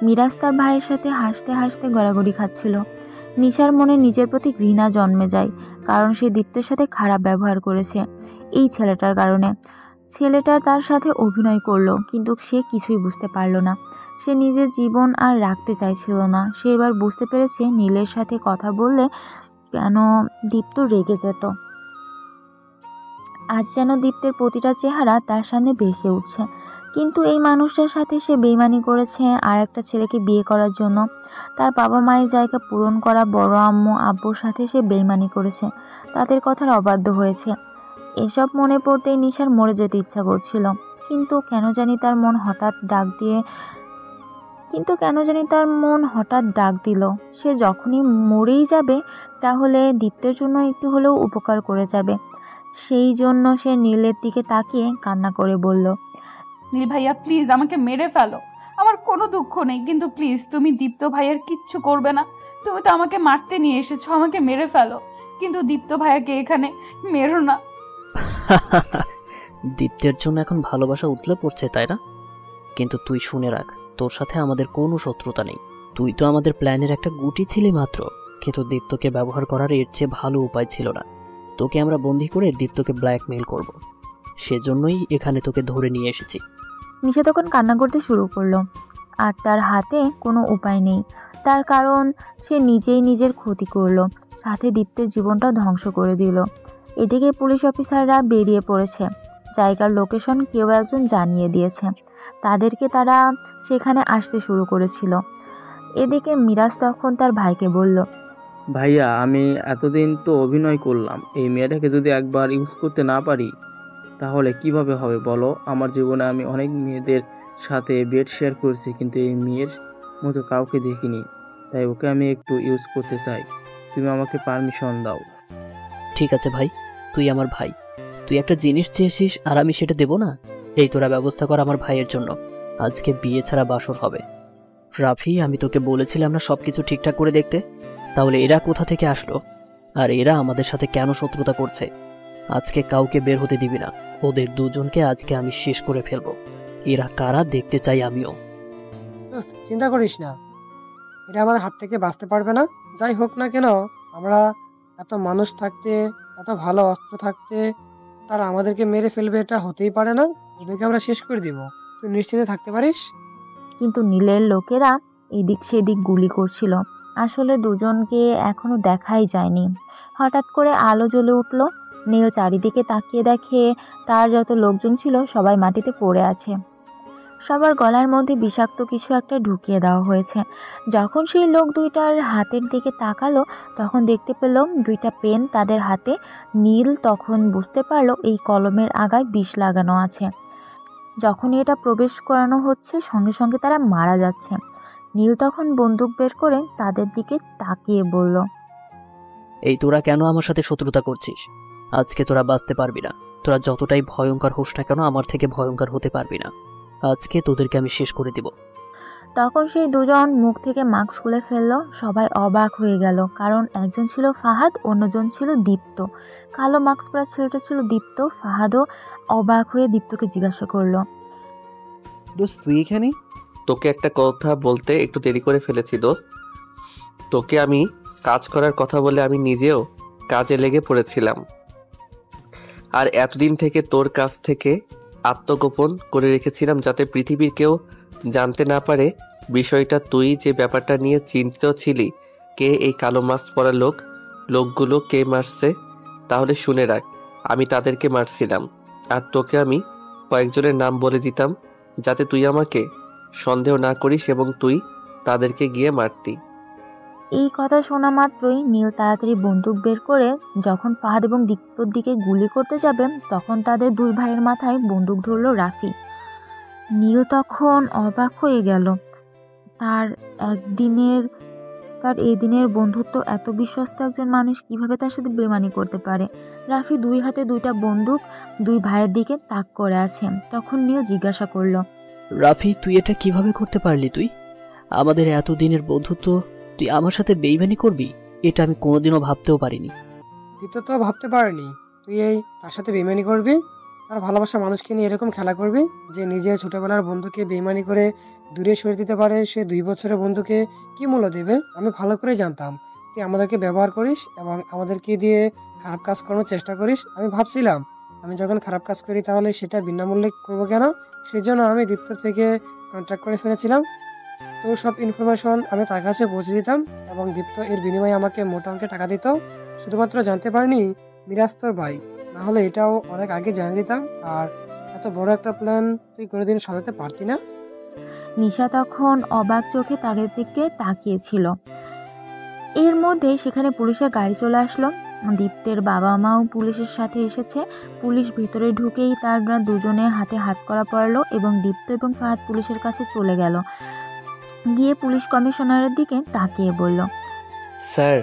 মিরাজ তার ভাইয়ের সাথে হাসতে হাসতে গড়াগড়ি খাচ্ছিল। নিশার মনে নিজের প্রতি ঘৃণা জন্মে যায়, কারণ সে দীপ্তের সাথে খারাপ ব্যবহার করেছে এই ছেলেটার কারণে। ছেলেটা তার সাথে অভিনয় করলো, কিন্তু সে কিছুই বুঝতে পারল না। সে নিজের জীবন আর রাখতে চাইছিল না। সে এবার বুঝতে পেরেছে নীলের সাথে কথা বললে কেন দীপ্ত রেগে যেত। আজ যেন দীপ্তের প্রতিটা চেহারা তার সামনে ভেসে উঠছে। কিন্তু এই মানুষটার সাথে সে বেইমানি করেছে আর একটা ছেলেকে বিয়ে করার জন্য। তার বাবা মায়ের জায়গা পূরণ করা বড় আম্মু আব্বুর সাথে সে বেইমানি করেছে, তাদের কথার অবাধ্য হয়েছে। এসব মনে পড়তেই নিশার মরে যেতে ইচ্ছা করছিল। কিন্তু কেন জানি তার মন হঠাৎ ডাক দিল সে যখনই মরেই যাবে তাহলে দীপ্তের জন্য একটু হলেও উপকার করে যাবে। সেই জন্য সে নীলের দিকে তাকিয়ে কান্না করে বলল, নীল ভাইয়া প্লিজ আমাকে মেরে ফেলো, আমার কোনো দুঃখ নেই, কিন্তু প্লিজ তুমি দীপ্ত ভাইয়ার কিচ্ছু করবে না। তুমি তো আমাকে মারতে নিয়ে এসেছো, আমাকে মেরে ফেলো, কিন্তু দীপ্ত ভাইয়াকে এখানে মেরো না। দীপ্তের জন্য এখন ভালোবাসা উতলে পড়ছে, তাই না? কিন্তু তুই শুনে রাখ, তোর সাথে আমাদের কোনো শত্রুতা নেই। তুই তো আমাদের প্ল্যানের একটা গুটি ছিলি মাত্র, কিন্তু দীপ্তকে ব্যবহার করার এর চেয়ে ভালো উপায় ছিল না। তোকে আমরা বন্দি করে দীপ্তকে ব্ল্যাকমেইল করব, সেজন্যই এখানে তোকে ধরে নিয়ে এসেছি। নিশা তখন কান্না করতে শুরু করলো, আর তার হাতে কোনো উপায় নেই। তার কারণ সে নিজেই নিজের ক্ষতি করলো, সাথে দীপ্তের জীবনটা ধ্বংস করে দিল। এদিকে পুলিশ অফিসাররা বেরিয়ে পড়েছে, জায়গার লোকেশন কেউ একজন জানিয়ে দিয়েছে তাদেরকে, তারা সেখানে আসতে শুরু করেছিল। এদিকে মিরাজ তখন তার ভাইকে বলল, ভাইয়া আমি এতদিন তো অভিনয় করলাম, এই মেয়েটাকে যদি একবার ইউজ করতে না পারি তাহলে কিভাবে হবে বলো? আমার জীবনে আমি অনেক মেয়েদের সাথে বেড শেয়ার করেছি, কিন্তু এই মেয়ের মতো কাউকে দেখিনি, তাই ওকে আমি একটু ইউজ করতে চাই, তুমি আমাকে পারমিশন দাও। ঠিক আছে ভাই, তুই আমার ভাই, তুই একটা জিনিস চেয়েছিস আর আমি সেটা দেব না? এই তোরা ব্যবস্থা কর আমার ভাইয়ের জন্য, আজকে বিয়ে ছাড়া বাসর হবে। রাফি, আমি তোকে বলেছিলাম না সবকিছু ঠিকঠাক করে দেখতে? তাহলে এরা কোথা থেকে আসলো, আর এরা আমাদের সাথে কেন শত্রুতা করছে? আজকে কাউকে বের হতে দিবি না, ওদের দুজনকে আজকে আমি শেষ করে ফেলবো। এরা কারা দেখতে চাই আমিও। চিন্তা করিস না, এটা আমাদের হাত থেকে বাঁচতে পারবে না। যাই হোক না কেন, আমরা এত মানুষ থাকতে, এত ভালো অস্ত্র থাকতে তারা আমাদেরকে মেরে ফেলবে, এটা হতেই পারে না। ওদেরকে আমরা শেষ করে দিব, তুই নিশ্চিন্তে থাকতে পারিস। কিন্তু নীলের লোকেরা এদিক সেদিক গুলি করছিল। আসলে দুজনকে এখনো দেখাই যায়নি। হঠাৎ করে আলো জ্বলে উঠল। নীল চারিদিকে তাকিয়ে দেখে তার যত লোকজন ছিল সবাই মাটিতে পড়ে আছে। সবার গলার মধ্যে বিষাক্ত কিছু একটা ঢুকিয়ে দেওয়া হয়েছে। যখন সেই লোক দুইটার হাতের দিকে তাকালো তখন দেখতে পেল দুইটা পেন তাদের হাতে। নীল তখন বুঝতে পারলো এই কলমের আগায় বিষ লাগানো আছে। যখনই এটা প্রবেশ করানো হচ্ছে সঙ্গে সঙ্গে তারা মারা যাচ্ছে। নীল তখন বন্দুক বের করে তাদের দিকে তাকিয়ে বলল, এই তোরা কেন আমার সাথে শত্রুতা করছিস? আজকে তোরা বাঁচতে পারবি না। তোরা যতটাই ভয়ঙ্কর হোস না কেন আমার থেকে ভয়ঙ্কর হতে পারবি না। আজকে তোদেরকে আমি শেষ করে দিব। তখন সেই দুজন মুখ থেকে মাস্ক খুলে ফেললো। সবাই অবাক হয়ে গেল, কারণ একজন ছিল ফাহাদ, অন্যজন ছিল দীপ্ত। কালো মাস্ক পরা ছেলেটা ছিল দীপ্ত। ফাহাদও অবাক হয়ে দীপ্তকে জিজ্ঞাসা করলো, দোস্ত তুই এখানে? তোকে একটা কথা বলতে একটু দেরি করে ফেলেছি দোস্ত। তোকে আমি কাজ করার কথা বলে আমি নিজেও কাজে লেগে পড়েছিলাম, আর এতদিন থেকে তোর কাছ থেকে আত্মগোপন করে রেখেছিলাম যাতে পৃথিবীর কেউ জানতে না পারে বিষয়টা। তুই যে ব্যাপারটা নিয়ে চিন্তিত ছিলি, কে এই কালো মাস্ক পরা লোকগুলো কে মারছে, তাহলে শুনে রাখ, আমি তাদেরকে মারছিলাম। আর তোকে আমি কয়েকজনের নাম বলে দিতাম যাতে তুই আমাকে সন্দেহ না করিস এবং তুই তাদেরকে গিয়ে মারতি। এই কথা শোনা মাত্রই নীল তাড়াতাড়ি বন্দুক বের করে যখন ফাহাদ এবং দীপ্তর দিকে গুলি করতে যাবে তখন তাদের দুই ভাইয়ের মাথায় বন্দুক ধরল রাফি। নীল তখন অবাক হয়ে গেল। তার এই দিনের বন্ধুত্ব, এত বিশ্বস্ত একজন মানুষ কিভাবে তার সাথে বেমানি করতে পারে। রাফি দুই হাতে দুইটা বন্দুক দুই ভাইয়ের দিকে তাক করে আছে। তখন নীল জিজ্ঞাসা করল, রাফি তুই এটা কিভাবে করতে পারলি? তুই আমাদের এতদিনের বন্ধুত্ব তুই আমার সাথে বেইমানি করবি? এটা আমি কোনোদিনও ভাবতেও পারিনি। দীপ্ত তো ভাবতে পারেনি তুই তার সাথে বেইমানি করবি, আর ভালোবাসার মানুষকে নিয়ে এরকম খেলা করবি যে নিজের ছোটবেলার বন্ধুকে বেইমানি করে দূরে সরিয়ে দিতে পারে। সে 2 বছরের বন্ধুকে কি মূল্য দেবে? আমি ভালো করেই জানতাম তুই আমাদেরকে ব্যবহার করিস এবং আমাদেরকে দিয়ে খারাপ কাজ করানোর চেষ্টা করিস। আমি ভাবছিলাম আমি যখন খারাপ কাজ করি তাহলে সেটা বিনামূল্যে করবো কেন, সেই জন্য আমি দীপ্তর থেকে কন্ট্যাক্ট করে ফেলেছিলাম। তোর সব ইনফরমেশন আমি তার কাছে পৌঁছে দিতাম এবং দীপ্ত এর বিনিময়ে আমাকে মোটা অঙ্কে টাকা দিত। শুধুমাত্র জানতে পারিনি মিরাজ তোর ভাই, না হলে এটাও অনেক আগে জানিয়ে দিতাম। আর এত বড় একটা প্ল্যান তুই কোনোদিন সাজাতে পারতি না। নিশা তখন অবাক চোখে তাদের দিকে তাকিয়েছিল। এর মধ্যে সেখানে পুলিশের গাড়ি চলে আসলো। দীপ্তের বাবা মাও পুলিশের সাথে এসেছে। পুলিশ ভেতরে ঢুকেই তারা দুজনে হাতে হাত করা পড়লো এবং দীপ্ত এবং ফাহাদ পুলিশের কাছে চলে গেল। গিয়ে পুলিশ কমিশনারের দিকে তাকিয়ে বলল, স্যার,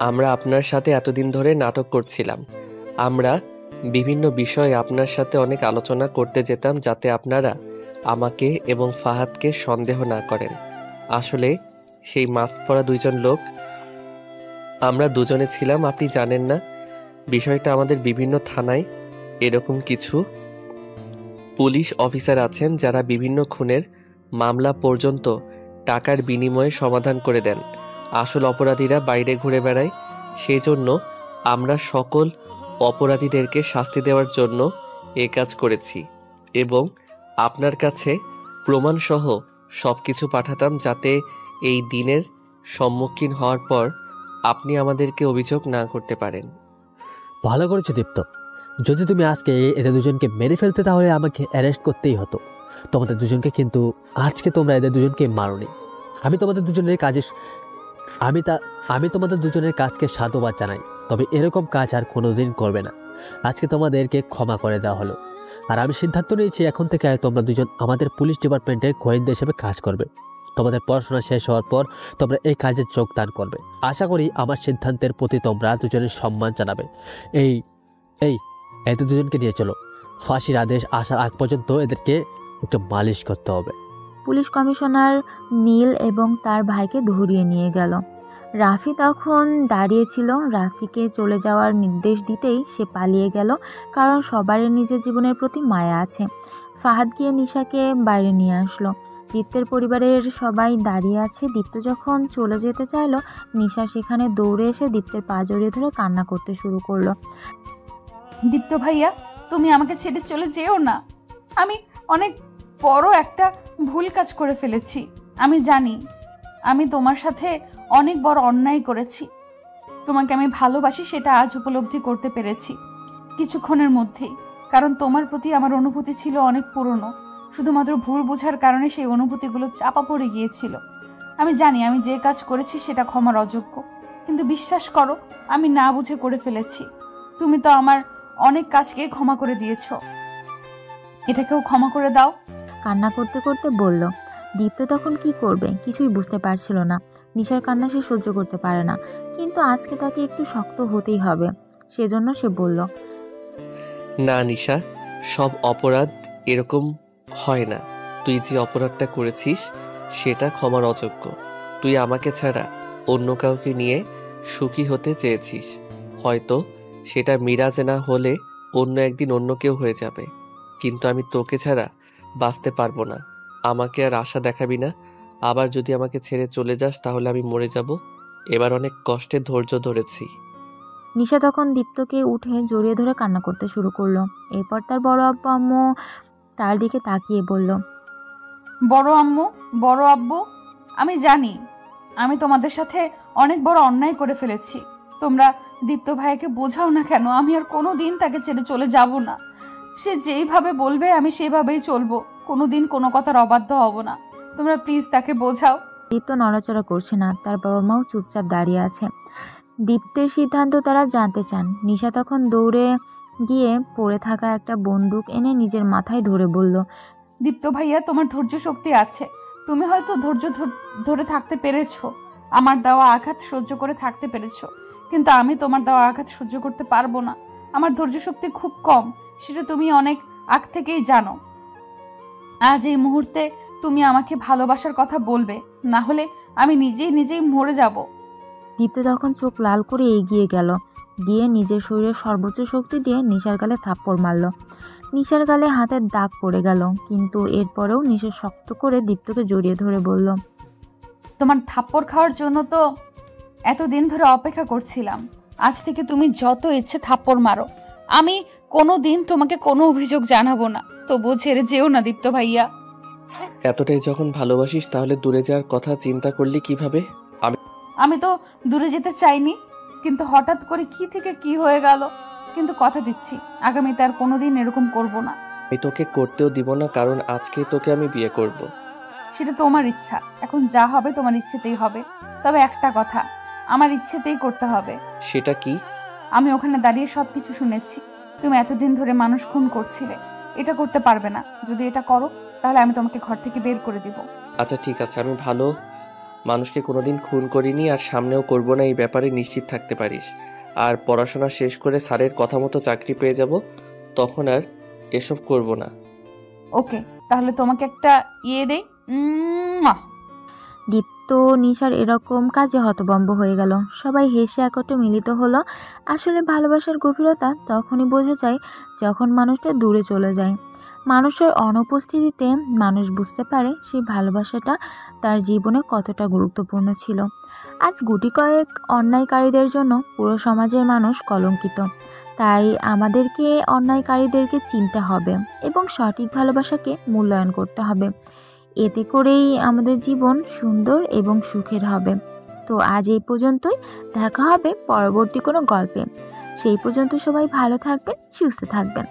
আমরা আপনার সাথে এতদিন ধরে নাটক করছিলাম। আমরা বিভিন্ন বিষয়ে আপনার সাথে অনেক আলোচনা করতে যেতাম যাতে আপনারা আমাকে এবং ফাহাদকে সন্দেহ না করেন। আসলে সেই মাস্ক পরা 2জন লোক আমরা দুজনে ছিলাম। আপনি জানেন না বিষয়টা আমাদের বিভিন্ন থানায় এরকম কিছু পুলিশ অফিসার আছেন যারা বিভিন্ন খুনের মামলা পর্যন্ত টাকার বিনিময়ে সমাধান করে দেন। আসল অপরাধীরা বাইরে ঘুরে বেড়ায়। সেই জন্য আমরা সকল অপরাধীদেরকে শাস্তি দেওয়ার জন্য এ কাজ করেছি এবং আপনার কাছে প্রমাণসহ সব কিছু পাঠাতাম যাতে এই দিনের সম্মুখীন হওয়ার পর আপনি আমাদেরকে অভিযোগ না করতে পারেন। ভালো করেছো দীপ্ত। যদি তুমি আজকে এদের দুজনকে মেরে ফেলতে তাহলে আমাকে অ্যারেস্ট করতেই হতো। তোমাদের দুজনকে, কিন্তু আজকে তোমরা এদের দুজনকে মারোনি। আমি তোমাদের দুজনের কাজকে সাধুবাদ জানাই, তবে এরকম কাজ আর কোনোদিন করবে না। আজকে তোমাদেরকে ক্ষমা করে দেওয়া হলো। আর আমি সিদ্ধান্ত নিয়েছি এখন থেকে তোমরা দুজন আমাদের পুলিশ ডিপার্টমেন্টের গোয়েন্দা হিসেবে কাজ করবে। তোমাদের পড়াশোনা শেষ হওয়ার পর তোমরা এই কাজে যোগদান করবে। আশা করি আমার সিদ্ধান্তের প্রতি তোমরা দুজনের সম্মান জানাবে। এদের দুজনকে নিয়ে চলো। ফাঁসির আদেশ আসার আগ পর্যন্ত এদেরকে একটু মালিশ করতে হবে। পুলিশ কমিশনার নীল এবং তার ভাইকে ধরিয়ে নিয়ে গেল। রাফি তখন দাঁড়িয়েছিল। রাফিকে চলে যাওয়ার নির্দেশ দিতেই সে পালিয়ে গেল, কারণ সবারই নিজের জীবনের প্রতি মায়া আছে। ফাহাদ গিয়ে নিশাকে বাইরে নিয়ে আসলো। দীপ্তের পরিবারের সবাই দাঁড়িয়ে আছে। দীপ্ত যখন চলে যেতে চাইলো, নিশা সেখানে দৌড়ে এসে দীপ্তের পা জড়িয়ে ধরে কান্না করতে শুরু করলো। দীপ্ত ভাইয়া, তুমি আমাকে ছেড়ে চলে যেও না। আমি অনেক বড় একটা ভুল কাজ করে ফেলেছি। আমি জানি আমি তোমার সাথে অনেক বড় অন্যায় করেছি। তোমাকে আমি ভালোবাসি সেটা আজ উপলব্ধি করতে পেরেছি কিছুক্ষণের মধ্যেই, কারণ তোমার প্রতি আমার অনুভূতি ছিল অনেক পুরনো। শুধুমাত্র ভুল বোঝার কারণে সেই অনুভূতিগুলো চাপা পড়ে গিয়েছিল। আমি জানি আমি যে কাজ করেছি সেটা ক্ষমার অযোগ্য, কিন্তু বিশ্বাস করো আমি না বুঝে করে ফেলেছি। তুমি তো আমার অনেক কাজকে ক্ষমা করে দিয়েছো, এটাকেও ক্ষমা করে দাও। কান্না করতে করতে বলল। দীপ্ত তখন কি করবে কিছুই বুঝতে পারছিল না। নিশার কান্না সে সহ্য করতে পারে না, কিন্তু আজকে তাকে একটু শক্ত হতেই হবে। সেজন্য সে বলল, না নিশা, সব অপরাধ এরকম হয় না। তুই যে অপরাধটা করেছিস সেটা ক্ষমার অযোগ্য। তুই আমাকে ছাড়া অন্য কাউকে নিয়ে সুখী হতে চেয়েছিস। হয়তো সেটা মিরাজে না হলে অন্য একদিন অন্য কেউ হয়ে যাবে, কিন্তু আমি তোকে ছাড়া বাঁচতে পারবো না। আমাকে আর আশা দেখাবি না। আবার যদি আমাকে ছেড়ে চলে যাস তাহলে আমি মরে যাব। এবার অনেক কষ্টে ধৈর্য ধরেছি। নিশা তখন দীপ্তকে উঠে জড়িয়ে ধরে কান্না করতে শুরু করলো। এরপর তার বড় আব্বু আম্মু তার দিকে তাকিয়ে বলল, বড় আম্মু, বড় আব্বু, আমি জানি আমি তোমাদের সাথে অনেক বড় অন্যায় করে ফেলেছি। তোমরা দীপ্ত ভাইকে বোঝাও না কেন। আমি আর কোনো দিন তাকে ছেড়ে চলে যাব না। সে যেইভাবে বলবে আমি সেভাবেই চলবো। কোনোদিন কোনো কথার অবাধ্য হব না। তোমরা প্লিজ তাকে বোঝাও। দীপ্ত নড়াচড়া করছে না। তার বাবা মাও চুপচাপ দাঁড়িয়ে আছে। দীপ্তের সিদ্ধান্ত তারা জানতে চান। নিশা তখন দৌড়ে গিয়ে পড়ে থাকা একটা বন্দুক এনে নিজের মাথায় ধরে বলল, দীপ্ত ভাইয়া, তোমার ধৈর্য শক্তি আছে। তুমি হয়তো ধৈর্য ধরে থাকতে পেরেছো, আমার দেওয়া আঘাত সহ্য করে থাকতে পেরেছো, কিন্তু আমি তোমার দেওয়া আঘাত সহ্য করতে পারবো না। আমার ধৈর্য শক্তি খুব কম, সেটা তুমি অনেক আগ থেকেই জানো। আজ এই মুহূর্তে তুমি আমাকে ভালোবাসার কথা বলবে, না হলে আমি নিজেই মরে যাব। দীপ্ত তখন চোখ লাল করে এগিয়ে গেল, গিয়ে নিজের শরীরের সর্বোচ্চ শক্তি দিয়ে নিশার গালে থাপ্পড় মারল। নিশার গালে হাতের দাগ পড়ে গেল, কিন্তু এরপরেও নিশা শক্ত করে দীপ্তকে জড়িয়ে ধরে বলল, তোমার থাপ্পড় খাওয়ার জন্য তো এতদিন ধরে অপেক্ষা করছিলাম। আজ থেকে তুমি যত ইচ্ছে থাপ্পড় মারো, আমি কোনো দিন তোমাকে কোনো অভিযোগ জানাবো না। তবুও ছেড়ে যেও না দীপ্ত ভাইয়া। এতটাই যখন ভালোবাসিস তাহলে দূরে যাওয়ার কথা চিন্তা করলি কিভাবে? আমি তো দূরে যেতে চাইনি, কিন্তু হঠাৎ করে কি থেকে কি হয়ে গেল। কিন্তু কথা দিচ্ছি আগামীতে আর কোনোদিন এরকম করব না। আমি তোকে করতেও দিব না, কারণ আজকে তোকে আমি বিয়ে করব। সেটা তোমার ইচ্ছা, এখন যা হবে তোমার ইচ্ছেতেই হবে। তবে একটা কথা, আমার ইচ্ছেতেই করতে হবে। সেটা কি? আমি ওখানে দাঁড়িয়ে সবকিছু শুনেছি। তুমি এতদিন ধরে মানুষ খুন করছিলে, এটা করতে পারবে না। যদি এটা করো তাহলে আমি তোমাকে ঘর থেকে বের করে দিব। আচ্ছা ঠিক আছে, আমি ভালো মানুষকে কোনোদিন খুন করিনি আর সামনেও করব না, এই ব্যাপারে নিশ্চিত থাকতে পারিস। আর পড়াশোনা শেষ করে স্যারের কথা মতো চাকরি পেয়ে যাব, তখন আর এসব করব না। ওকে, তাহলে তোমাকে একটা দেই। দীপ্ত নিশার এরকম কাজে হতভম্ব হয়ে গেল। সবাই হেসে একত্রে মিলিত হলো। আসলে ভালোবাসার গভীরতা তখনই বোঝা যায় যখন মানুষটা দূরে চলে যায়। মানুষের অনুপস্থিতিতে মানুষ বুঝতে পারে সেই ভালোবাসাটা তার জীবনে কতটা গুরুত্বপূর্ণ ছিল। আজ গুটি কয়েক অন্যায়কারীদের জন্য পুরো সমাজের মানুষ কলঙ্কিত। তাই আমাদেরকে অন্যায়কারীদেরকে চিনতে হবে এবং সঠিক ভালোবাসাকে মূল্যায়ন করতে হবে। এতে করেই আমাদের জীবন সুন্দর এবং সুখের হবে। তো আজ এই পর্যন্তই, দেখা হবে পরবর্তী কোনো গল্পে। সেই পর্যন্ত সবাই ভালো থাকবেন, সুস্থ থাকবেন।